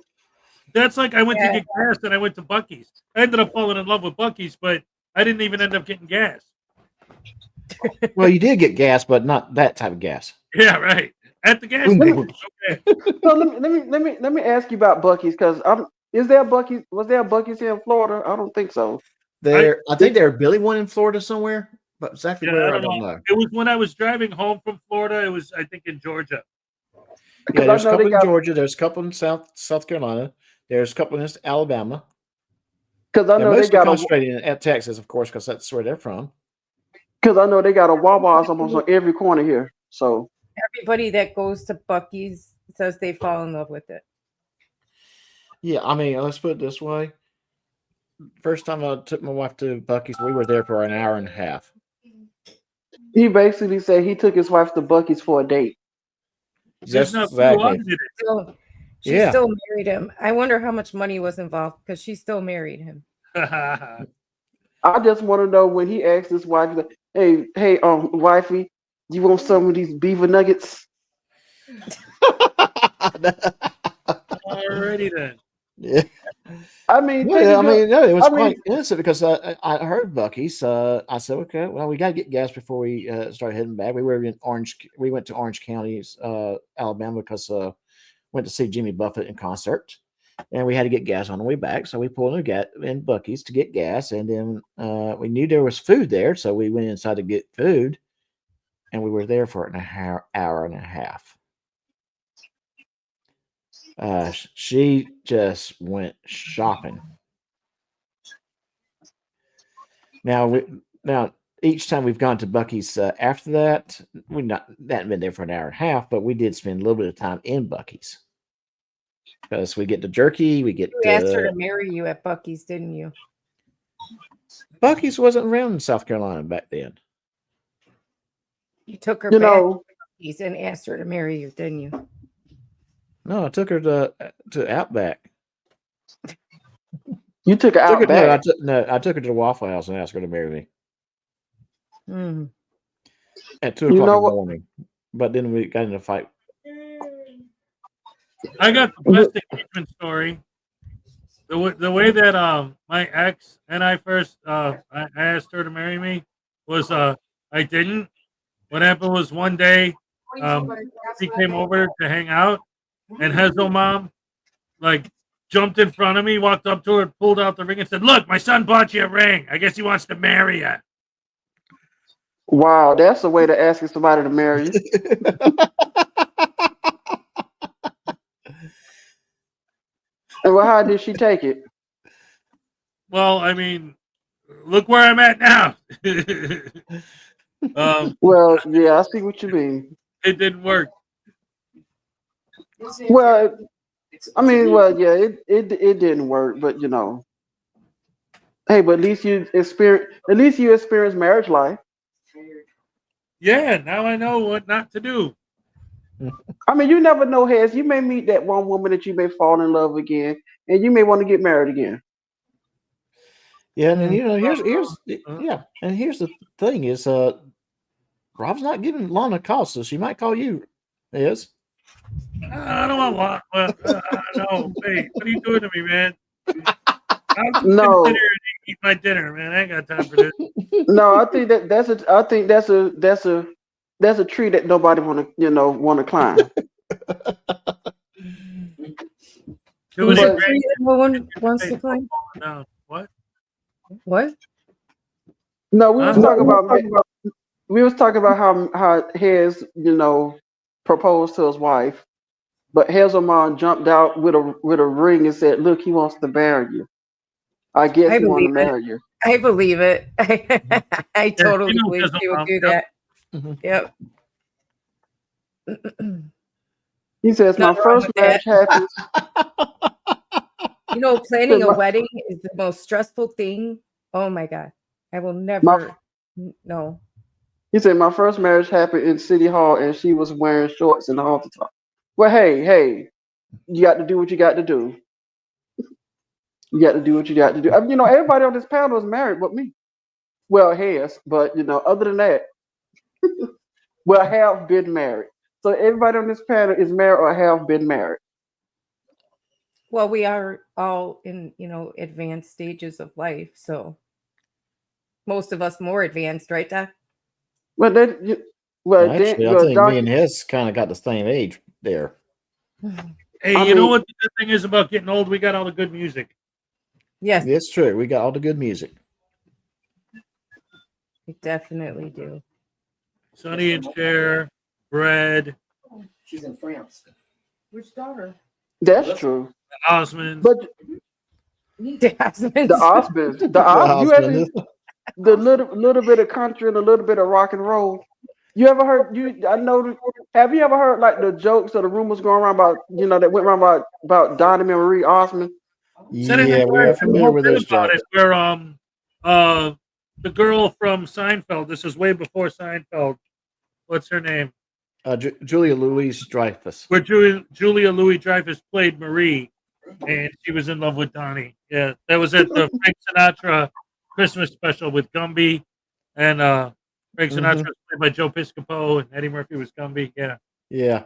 H: That's like I went to
A: Yeah.
H: get gas and I went to Buc-ee's. I ended up falling in love with Buc-ee's, but I didn't even end up getting gas.
C: Well, you did get gas, but not that type of gas.
H: Yeah, right. At the gas
C: Boom,
H: station.
C: boom.
H: Okay.
B: So let me ask you about Bucky's because is there a Bucky's? Was there a Bucky's here in Florida? I don't think so.
C: I think there's Billy one in Florida somewhere, but exactly
H: Yeah,
C: where
H: I
C: I
H: don't
C: don't
H: know.
C: know.
H: It was when I was driving home from Florida. It was, I think, in Georgia.
C: Yeah,
B: Because
C: there's a
B: I know they
C: couple in
B: got
C: Georgia. There's a couple in South Carolina. There's a couple in Alabama.
B: because I
C: They're
B: know they
C: mostly
B: got a
C: concentrated at Texas, of course, because that's where they're from.
B: because I know they got a Wawa's almost on every corner here. So
A: Everybody that goes to Bucky's says they fall in love with it.
C: Yeah, I mean, let's put it this way. First time I took my wife to Bucky's, we were there for an hour and a half.
B: he basically said he took his wife to Bucky's for a date.
H: She's
C: That's
H: not
C: exactly.
A: She
C: Yeah.
A: still married him. I wonder how much money was involved because she still married him.
B: I just want to know when he asked his wife, he's like, hey, wifey, you want some of these beaver nuggets?
H: Alrighty then.
C: Yeah.
B: I mean,
C: Yeah, I mean, no, it was
B: I mean,
C: quite innocent because I heard Bucky's. I said, okay, well, we got to get gas before we start heading back. We were in Orange. We went to Orange County, Alabama, because went to see Jimmy Buffett in concert. and we had to get gas on the way back. So we pulled in Bucky's to get gas, and then we knew there was food there, so we went inside to get food, and we were there for an hour and a half. She just went shopping. Now each time we've gone to Bucky's after that, we hadn't been there for an hour and a half, but we did spend a little bit of time in Bucky's because we get the jerky, we get.
A: You asked her to marry you at Bucky's, didn't you?
C: Bucky's wasn't around in South Carolina back then.
A: You took her back to Bucky's and asked her to marry you, didn't you?
C: No, I took her to Outback.
B: You took her Outback?
C: I took her to the Waffle House and asked her to marry me. At 2:00 in the morning. But then we got in a fight.
H: I got the best engagement story. The way that my ex and I first I asked her to marry me was I didn't. What happened was one day she came over to hang out, and Hazel mom like jumped in front of me, walked up to her, pulled out the ring, and said, "Look, my son bought you a ring. I guess he wants to marry you."
B: Wow, that's a way to asking somebody to marry you. And well, how did she take it?
H: Well, I mean, look where I'm at now.
B: Well, yeah, I see what you mean.
H: It didn't work.
B: Well, I mean, well, yeah, it didn't work, but you know, hey, but at least you experience marriage life.
H: Yeah, now I know what not to do.
B: I mean, you never know, Hez. You may meet that one woman that you may fall in love again, and you may want to get married again.
C: Yeah, and you know, here's the thing is, Rob's not giving Lana a call, so she might call you. Yes.
H: I don't want one. No, wait, what are you doing to me, man? I'm just
B: No.
H: gonna sit here and eat my dinner, man. I ain't got time for this.
B: No, I think that's a tree that nobody want to climb.
A: Who's a tree that no one wants to climb?
H: No, what?
A: What?
B: No, we was talking about how Hez, proposed to his wife, but Hazelmon jumped out with a ring and said, "Look, he wants to marry you. I guess he wants to marry you."
A: I believe it. I totally believe he would do that. Yep.
B: He says, "My first marriage happened."
A: You know, planning a wedding is the most stressful thing. Oh my God. I will never. No.
B: He said, "My first marriage happened in City Hall, and she was wearing shorts in the halter top." Well, hey, you got to do what you got to do. You got to do what you got to do. I mean, everybody on this panel is married but me. Well, Hez, but other than that, well, have been married. So everybody on this panel is married or have been married.
A: Well, we are all in, advanced stages of life. So most of us more advanced, right, Doc?
B: Well,
C: actually, I think me and Hez kind of got the same age there.
H: Hey, you know what the good thing is about getting old? We got all the good music.
A: Yes.
C: It's true. We got all the good music.
A: We definitely do.
H: Sonny and Cher, Bread.
I: She's in France.
A: Which daughter?
B: That's true.
H: The Osmonds.
B: But
A: the Osmonds.
B: The Osmonds. The little bit of country and a little bit of rock and roll. You ever heard? Have you ever heard like the jokes or the rumors going around about that went around about Donnie Marie Osmond?
C: Yeah, we're familiar with those jokes.
H: Where the girl from Seinfeld. This is way before Seinfeld. What's her name?
C: Julia Louis-Dreyfus.
H: Where Julia Louis-Dreyfus played Marie, and she was in love with Donnie. Yeah, that was at the Frank Sinatra Christmas special with Gumby, and Frank Sinatra was played by Joe Piscopo, and Eddie Murphy was Gumby. Yeah.
C: Yeah.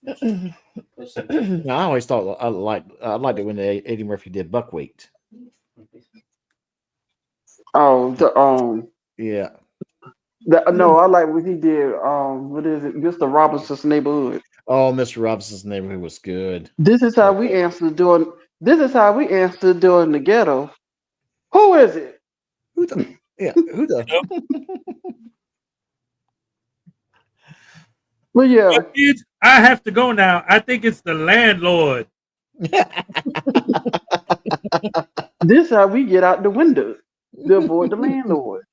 C: I always thought I liked it when Eddie Murphy did Buckwheat.
B: Oh,
C: yeah.
B: No, I like what he did. What is it? Mr. Robinson's Neighborhood.
C: Oh, Mr. Robinson's Neighborhood was good.
B: This is how we answer during. This is how we answer during the ghetto. Who is it?
C: Who the? Yeah, who the?
B: Well, yeah,
H: But kids, I have to go now. I think it's the landlord.
B: this is how we get out the window to avoid the landlord.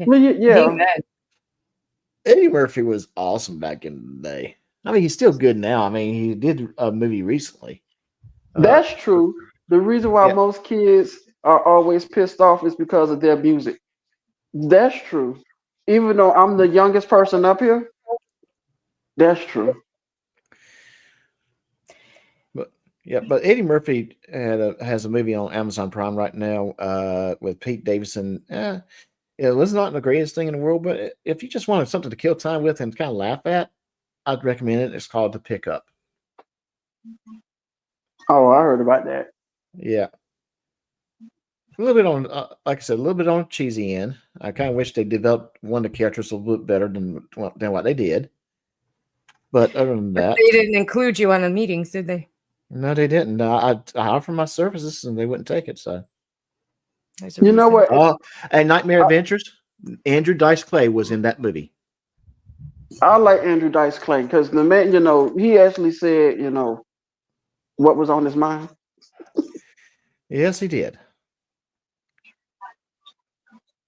B: Well, yeah,
A: Amen.
C: Eddie Murphy was awesome back in the day. I mean, he's still good now. I mean, he did a movie recently.
B: that's true. The reason why
C: Yeah.
B: most kids are always pissed off is because of their music. That's true. Even though I'm the youngest person up here, that's true.
C: But yeah, but Eddie Murphy has a movie on Amazon Prime right now with Pete Davidson. It was not the greatest thing in the world, but if you just wanted something to kill time with and kind of laugh at, I'd recommend it. It's called The Pickup.
B: Oh, I heard about that.
C: Yeah. A little bit on, like I said, a little bit on the cheesy end. I kind of wish they developed one of the characters a little bit better than what they did. But other than that,
A: They didn't include you on the meetings, did they?
C: no, they didn't. I offered my services and they wouldn't take it. So,
A: There's a
B: You know
A: reason.
B: what?
C: and Nightmare Adventures, Andrew Dice Clay was in that movie.
B: I like Andrew Dice Clay because the man, he actually said, what was on his mind.
C: Yes, he did.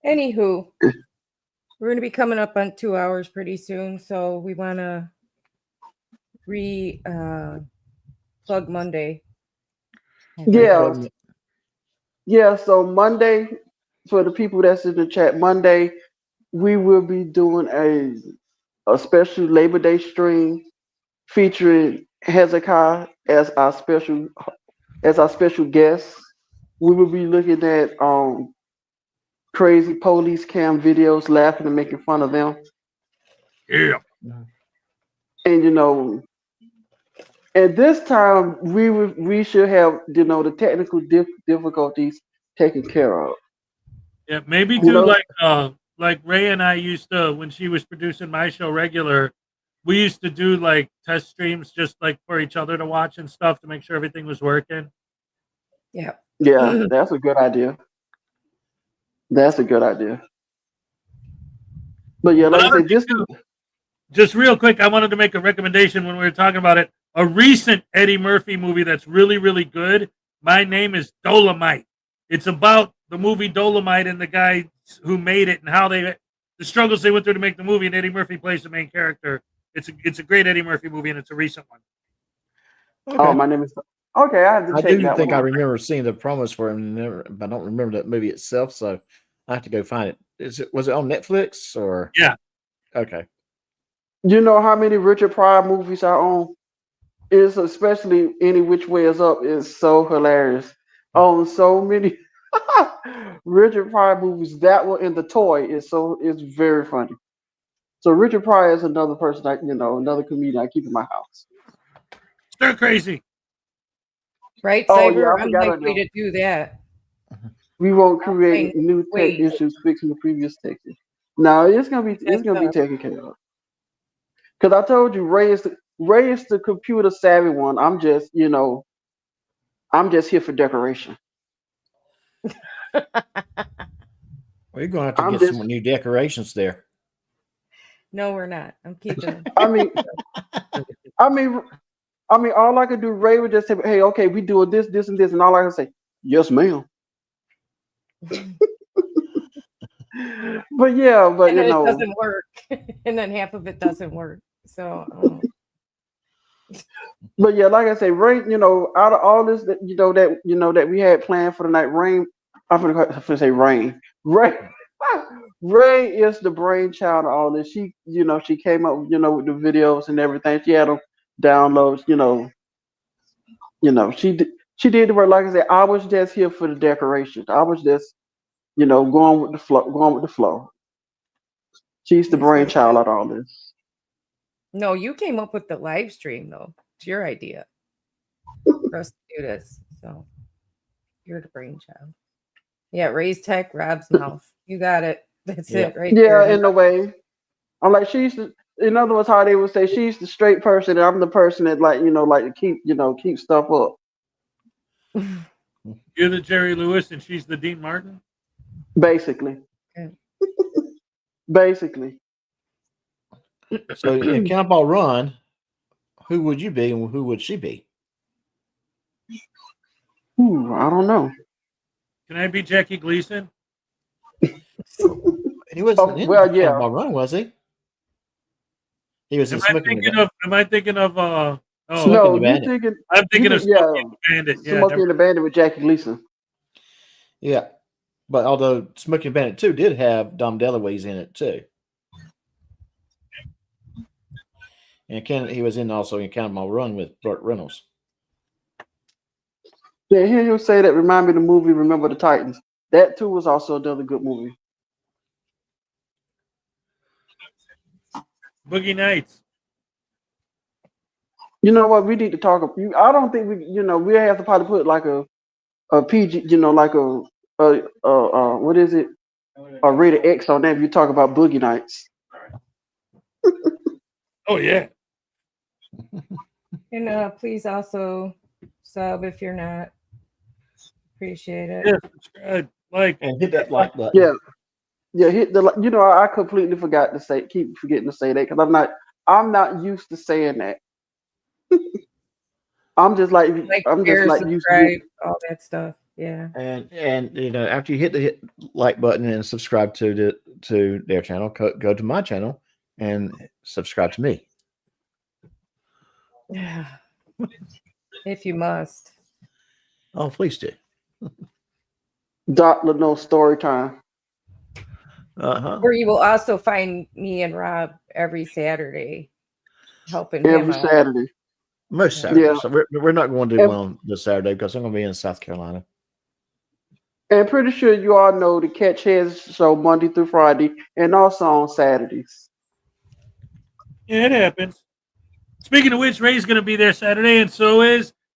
A: Anywho, we're going to be coming up on 2 hours pretty soon, so we want to plug Monday.
B: Yeah. Yeah, so Monday, for the people that's in the chat, Monday, we will be doing a special Labor Day stream featuring Hezekiah as our special guest. We will be looking at crazy police cam videos, laughing and making fun of them.
H: Yeah.
B: And at this time we should have the technical difficulties taken care of.
H: Yeah, maybe
B: You
H: do
B: know?
H: like Ray and I used to when she was producing my show regular. We used to do like test streams just like for each other to watch and stuff to make sure everything was working.
A: Yeah.
B: Yeah, that's a good idea. That's a good idea. But yeah, like I
H: Another
B: said,
H: thing, too, just real quick, I wanted to make a recommendation when we were talking about it. A recent Eddie Murphy movie that's really, really good. My Name is Dolomite. It's about the movie Dolomite and the guy who made it and how the struggles they went through to make the movie. And Eddie Murphy plays the main character. It's a great Eddie Murphy movie and it's a recent one.
C: Okay.
B: Oh, My Name is okay. I have to
C: I
B: check
C: do
B: that
C: think
B: one
C: I
B: out.
C: remember seeing the promos for him, but I don't remember that movie itself. So I have to go find it. Was it on Netflix or?
H: Yeah.
C: Okay.
B: You know how many Richard Pryor movies I own? It's especially Any Which Way Is Up is so hilarious. On so many Richard Pryor movies, that one in the toy it's very funny. So Richard Pryor is another person another comedian I keep in my house.
H: Stir crazy.
A: Right,
B: Oh yeah,
A: Cyber?
B: I
A: I'm
B: forgot
A: likely to do that.
B: We won't create
A: Find
B: new tech
A: ways.
B: issues fixing the previous tech. No, it's gonna
A: That's
B: be taken care of. Because I told you, Ray is the computer savvy one. I'm just here for decoration.
C: Well, you're going to have to
B: I'm
C: get
B: just,
C: some new decorations there.
A: No, we're not. I'm keeping them.
B: I mean, all I could do, Ray would just say, "Hey, okay, we doing this, this, and this," and all I can say, "Yes, ma'am." But yeah, but
A: And then it doesn't work. And then half of it doesn't work. So,
B: but yeah, like I say, Ray, out of all this that we had planned for the night, I'm gonna say Rain. Ray is the brainchild of all this. She came up, with the videos and everything. She had them downloads, she did the work. Like I said, I was just here for the decorations. I was just, going with the flow. She's the
A: That's what it
B: brainchild
A: is.
B: out of all this.
A: No, you came up with the live stream, though. It's your idea for us to do this. So you're the brainchild. Yeah, Ray's tech, Rob's mouth. You got it. That's
C: Yeah.
A: it right
B: Yeah,
A: there.
B: in a way. I'm like, in other words, how they would say she's the straight person, and I'm the person that like to keep stuff up.
H: You're the Jerry Lewis, and she's the Dean Martin.
B: Basically.
A: Okay.
B: Basically.
C: So in Cannonball Run, who would you be and who would she be?
B: I don't know.
H: Can I be Jackie Gleason?
C: He wasn't in
B: well, yeah.
C: Cannonball Run, was he? He was in Smoking the Bandit.
H: Am I thinking of?
B: No,
C: Smoking the Bandit.
H: I'm thinking of Smokey and the Bandit. Yeah,
B: Smokey and the Bandit with Jackie Gleason.
C: Yeah, but although Smoking the Bandit 2 did have Dom DeLuise in it too, and he was also in Cannonball Run with Burt Reynolds.
B: Yeah, hear him say that. Remind me of the movie Remember the Titans. That too was also another good movie.
H: Boogie Nights.
B: You know what? We need to talk. I don't think we have to probably put like a PG, like a what is it? A rated X on that. If you talk about Boogie Nights.
H: Oh yeah.
A: And please also sub if you're not. Appreciate it.
H: Yeah, subscribe, like,
C: and hit that like button.
B: Yeah. Hit the. I completely forgot to say. Keep forgetting to say that because I'm not used to saying that. I'm just like used to
A: all that stuff. Yeah.
C: And after you hit the like button and subscribe to their channel, go to my channel and subscribe to me.
A: Yeah. If you must.
C: Oh, please do.
B: Doc Leno story time.
A: Where you will also find me and Rob every Saturday helping
B: every
A: him
B: Saturday.
C: Most Saturdays.
B: Yeah.
C: So we're not going to do one on this Saturday because I'm going to be in South Carolina.
B: And pretty sure you all know the Catch Heads show Monday through Friday and also on Saturdays.
H: Yeah, it happens. Speaking of which, Ray's going to be there Saturday, and so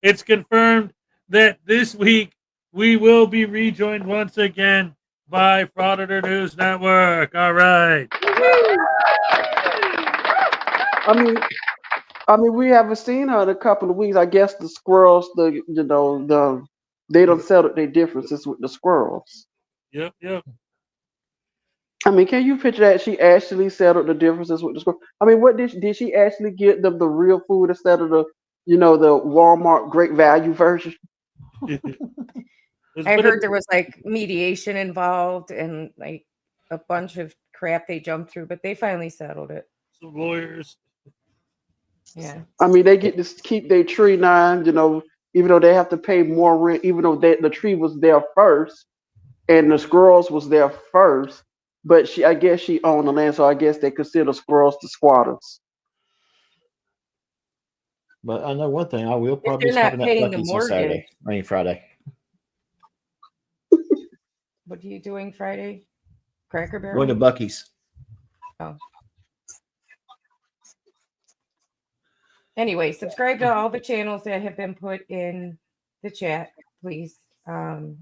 H: it's confirmed that this week we will be rejoined once again by Frauditor News Network. All right.
B: I mean, we haven't seen her in a couple of weeks. I guess the squirrels, they don't settle their differences with the squirrels.
H: Yep.
B: I mean, can you picture that she actually settled the differences with the squirrels? I mean, what did she actually get them the real food instead of the Walmart Great Value version?
A: I heard there was like mediation involved and like a bunch of crap they jumped through, but they finally settled it.
H: Some lawyers.
A: Yeah.
B: I mean, they get to keep their tree nine, even though they have to pay more rent, even though the tree was there first and the squirrels was there first. But I guess she owned the land, so I guess they consider squirrels the squatters.
C: But I know one thing: I will probably
A: If
C: be
A: you're not
C: stopping at
A: paying the
C: Buc-ee's on Saturday. Friday.
A: What are you doing Friday? Cracker Barrel?
C: Going to Buc-ee's.
A: Oh. Anyway, subscribe to all the channels that have been put in the chat, please. Help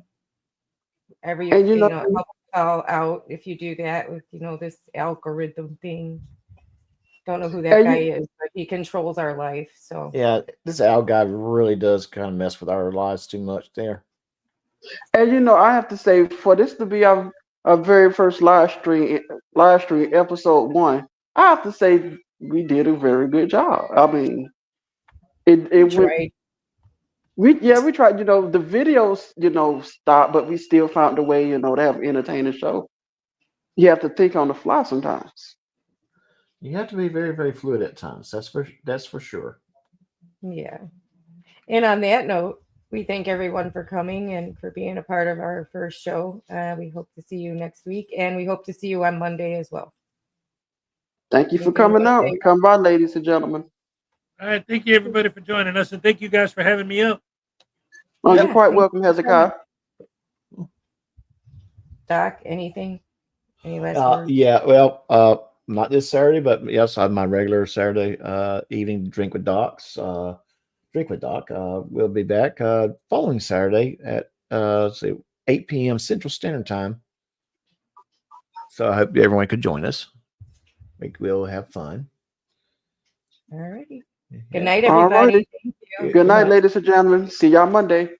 A: all out if you do that with this algorithm thing. Don't know who that guy is, but he controls our life. So
C: yeah, this Al guy really does kind of mess with our lives too much there.
B: And I have to say, for this to be our very first live stream episode 1, I have to say we did a very good job. I mean, it went.
A: Right.
B: We tried. The videos stopped, but we still found a way. To have an entertaining show. You have to think on the fly sometimes.
C: You have to be very, very fluid at times. That's for sure.
A: Yeah. And on that note, we thank everyone for coming and for being a part of our first show. We hope to see you next week, and we hope to see you on Monday as well.
B: Thank you for coming out. Come by, ladies and gentlemen.
H: All right. Thank you, everybody, for joining us, and thank you guys for having me up.
B: Oh, you're quite welcome, Hezekiah.
A: Doc, anything? Any last words?
C: Yeah, well, not this Saturday, but yes, I have my regular Saturday evening drink with Docs. Drink with Doc. We'll be back following Saturday at 8 p.m. Central Standard Time. So I hope everyone could join us. We'll have fun.
A: All righty.
C: Yeah.
A: Good night,
B: All
A: everybody.
B: righty.
A: Thank you.
B: Good night, ladies and gentlemen. See y'all Monday.